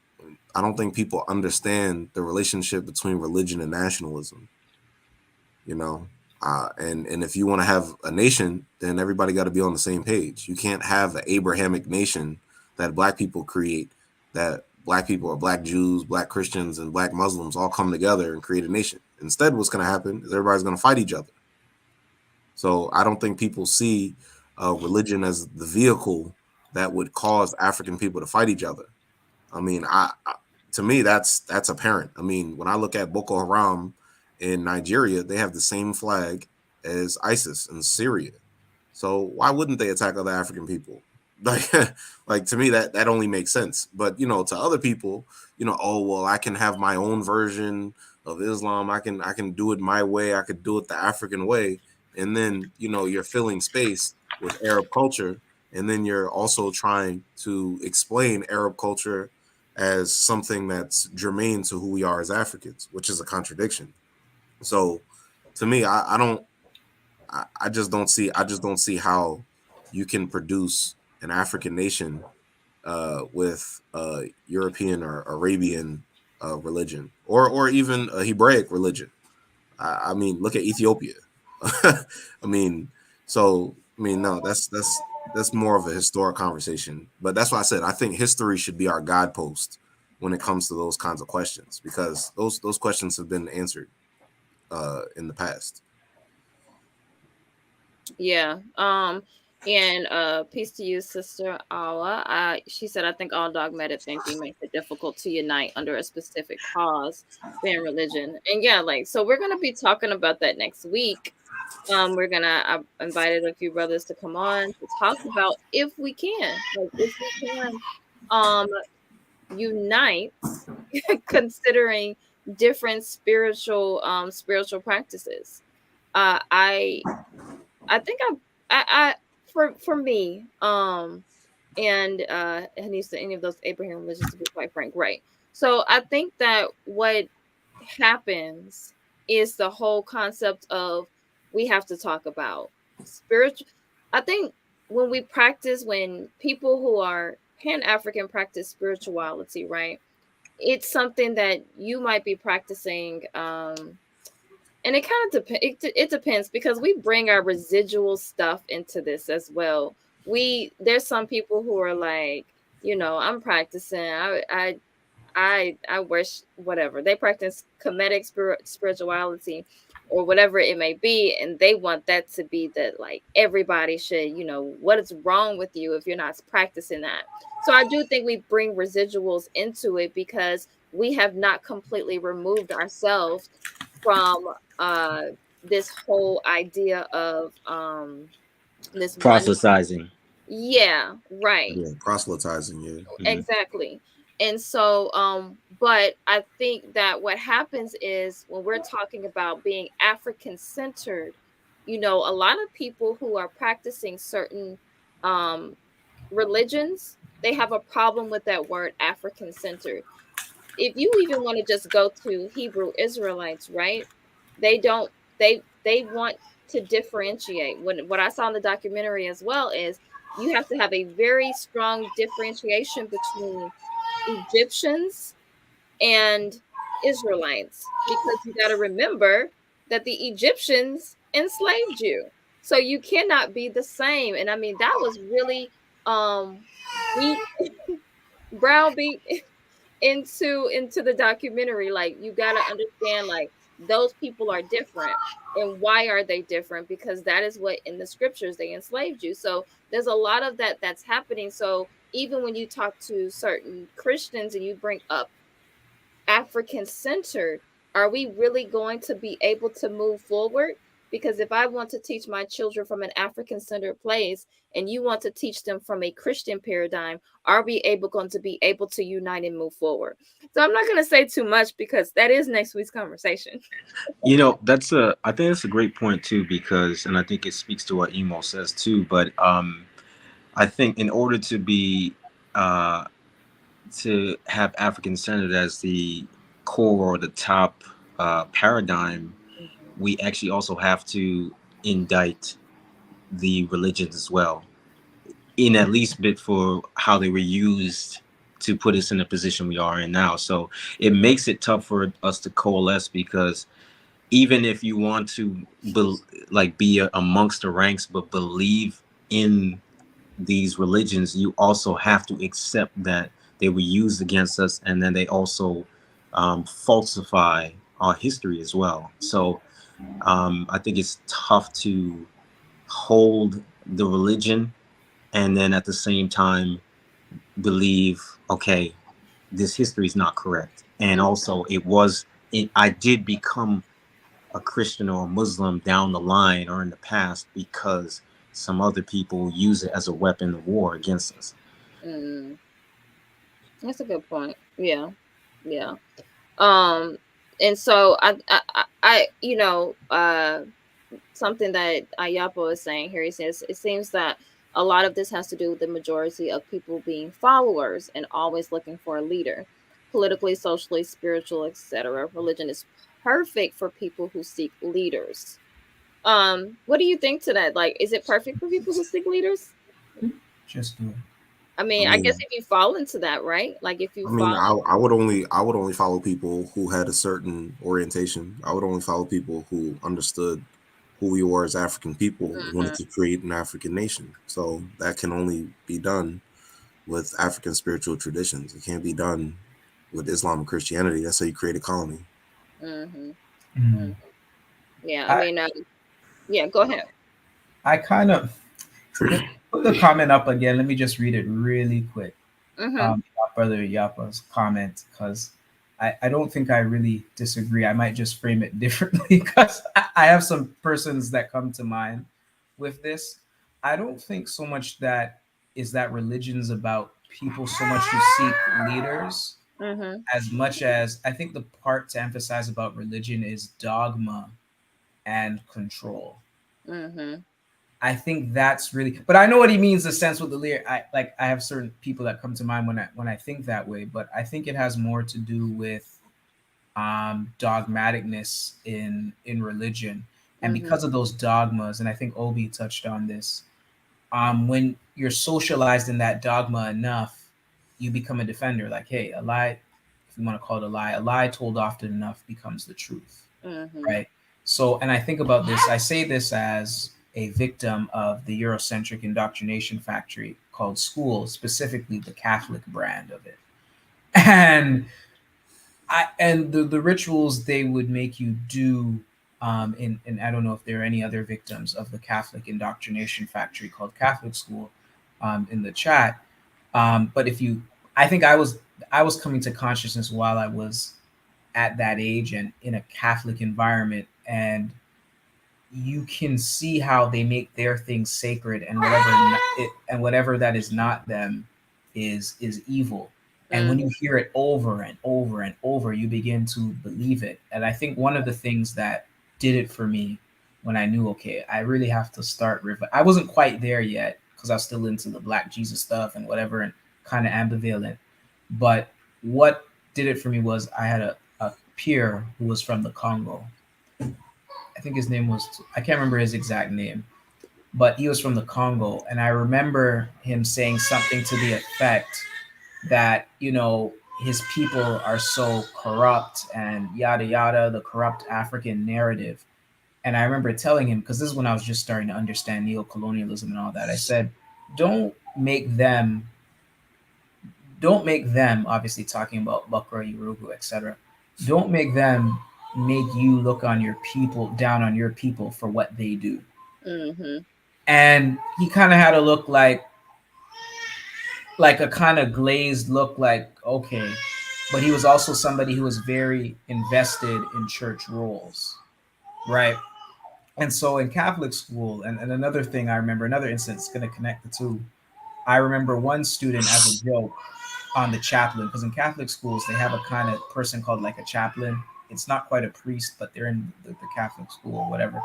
I don't think people understand the relationship between religion and nationalism. You know, and if you want to have a nation, then everybody got to be on the same page. You can't have an Abrahamic nation that Black people create, that Black people or Black Jews, Black Christians, and Black Muslims all come together and create a nation. Instead, what's going to happen is everybody's going to fight each other. So I don't think people see religion as the vehicle that would cause African people to fight each other. I mean, to me, that's apparent. I mean, when I look at Boko Haram in Nigeria, they have the same flag as ISIS in Syria. So why wouldn't they attack other African people? Like to me, that only makes sense. But to other people, oh well, I can have my own version of Islam. I can do it my way. I could do it the African way. And then you're filling space with Arab culture, and then you're also trying to explain Arab culture as something that's germane to who we are as Africans, which is a contradiction. So to me, I just don't see how you can produce an African nation with European or Arabian religion, or even a Hebraic religion. I mean, look at Ethiopia. I mean, no, that's more of a historic conversation. But that's why I said I think history should be our guidepost when it comes to those kinds of questions, because those questions have been answered in the past. Yeah. And peace to you, Sister Awa. She said, I think all dogmatic thinking makes it difficult to unite under a specific cause, being religion. And yeah, like, so we're gonna be talking about that next week. I invited a few brothers to come on to talk about if we can, like, if we can um unite considering different spiritual practices. Uh I I think I for me, and needs to any of those Abraham religions, to be quite frank, right? So I think that what happens is the whole concept of we have to talk about spiritual. I think when people who are Pan African practice spirituality, right? It's something that you might be practicing, and it kind of depends. It depends because we bring our residual stuff into this as well. There's some people who are like, I'm practicing. I wish whatever they practice comedic spirituality or whatever it may be, and they want that to be that, like, everybody should, what is wrong with you if you're not practicing that. So I do think we bring residuals into it because we have not completely removed ourselves from uh this whole idea of this one. Proselytizing. Yeah, right. Yeah, proselytizing. Yeah. Mhm. Exactly. And so, but I think that what happens is when we're talking about being African centered, a lot of people who are practicing certain um, religions, they have a problem with that word African centered. If you even want to just go to Hebrew Israelites, right? They don't, they want to differentiate. What I saw in the documentary as well is you have to have a very strong differentiation between Egyptians and Israelites, because you got to remember that the Egyptians enslaved you. So you cannot be the same. And I mean, that was really beat browbeat into the documentary. Like, you got to understand, like, those people are different. And why are they different? Because that is what in the scriptures they enslaved you. So there's a lot of that that's happening. So even when you talk to certain Christians and you bring up African centered, are we really going to be able to move forward? Because if I want to teach my children from an African centered place and you want to teach them from a Christian paradigm, are we going to be able to unite and move forward? So I'm not going to say too much because that is next week's conversation. I think that's a great point too, because, and I think it speaks to what Emo says too, but I think in order to be uh to have African centered as the core or the top paradigm, we actually also have to indict the religions as well, in at least bit for how they were used to put us in the position we are in now. So it makes it tough for us to coalesce, because even if you want to be amongst the ranks but believe in these religions, you also have to accept that they were used against us, and then they also falsify our history as well. So I think it's tough to hold the religion and then at the same time believe, okay, this history is not correct. And also I did become a Christian or a Muslim down the line or in the past because some other people use it as a weapon of war against us. Mm, that's a good point. Yeah. Yeah. Um, and so something that Ayapo is saying here, he says it seems that A lot of this has to do with the majority of people being followers and always looking for a leader. Politically, socially, spiritual, etc. Religion is perfect for people who seek leaders. What do you think to that? Like, is it perfect for people who seek leaders? Just do it. I I mean, I guess mean, if you fall into that, right? Like if you fall, I would only follow people who had a certain orientation. I would only follow people who understood who we were as African people and wanted to create an African nation. So that can only be done with African spiritual traditions. It can't be done with Islam and Christianity. That's how you create a colony. mm-hmm, Mm. mm, yeah. I I mean, yeah. Go ahead. I kind of put the comment up again. Let me just read it really quick. Mm-hmm. Brother Yapa's comment, because I don't think I really disagree. I might just frame it differently because I have some persons that come to mind with this. I don't think so much that religion's about people so much who seek leaders, Mm-hmm. as much as I think the part to emphasize about religion is dogma and control. Mm-hmm. I think that's really, but I know what he means. The sense with the lyric, I have certain people that come to mind when I think that way, but I think it has more to do with dogmaticness in religion, and Mm-hmm. because of those dogmas, and I think Obi touched on this. When you're socialized in that dogma enough, you become a defender. Like, hey, a lie, if you want to call it a lie told often enough becomes the truth, Mm-hmm. right? So, and I think about this, I say this as a victim of the Eurocentric indoctrination factory called school, specifically the Catholic brand of it. And the rituals they would make you do, and I don't know if there are any other victims of the Catholic indoctrination factory called Catholic school in the chat. But if you, I think I was coming to consciousness while I was at that age and in a Catholic environment, and you can see how they make their things sacred, and whatever that is not them is evil. And when Mm-hmm. you hear it over and over and over, you begin to believe it. And I think one of the things that did it for me, when I knew, okay, I really have to start I wasn't quite there yet because I was still into the Black Jesus stuff and whatever, and kind of ambivalent. But what did it for me was I had a peer who was from the Congo. I think his name was, I can't remember his exact name, but he was from the Congo. And I remember him saying something to the effect that, his people are so corrupt and yada yada, the corrupt African narrative. And I remember telling him, because this is when I was just starting to understand neocolonialism and all that, I said, don't make them, obviously talking about Bakra, Urugu, etc. Don't make them make you look on your people, down on your people for what they do. Mm-hmm. And he kind of had a look like a kind of glazed look, like, okay. But he was also somebody who was very invested in church roles, right? And so in Catholic school, and another thing I remember, another instance going to connect the two. I remember one student as a joke on the chaplain, because in Catholic schools they have a kind of person called like a chaplain. It's not quite a priest, but they're in the Catholic school or whatever.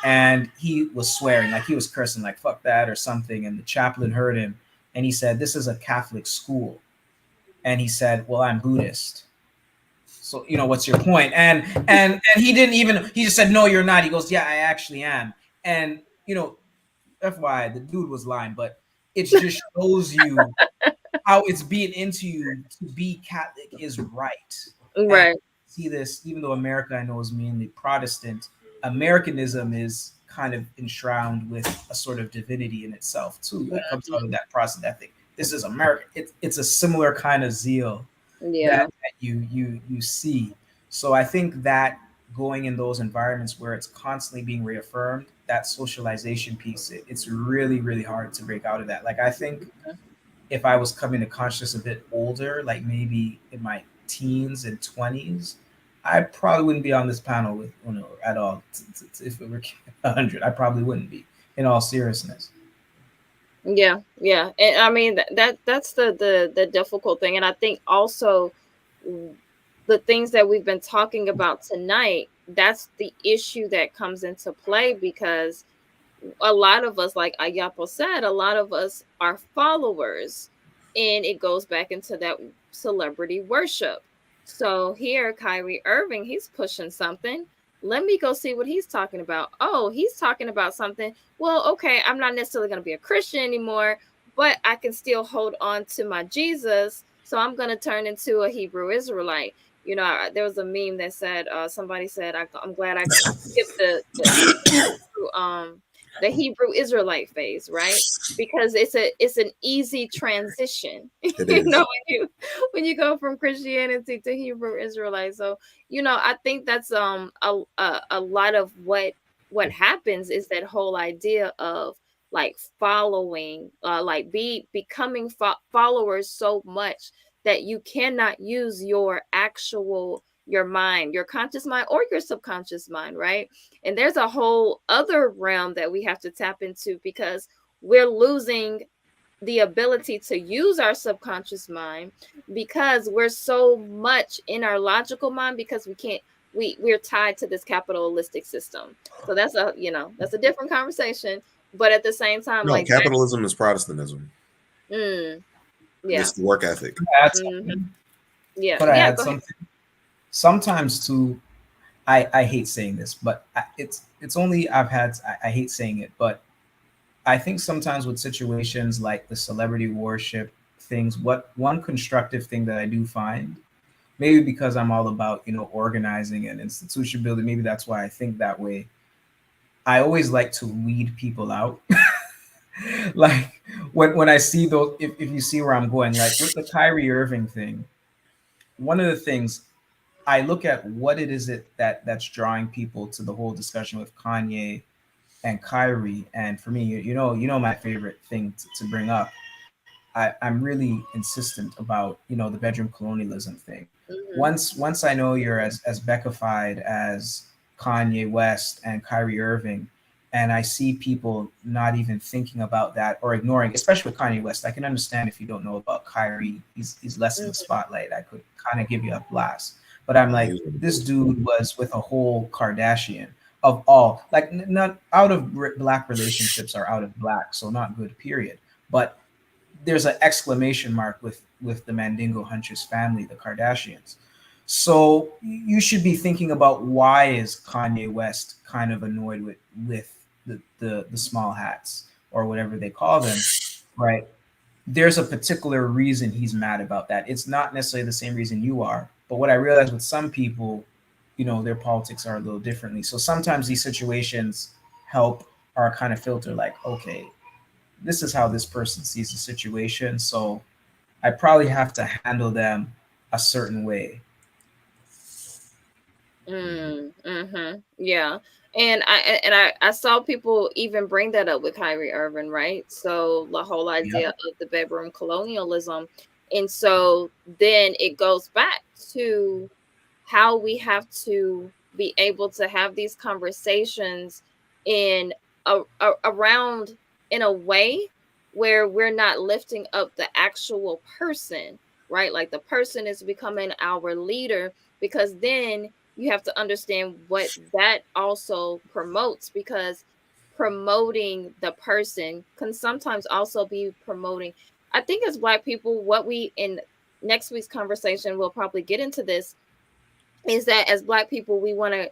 And he was swearing, like he was cursing, like fuck that or something. And the chaplain heard him, and he said, "This is a Catholic school." And he said, "Well, I'm Buddhist. So what's your point?" And he didn't even. He just said, "No, you're not." He goes, "Yeah, I actually am." And FYI, the dude was lying, but it just shows you how it's being into you to be Catholic is right. And Right. see this, even though America I know is mainly Protestant, Americanism is kind of enshrouded with a sort of divinity in itself too. That comes out of that process. That thing. This is America. It's a similar kind of zeal Yeah. that you see. So I think that going in those environments where it's constantly being reaffirmed, that socialization piece, it's really, really hard to break out of that. Like I think if I was coming to consciousness a bit older, like maybe in my teens and 20s, I probably wouldn't be on this panel with at all. If it were 100, I probably wouldn't be, in all seriousness. Yeah, yeah. And I mean that's the difficult thing. And I think also the things that we've been talking about tonight, that's the issue that comes into play, because a lot of us, like Ayapo said, a lot of us are followers, and it goes back into that celebrity worship. So here, Kyrie Irving, he's pushing something. Let me go see what he's talking about. Oh, he's talking about something. Well, okay, I'm not necessarily going to be a Christian anymore, but I can still hold on to my Jesus. So I'm going to turn into a Hebrew Israelite. You know, there was a meme that said, somebody said, I'm glad I skipped the Hebrew Israelite phase, right? Because it's an easy transition. It You is. know, when you go from Christianity to Hebrew Israelite. So, you know, I think that's a lot of what happens is that whole idea of like following, like becoming followers so much that you cannot use your mind, your conscious mind or your subconscious mind, right? And there's a whole other realm that we have to tap into because we're losing the ability to use our subconscious mind because we're so much in our logical mind because we're tied to this capitalistic system. So that's a different conversation. But at the same time, No, like capitalism is Protestantism. yeah. It's the work ethic. Add Mm-hmm. something? Yeah. Could I Yeah. add Go ahead. something? Sometimes too, I hate saying this, but it's only I hate saying it, but I think sometimes with situations like the celebrity worship things, what one constructive thing that I do find, maybe because I'm all about, organizing and institution building, maybe that's why I think that way. I always like to weed people out. Like when I see those, if you see where I'm going, like with the Kyrie Irving thing, one of the things I look at what it is that's drawing people to the whole discussion with Kanye and Kyrie. And for me, you know my favorite thing to bring up. I'm really insistent about the bedroom colonialism thing. Mm-hmm. Once I know you're as Beckified as Kanye West and Kyrie Irving, and I see people not even thinking about that or ignoring, especially with Kanye West. I can understand if you don't know about Kyrie, he's less in the Mm-hmm. spotlight. I could kind of give you a blast, but I'm like, this dude was with a whole Kardashian of all, like not out of black relationships are out of black, so not good. Period. But there's an exclamation mark with the Mandingo Huntress family, the Kardashians. So you should be thinking about why is Kanye West kind of annoyed with the small hats or whatever they call them, right? There's a particular reason he's mad about that. It's not necessarily the same reason you are, but what I realize with some people, their politics are a little differently. So sometimes these situations help or kind of filter like, okay, this is how this person sees the situation. So I probably have to handle them a certain way. Mm-hmm. Yeah. And I saw people even bring that up with Kyrie Irving, right? So the whole idea Yep. of the bedroom colonialism. And so then it goes back to how we have to be able to have these conversations in around in a way where we're not lifting up the actual person, right? Like the person is becoming our leader, because then you have to understand what that also promotes, because promoting the person can sometimes also be promoting, I think as Black people, what we in next week's conversation we'll probably get into this, is that as Black people we want to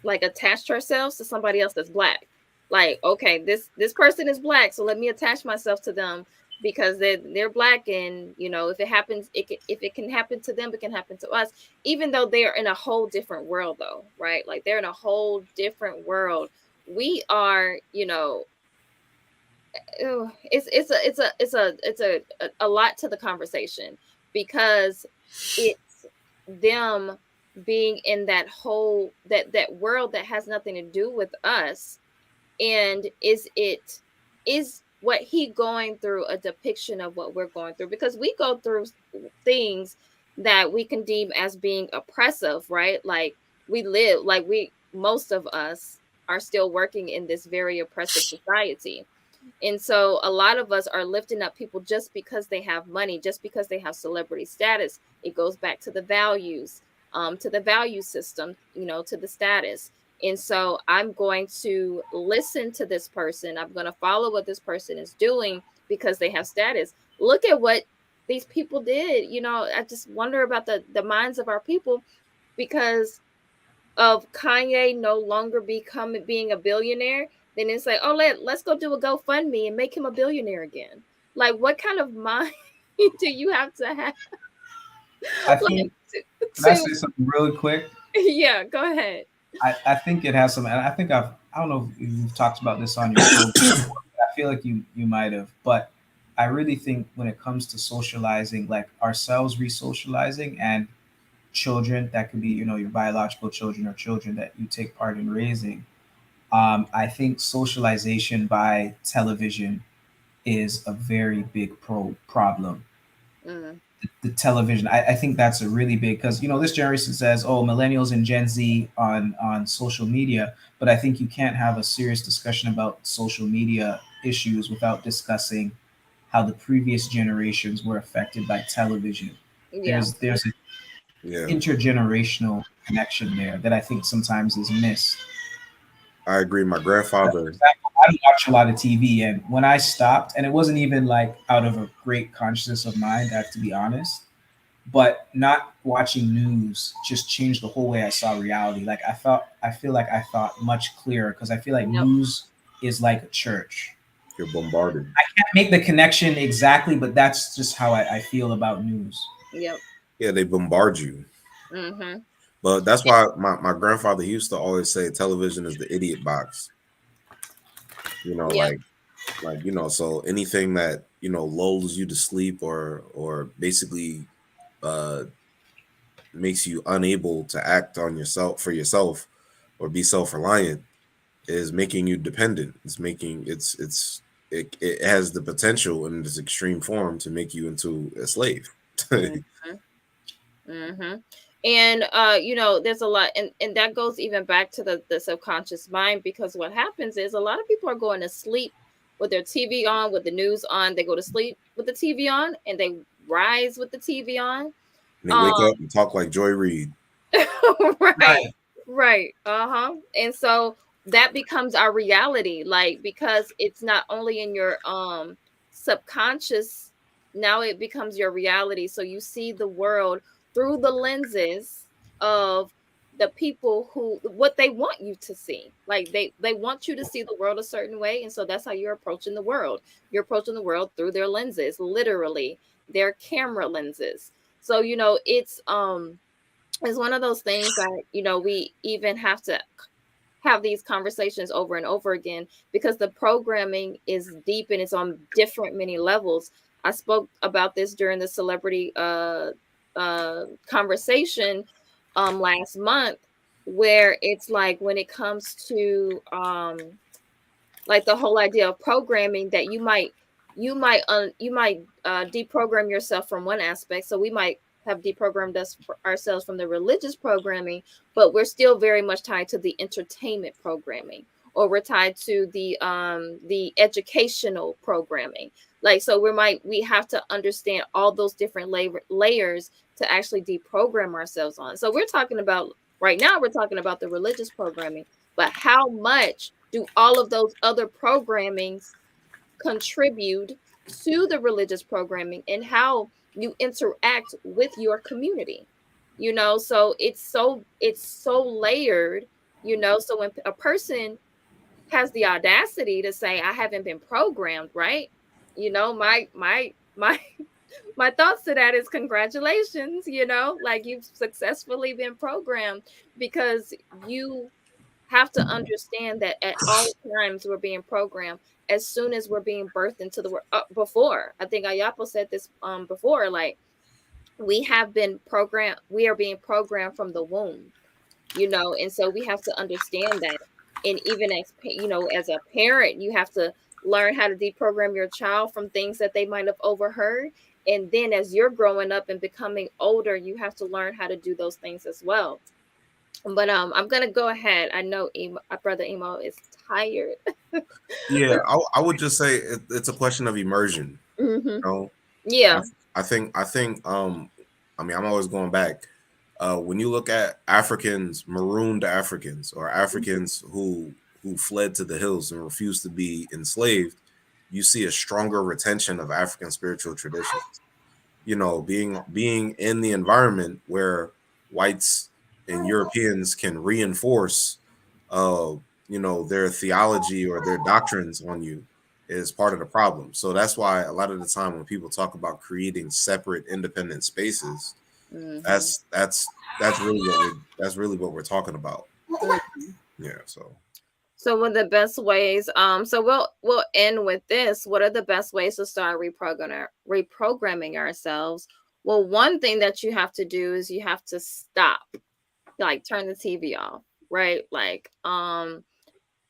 like attach ourselves to somebody else that's Black. Like, okay, this person is Black, so let me attach myself to them because they're Black, and if it happens, if it can happen to them, it can happen to us, even though they are in a whole different world, though, right? Like they're in a whole different world. We are, it's a lot to the conversation, because it's them being in that whole that world that has nothing to do with us. And is what he going through a depiction of what we're going through, because we go through things that we can deem as being oppressive, right? Like we most of us are still working in this very oppressive society. And so a lot of us are lifting up people just because they have money, just because they have celebrity status. It goes back to the values, to the value system, to the status. And so I'm going to listen to this person. I'm going to follow what this person is doing because they have status. Look at what these people did. I just wonder about the minds of our people because of Kanye no longer being a billionaire. Then it's like, oh, let's go do a GoFundMe and make him a billionaire again. Like, what kind of mind do you have to have? I Like, think, can I say something really quick? Yeah, go ahead. I think it has some, and I think I don't know if you've talked about this on your program before, but I feel like you might have, but I really think when it comes to socializing, like ourselves re-socializing and children that could be, your biological children or children that you take part in raising, I think socialization by television is a very big problem. Mm. The television, I think that's a really big, because this generation says, oh, millennials and Gen Z on social media, but I think you can't have a serious discussion about social media issues without discussing how the previous generations were affected by television. Yeah. There's an Yeah, intergenerational connection there that I think sometimes is missed. I agree. My grandfather. I don't watch a lot of TV, and when I stopped, and it wasn't even like out of a great consciousness of mind, I have to be honest, but not watching news just changed the whole way I saw reality. Like I feel like I thought much clearer because I feel like Yep. news is like a church. You're bombarded. I can't make the connection exactly, but that's just how I feel about news. Yep. Yeah, they bombard you. Mm-hmm. But that's why my grandfather he used to always say television is the idiot box. Yep. So anything that lulls you to sleep or basically makes you unable to act on yourself for yourself or be self-reliant is making you dependent. It has the potential in its extreme form to make you into a slave. Mm-hmm. Mm-hmm. And there's a lot, and that goes even back to the subconscious mind, because what happens is a lot of people are going to sleep with their TV on, with the news on. They go to sleep with the TV on, and they rise with the TV on. They wake up and talk like Joy Reid. Right. Right. Uh-huh. And so that becomes our reality, like, because it's not only in your subconscious, now it becomes your reality. So you see the world through the lenses of the people who what they want you to see. Like they want you to see the world a certain way, and so that's how you're approaching the world. You're approaching the world through their lenses, literally, their camera lenses. So it's one of those things that we even have to have these conversations over and over again, because the programming is deep and it's on different many levels. I spoke about this during the celebrity conversation last month, where it's like, when it comes to like the whole idea of programming, that you might deprogram yourself from one aspect. So we might have deprogrammed ourselves from the religious programming, but we're still very much tied to the entertainment programming, or we're tied to the educational programming. Like, so we have to understand all those different layers to actually deprogram ourselves on. So we're talking about right now, we're talking about the religious programming, but how much do all of those other programmings contribute to the religious programming, and how you interact with your community? So it's so layered. So when a person has the audacity to say, I haven't been programmed, right? My my thoughts to that is, congratulations. Like, you've successfully been programmed, because you have to understand that at all times we're being programmed. As soon as we're being birthed into the world, before, I think Ayapo said this before, like, we are being programmed from the womb. And so we have to understand that. And even as a parent, you have to learn how to deprogram your child from things that they might have overheard. And then as you're growing up and becoming older, you have to learn how to do those things as well. But I'm gonna go ahead. I know brother Emo is tired. Yeah, I would just say it's a question of immersion. Mm-hmm. You know, Yeah. I think I mean, I'm always going back. When you look at Africans, marooned Africans, or Africans who fled to the hills and refused to be enslaved, you see a stronger retention of African spiritual traditions. You know, being in the environment where whites and Europeans can reinforce, you know, their theology or their doctrines on you is part of the problem. So that's why a lot of the time when people talk about creating separate, independent spaces, Mhm. that's really what we're talking about. Mhm. Yeah. So So what are the best ways? So we'll end with this. What are the best ways to start reprogramming ourselves? Well, one thing that you have to do is you have to stop, like turn the TV off, right? Like,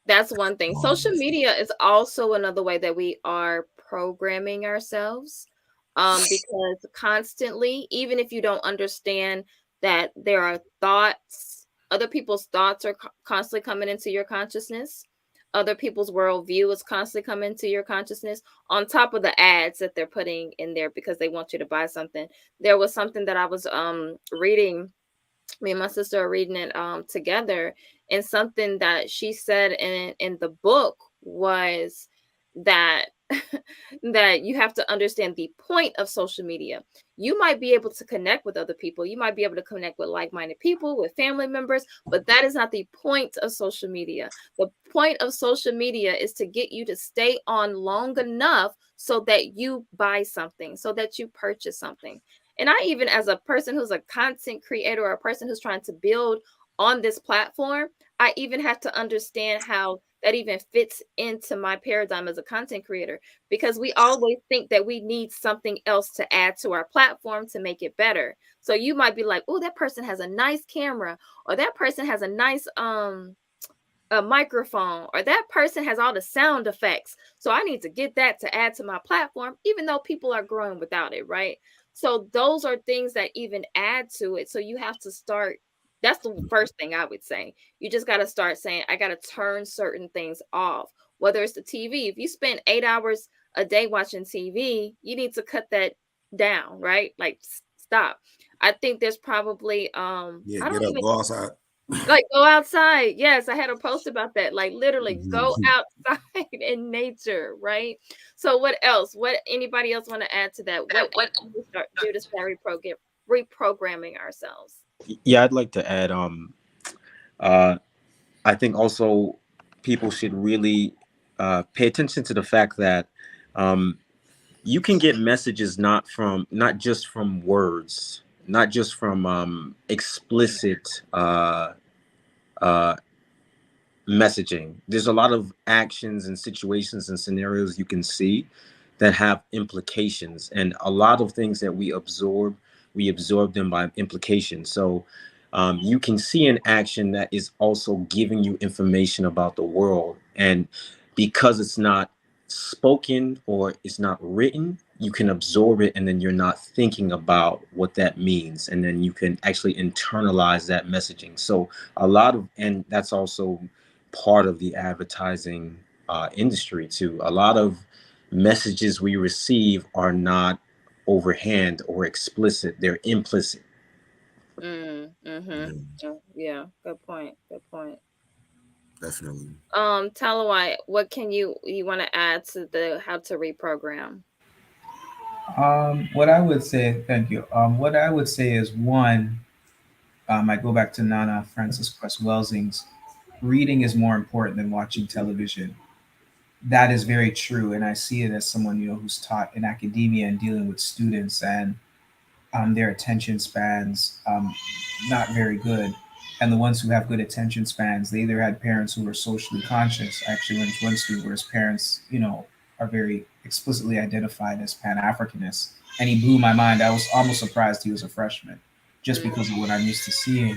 that's one thing. Social media is also another way that we are programming ourselves. Because constantly, even if you don't understand that there are thoughts, other people's thoughts are constantly coming into your consciousness. Other people's worldview is constantly coming into your consciousness on top of the ads that they're putting in there because they want you to buy something. There was something that I was reading, me and my sister are reading it together, and something that she said in the book was that that you have to understand the point of social media. You might be able to connect with other people, you might be able to connect with like-minded people, with family members, but that is not the point of social media. The point of social media is to get you to stay on long enough so that you buy something, so that you purchase something. And I, even as a person who's a content creator or a person who's trying to build on this platform, I even have to understand how that even fits into my paradigm as a content creator, because we always think that we need something else to add to our platform to make it better. So you might be like, oh, that person has a nice camera, or that person has a nice a microphone, or that person has all the sound effects, so I need to get that to add to my platform, even though people are growing without it, right? So those are things that even add to it. So you have to start, that's the first thing I would say. You just got to start saying, I got to turn certain things off. Whether it's the TV, if you spend 8 hours a day watching TV, you need to cut that down, right? Like, stop. I think there's probably yeah, I get don't up, even, go outside. like, go outside. Yes, I had a post about that. Like, literally go outside in nature, right? So what else? What anybody else want to add to that? What else can we do to start reprogramming ourselves? Yeah, I'd like to add. Uh, I think also people should really pay attention to the fact that um, you can get messages not just from words, not just from explicit uh, messaging. There's a lot of actions and situations and scenarios you can see that have implications, and a lot of things that we absorb them by implication. So you can see an action that is also giving you information about the world, and because it's not spoken or it's not written, you can absorb it, and then you're not thinking about what that means, and then you can actually internalize that messaging. So a lot of, and that's also part of the advertising industry too. A lot of messages we receive are not overhand or explicit; they're implicit. Mm-hmm. Yeah, Oh, yeah, good point. Good point. definitely. Talawai, what can you want to add to the how to reprogram? What I would say, thank you. What I would say is one, I go back to Nana Francis Cress Welsing's reading is more important than watching television. That is very true. And I see it as someone, who's taught in academia and dealing with students, and their attention spans not very good. And the ones who have good attention spans, they either had parents who were socially conscious. I actually went to one student where his parents, are very explicitly identified as Pan Africanists. And he blew my mind. I was almost surprised he was a freshman just Mm, because of what I'm used to seeing.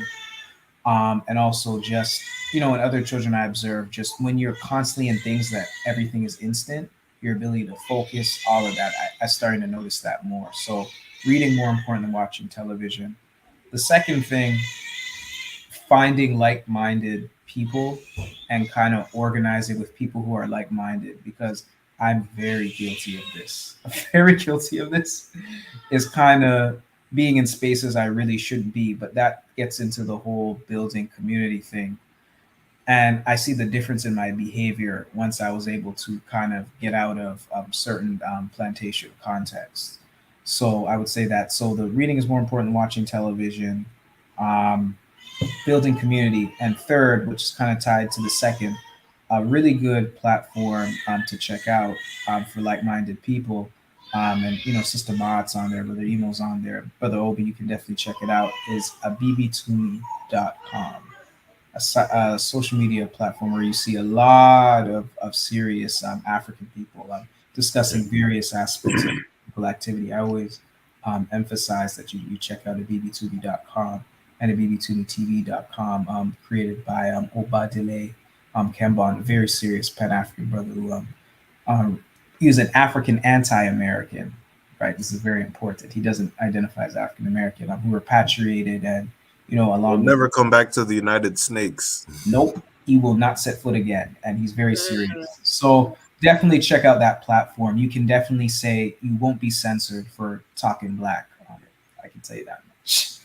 And also just, in other children I observe, just when you're constantly in things that everything is instant, your ability to focus, all of that, I starting to notice that more. So reading more important than watching television. The second thing, finding like-minded people and kind of organizing with people who are like-minded, because I'm very guilty of this. Very guilty of this. Is kind of being in spaces I really shouldn't be. But that gets into the whole building community thing. And I see the difference in my behavior once I was able to kind of get out of certain plantation contexts. So I would say that. So the reading is more important than watching television. Um, Building community, and third, which is kind of tied to the second, a really good platform to check out for like-minded people. And Sister Mott's on there, Brother Emo's on there, Brother Obi, you can definitely check it out. Is abbtumi.com, a social media platform where you see a lot of serious African people discussing various aspects of political activity. I always emphasize that you check out abbtumi.com and abbtumitv.com, created by Obadile Kembon, a very serious Pan-African brother who he was an African anti-American, right? This is very important. He doesn't identify as African American, who repatriated and We'll along never come back to the United Snakes. Nope, he will not set foot again, and he's very serious. So definitely check out that platform. You can definitely say you won't be censored for talking black on it. I can tell you that much.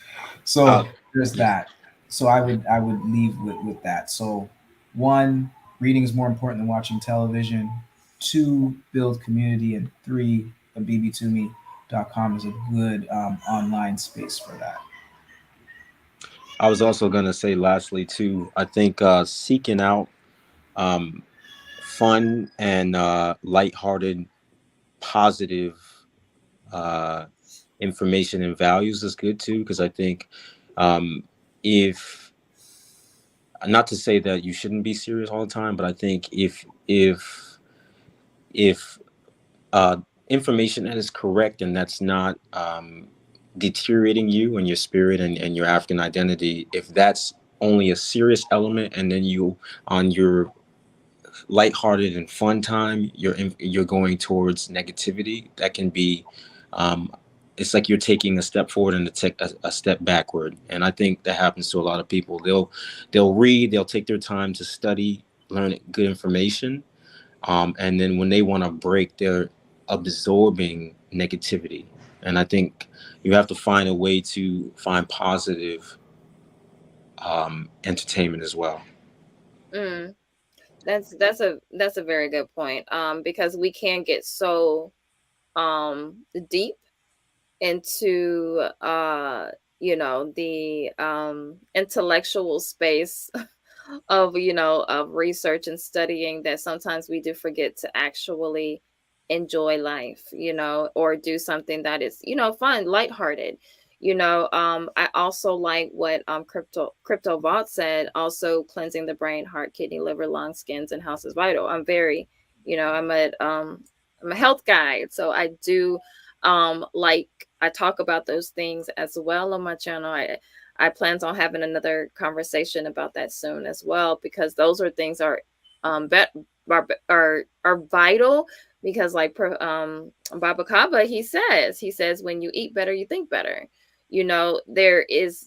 So there's that. So I would leave with that. So one, reading is more important than watching television. Two, build community, and three, bb2me.com is a good online space for that. I was also going to say, lastly, too, I think seeking out fun and lighthearted, positive information and values is good, too, because I think if, not to say that you shouldn't be serious all the time, but I think if information that is correct and that's not deteriorating you and your spirit and your African identity, if that's only a serious element, and then you on your lighthearted and fun time you're going towards negativity, that can be it's like you're taking a step forward and a step backward. And I think that happens to a lot of people. They'll read, they'll take their time to study, learn good information, and then when they want to break, they're absorbing negativity. And I think you have to find a way to find positive entertainment as well. That's a very good point. Because we can get so deep into the intellectual space of of research and studying, that sometimes we do forget to actually enjoy life, or do something that is fun, lighthearted. I also like what Crypto Vault said, also cleansing the brain, heart, kidney, liver, lungs, skins, and house is vital. I'm very, I'm a health guide, so I do I talk about those things as well on my channel. I plan on having another conversation about that soon as well, because those are things are vital, because like Baba Kaba, he says when you eat better, you think better. There's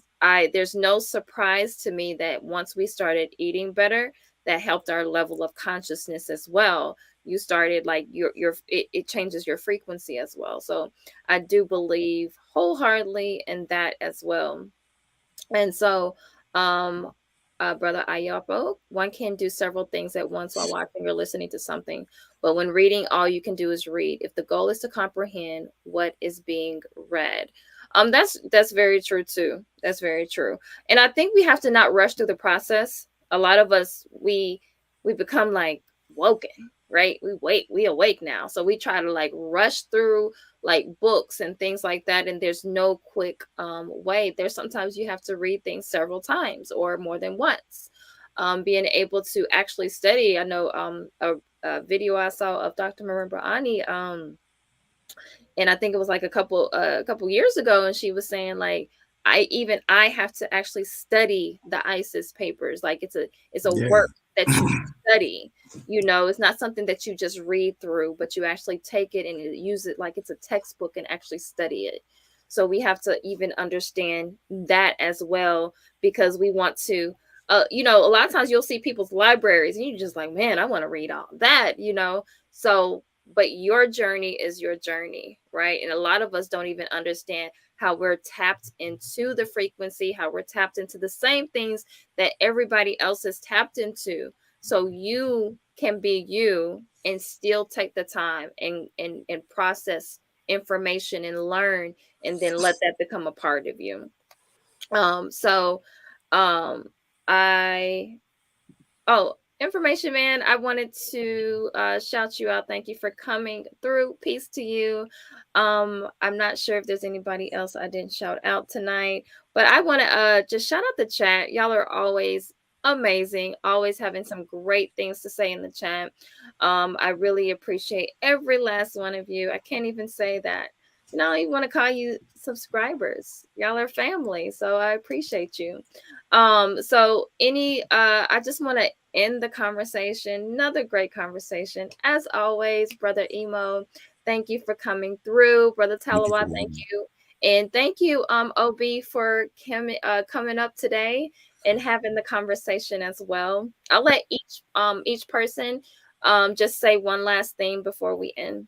no surprise to me that once we started eating better, that helped our level of consciousness as well. You started like it changes your frequency as well. So I do believe wholeheartedly in that as well. And so Brother Ayapo, one can do several things at once while watching or listening to something, but when reading, all you can do is read if the goal is to comprehend what is being read. That's very true too. That's very true. And I think we have to not rush through the process. A lot of us, we become like woken, right? We awake now, so we try to like rush through like books and things like that, and there's no quick way. There's sometimes you have to read things several times or more than once. Being able to actually study. I know a video I saw of Dr. Marimba Ani, and I think it was like a couple years ago, and she was saying like I have to actually study the ISIS papers. Like it's a work that you study. It's not something that you just read through, but you actually take it and use it like it's a textbook and actually study it. So we have to even understand that as well, because we want to a lot of times you'll see people's libraries and you're just like, man, I want to read all that. So but your journey is your journey, right? And a lot of us don't even understand how we're tapped into the frequency, how we're tapped into the same things that everybody else is tapped into. So you can be you and still take the time and process information and learn, and then let that become a part of you. So I Oh, information man, I wanted to shout you out. Thank you for coming through. Peace to you. I'm not sure if there's anybody else I didn't shout out tonight, but I want to just shout out the chat. Y'all are always amazing, always having some great things to say in the chat. I really appreciate every last one of you. I can't even say that. I even want to call you subscribers. Y'all are family, so I appreciate you. So I just want to end the conversation. Another great conversation. As always, Brother Emo, thank you for coming through. Brother Thank you Talawa, for thank having me. you. And thank you, OB, for coming up today and having the conversation as well. I'll let each person just say one last thing before we end.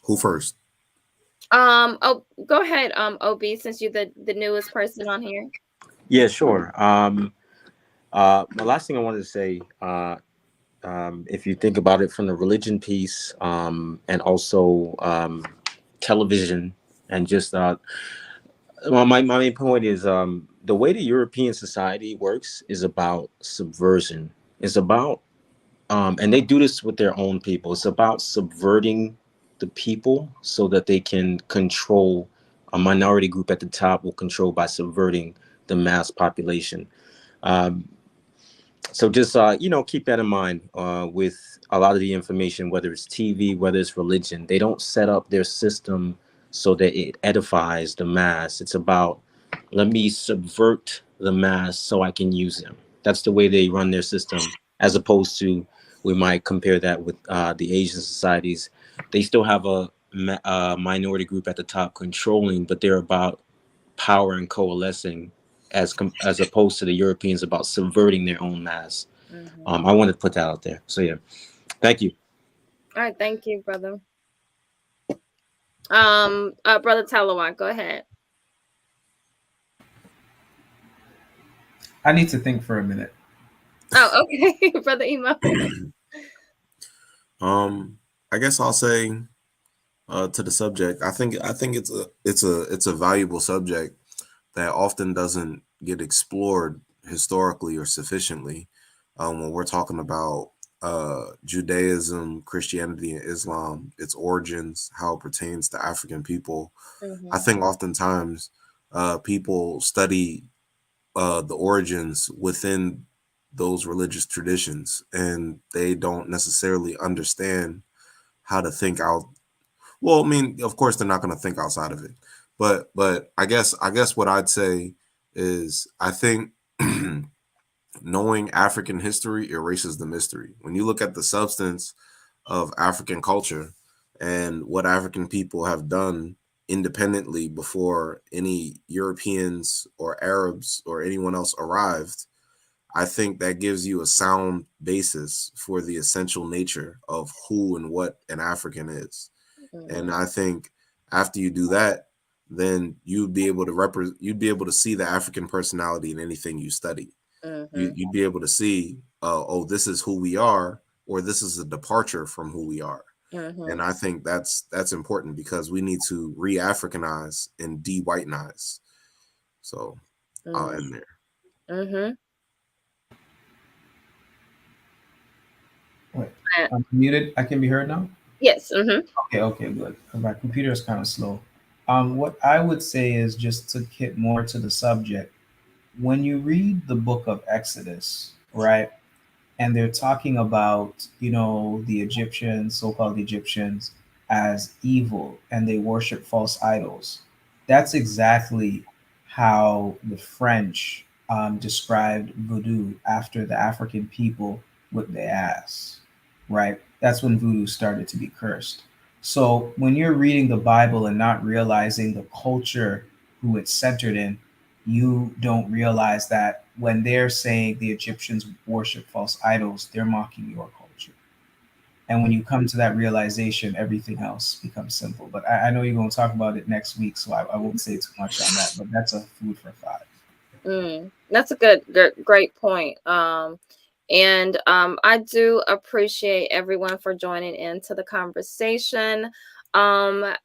Who first? Oh, go ahead, OB, since you're the newest person on here. Yeah, sure. The last thing I wanted to say, if you think about it from the religion piece, and also television, and just well, my main point is the way the European society works is about subversion. It's about and they do this with their own people. It's about subverting the people so that they can control a minority group at the top will control by subverting the mass population. Um, so just keep that in mind with a lot of the information, whether it's TV, whether it's religion. They don't set up their system so that it edifies the mass. It's about, let me subvert the mass so I can use them. That's the way they run their system, as opposed to, we might compare that with the Asian societies. They still have a minority group at the top controlling, but they're about power and coalescing, as opposed to the Europeans about subverting their own mass. Mm-hmm. I wanted to put that out there. So yeah, thank you. All right, thank you, brother. Brother Talawan, go ahead. I need to think for a minute. Oh, okay, brother Emo. I guess I'll say to the subject. I think it's a valuable subject that often doesn't get explored historically or sufficiently when we're talking about Judaism, Christianity, and Islam, its origins, how it pertains to African people. I Mm-hmm. think oftentimes people study the origins within those religious traditions, and they don't necessarily understand how to think out. Well, I mean, of course, they're not going to think outside of it, but I guess what I'd say is I think knowing African history erases the mystery. When you look at the substance of African culture and what African people have done independently before any Europeans or Arabs or anyone else arrived, I think that gives you a sound basis for the essential nature of who and what an African is. Mm-hmm. And I think after you do that, then you'd be able to you'd be able to see the African personality in anything you study. Mm-hmm. You'd be able to see, oh, this is who we are, or this is a departure from who we are. Mm-hmm. And I think that's important because we need to re-Africanize and de-whitenize. So I'll end there. Mm-hmm. Wait, I'm muted. I can be heard now? Yes. Mm-hmm. Okay, good. 'Cause my computer is kind of slow. What I would say is, just to get more to the subject, when you read the book of Exodus, right? And they're talking about, the Egyptians, so-called Egyptians, as evil, and they worship false idols. That's exactly how the French described voodoo after the African people with their ass, right? That's when voodoo started to be cursed. So when you're reading the Bible and not realizing the culture who it's centered in, you don't realize that when they're saying the Egyptians worship false idols, they're mocking your culture. And when you come to that realization, everything else becomes simple. But I know you're going to talk about it next week, so I won't say too much on that. But that's a food for thought. That's a great point. And I do appreciate everyone for joining into the conversation. Um,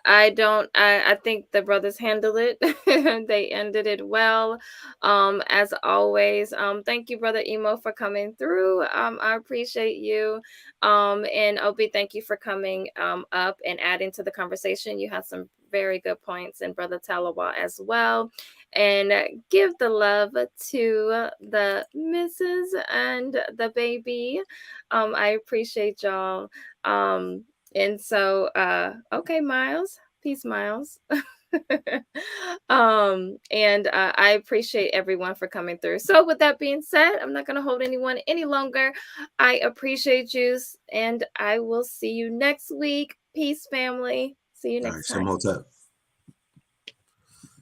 I think the brothers handled it. They ended it well. As always, thank you, Brother Emo, for coming through. I appreciate you. And Obi, thank you for coming up and adding to the conversation. You had some very good points, and Brother Talawa as well. And give the love to the missus and the baby. I appreciate y'all. And so, okay, Miles. Peace, Miles. And I appreciate everyone for coming through. So with that being said, I'm not going to hold anyone any longer. I appreciate you, and I will see you next week. Peace, family. See you All right, next Shem time. Hotep.